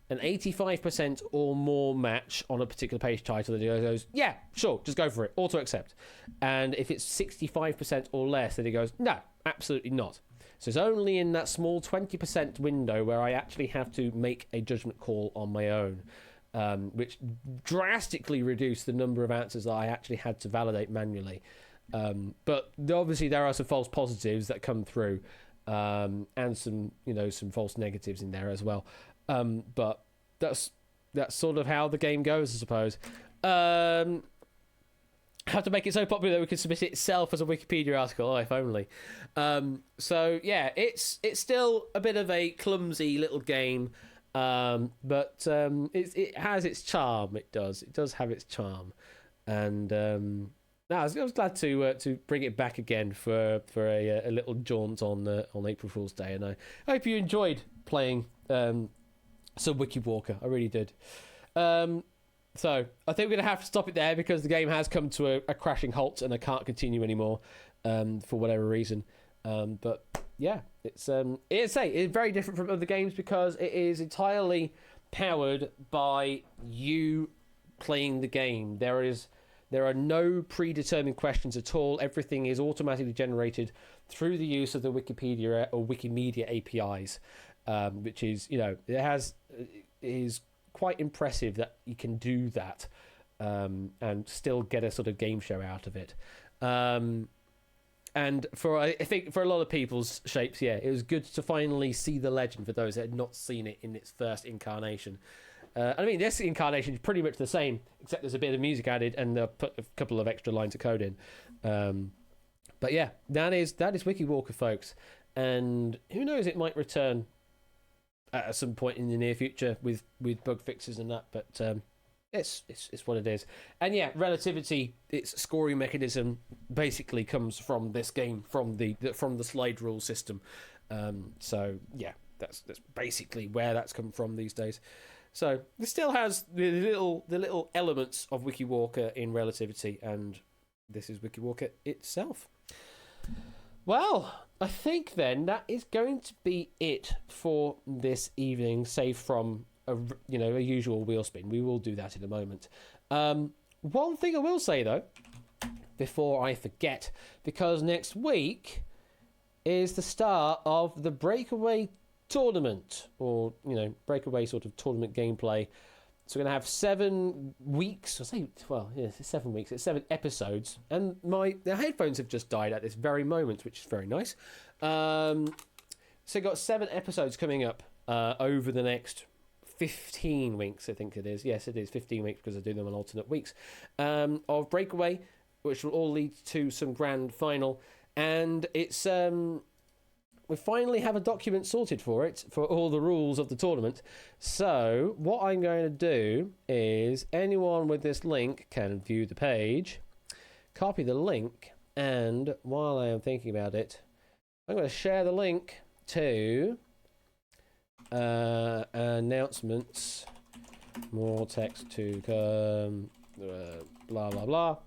an 85% or more match on a particular page title, then it goes, yeah, sure, just go for it, auto accept. And if it's 65% or less, then it goes, no, absolutely not. So it's only in that small 20% window where I actually have to make a judgment call on my own, which drastically reduced the number of answers that I actually had to validate manually. But obviously there are some false positives that come through, and some false negatives in there as well. But that's sort of how the game goes, I suppose. Have to make it so popular that we can submit it itself as a Wikipedia article. Oh, if only. So yeah, it's still a bit of a clumsy little game, but it has its charm. It does have its charm, and I was glad to bring it back again for a little jaunt on April Fool's Day, and I hope you enjoyed playing some Wiki Walker. I really did. So I think we're going to have to stop it there because the game has come to a crashing halt and I can't continue anymore for whatever reason. But yeah, it's very different from other games because it is entirely powered by you playing the game. There are no predetermined questions at all. Everything is automatically generated through the use of the Wikipedia or Wikimedia APIs, which is, is quite impressive that you can do that and still get a sort of game show out of it. And I think for a lot of people's shapes, yeah, it was good to finally see the legend for those that had not seen it in its first incarnation. I mean, this incarnation is pretty much the same, except there's a bit of music added and they put a couple of extra lines of code in. But yeah, that is Wiki Walker, folks. And who knows, it might return at some point in the near future with bug fixes and that. But it's what it is. And yeah, relativity, its scoring mechanism basically comes from this game, from the slide rule system. So yeah, that's basically where that's come from these days. So it still has the little elements of Wiki Walker in relativity, and this is Wiki Walker itself. Well, I think then that is going to be it for this evening, save from a usual wheel spin. We will do that in a moment. One thing I will say, though, before I forget, because next week is the start of the Breakaway tournament, or, Breakaway sort of tournament gameplay. So we're going to have 7 weeks, it's 7 weeks, it's 7 episodes, and the headphones have just died at this very moment, which is very nice. So we've got 7 episodes coming up over the next 15 weeks, I think it is. Yes, it is 15 weeks, because I do them on alternate weeks, of Breakaway, which will all lead to some grand final, and it's... we finally have a document sorted for it, for all the rules of the tournament. So what I'm going to do is anyone with this link can view the page, copy the link, and while I am thinking about it, I'm going to share the link to announcements, more text to come, blah, blah, blah.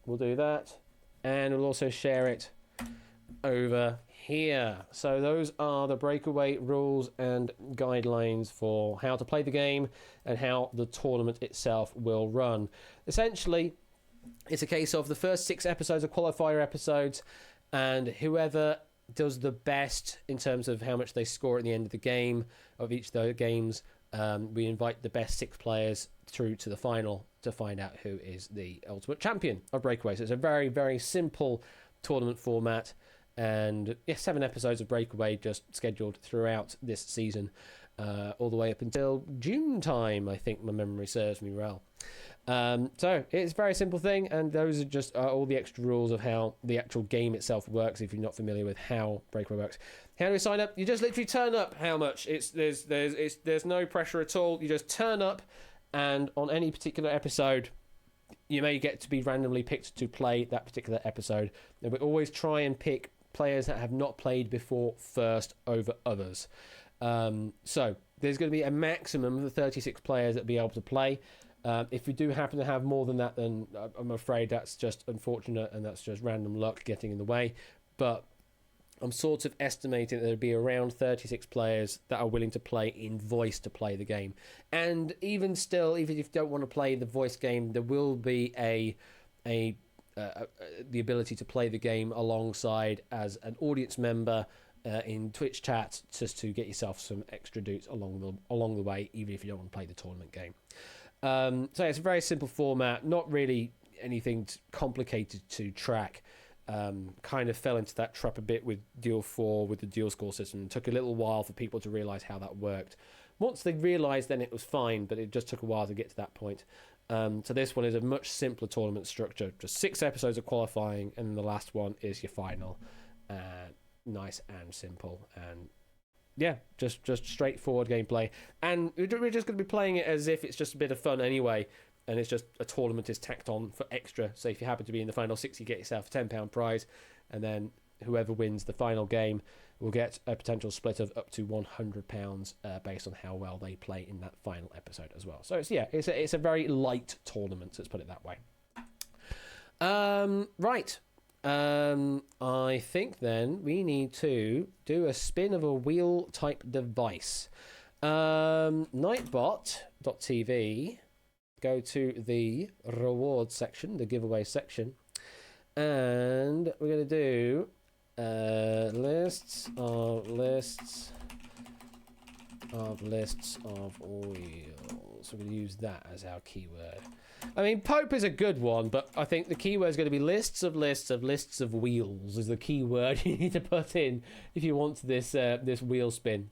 We'll do that. And we'll also share it over here. So those are the Breakaway rules and guidelines for how to play the game and how the tournament itself will run. Essentially, it's a case of the first 6 episodes are qualifier episodes, and whoever does the best in terms of how much they score at the end of the game, of each of those games, we invite the best 6 players through to the final to find out who is the ultimate champion of Breakaway. So it's a very, very simple tournament format. And 7 episodes of Breakaway just scheduled throughout this season, all the way up until June time, I think my memory serves me well. So it's a very simple thing, and those are just all the extra rules of how the actual game itself works. If you're not familiar with how Breakaway works, how do we sign up? You just literally turn up. How much? There's no pressure at all. You just turn up, and on any particular episode, you may get to be randomly picked to play that particular episode. And we always try and pick players that have not played before first over others. So there's going to be a maximum of 36 players that will be able to play. If we do happen to have more than that, then I'm afraid that's just unfortunate, and that's just random luck getting in the way. But I'm sort of estimating that there'll be around 36 players that are willing to play in voice to play the game. And even still, even if you don't want to play the voice game, there will be the ability to play the game alongside as an audience member in Twitch chat, just to get yourself some extra dutes along the way, even if you don't want to play the tournament game. So it's a very simple format, not really anything complicated to track. Kind of fell into that trap a bit with Duel 4 with the dual score system. It took a little while for people to realise how that worked. Once they realised, then it was fine, but it just took a while to get to that point. So this one is a much simpler tournament structure. Just 6 episodes of qualifying, and the last one is your final. Nice and simple, and just straightforward gameplay. And we're just going to be playing it as if it's just a bit of fun anyway, and it's just a tournament is tacked on for extra. So if you happen to be in the final 6, you get yourself a £10 prize, and then whoever wins the final game will get a potential split of up to £100 based on how well they play in that final episode as well. So it's a very light tournament, let's put it that way. Right. I think then we need to do a spin of a wheel type device. Nightbot.tv, go to the rewards section, the giveaway section, and we're going to do lists of wheels. We're going to use that as our keyword. I mean, Pope is a good one, but I think the keyword is going to be lists of wheels is the keyword you need to put in if you want this this wheel spin.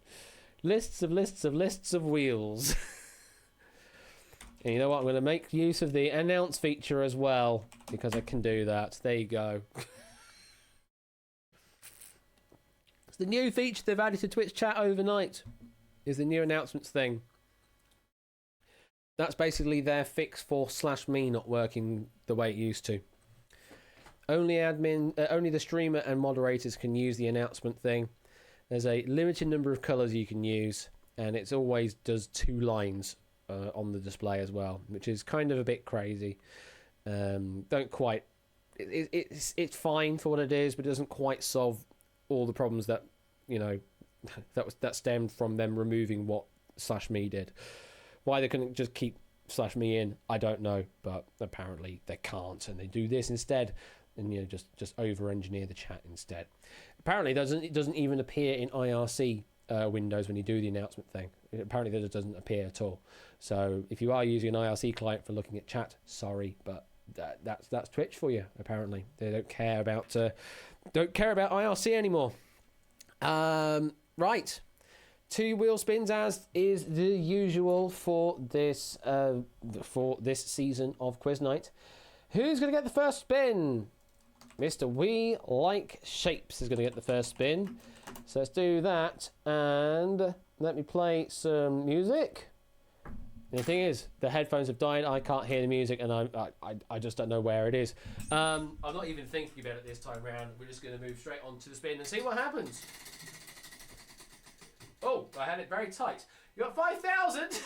Lists of wheels. And you know what? I'm going to make use of the announce feature as well, because I can do that. There you go. It's the new feature they've added to Twitch chat overnight. Is the new announcements thing. That's basically their fix for /me not working the way it used to. Only the streamer and moderators can use the announcement thing. There's a limited number of colours you can use, and it always does 2 lines on the display as well, which is kind of a bit crazy. Don't quite. It's fine for what it is, but it doesn't quite solve all the problems that that stemmed from them removing what /me did. Why they couldn't just keep me in. I don't know, but apparently they can't, and they do this instead, and just over-engineer the chat instead. Apparently, it doesn't even appear in IRC windows when you do the announcement thing. Apparently, that doesn't appear at all. So if you are using an IRC client for looking at chat, sorry, but that's Twitch for you. Apparently, they don't care about IRC anymore. Right. 2 wheel spins as is the usual for this season of Quiz Night. Who's going to get the first spin? Mr. We Like Shapes is going to get the first spin. So let's do that, and let me play some music. And the thing is, the headphones have died. I can't hear the music, and I just don't know where it is. I'm not even thinking about it this time round. We're just going to move straight on to the spin and see what happens. Oh, I had it very tight. You got 5,000.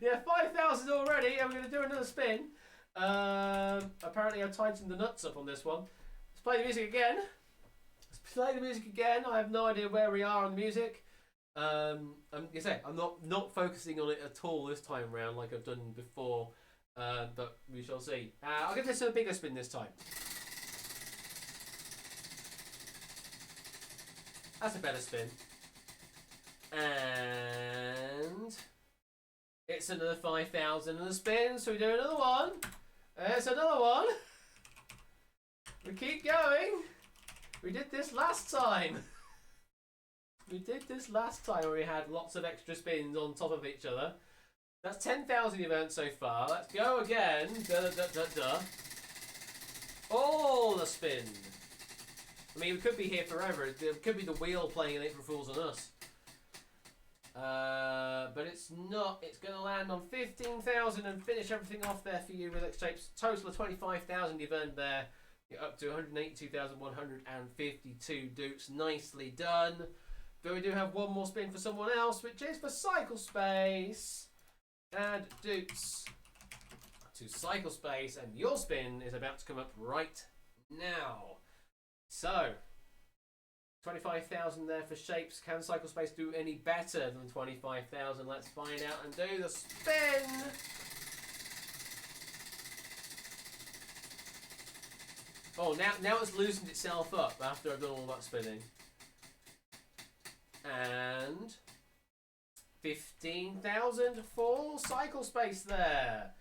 Yeah, 5,000 already, and we're going to do another spin. Apparently I've tightened the nuts up on this one. Let's play the music again. I have no idea where we are on the music. I'm not focusing on it at all this time round like I've done before. But we shall see. I'll give this a bigger spin this time. That's a better spin. And it's another 5,000 in the spin, so we do another one. There's another one. We keep going. We did this last time. Where we had lots of extra spins on top of each other. That's 10,000 you've earned so far. Let's go again. All the spin. I mean, we could be here forever. It could be the wheel playing an April Fool's on us. But it's not. It's going to land on 15,000 and finish everything off there for you with X Shapes. Total of 25,000 you've earned there. You're up to 182,152 dukes. Nicely done. But we do have one more spin for someone else, which is for Cycle Space. And dukes to Cycle Space, and your spin is about to come up right now. So 25,000 there for Shapes. Can Cycle Space do any better than 25,000? Let's find out and do the spin. Oh, now it's loosened itself up after I've done all that spinning. And 15,000 for Cycle Space there.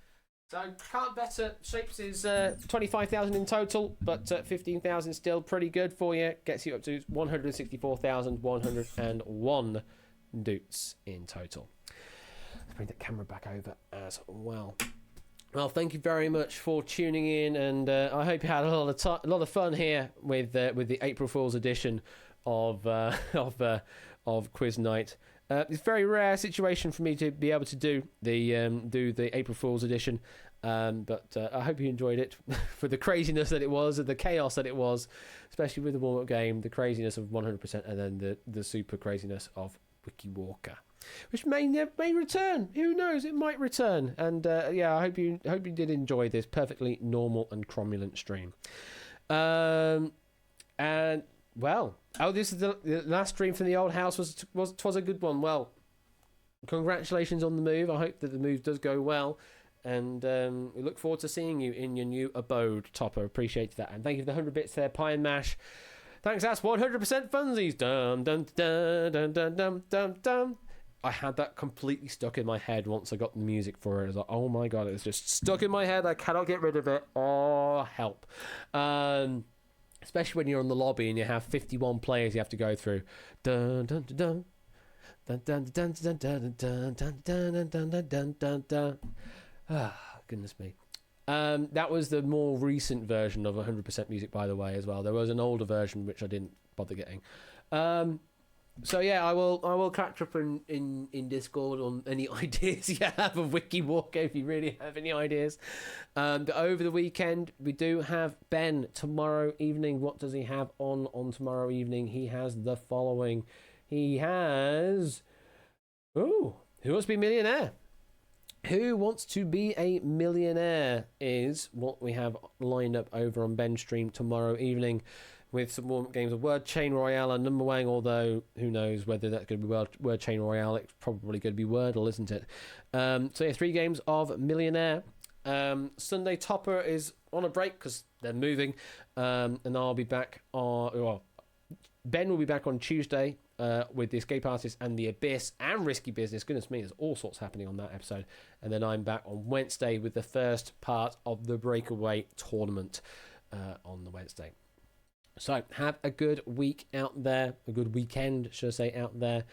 So can't better. Shapes is 25,000 in total, but 15,000 still pretty good for you. Gets you up to 164,101 dukes in total. Let's bring the camera back over as well. Well, thank you very much for tuning in, and I hope you had a lot of fun here with the April Fool's edition of Quiz Night. It's a very rare situation for me to be able to do the April Fool's edition, but I hope you enjoyed it for the craziness that it was, and the chaos that it was, especially with the warm-up game, the craziness of 100%, and then the super craziness of Wiki Walker, which may return. Who knows? It might return. And yeah, I hope you did enjoy this perfectly normal and cromulent stream. And well, this is the last stream from the old house. Was a good one. Well, congratulations on the move. I hope that the move does go well, and we look forward to seeing you in your new abode, Topper. Appreciate that, and thank you for the 100 bits there, Pie and Mash. Thanks, that's 100% funsies. Dum dum dum dum dum dum dum dum. I had that completely stuck in my head once I got the music for it. I was like, oh my god, it's just stuck in my head. I cannot get rid of it. Oh, help. Especially when you're on the lobby and you have 51 players you have to go through. Dun dun dun dun dun dun dun dun dun dun dun dun dun dun dun. Ah, goodness me. That was the more recent version of 100% music, by the way, as well. There was an older version which I didn't bother getting. So yeah, I will catch up in Discord on any ideas you have of Wiki Walker if you really have any ideas. But over the weekend we do have Ben tomorrow evening. What does he have on tomorrow evening? He has the following. He has Who Wants to Be a Millionaire? Who Wants to Be a Millionaire is what we have lined up over on Ben's stream tomorrow evening. with some more games of Word Chain Royale and Number Wang, although who knows whether that's going to be Word Chain Royale. It's probably going to be Wordle, isn't it? So yeah, 3 games of Millionaire. Sunday Topper is on a break because they're moving, and I'll be back on... Well, Ben will be back on Tuesday with The Escape Artist and The Abyss and Risky Business. Goodness me, there's all sorts happening on that episode. And then I'm back on Wednesday with the first part of the Breakaway tournament on the Wednesday. So have a good week out there, a good weekend, should I say, out there.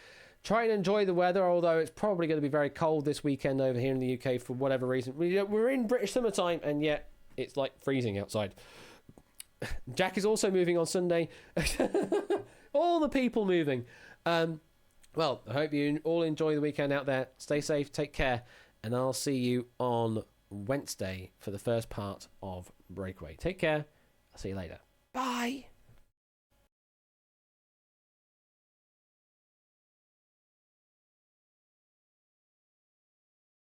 Try and enjoy the weather, although it's probably going to be very cold this weekend over here in the UK for whatever reason. We're in British summertime, and yet it's like freezing outside. Jack is also moving on Sunday. All the people moving. Well, I hope you all enjoy the weekend out there. Stay safe, take care, and I'll see you on Wednesday for the first part of Breakaway. Take care. I'll see you later. Bye.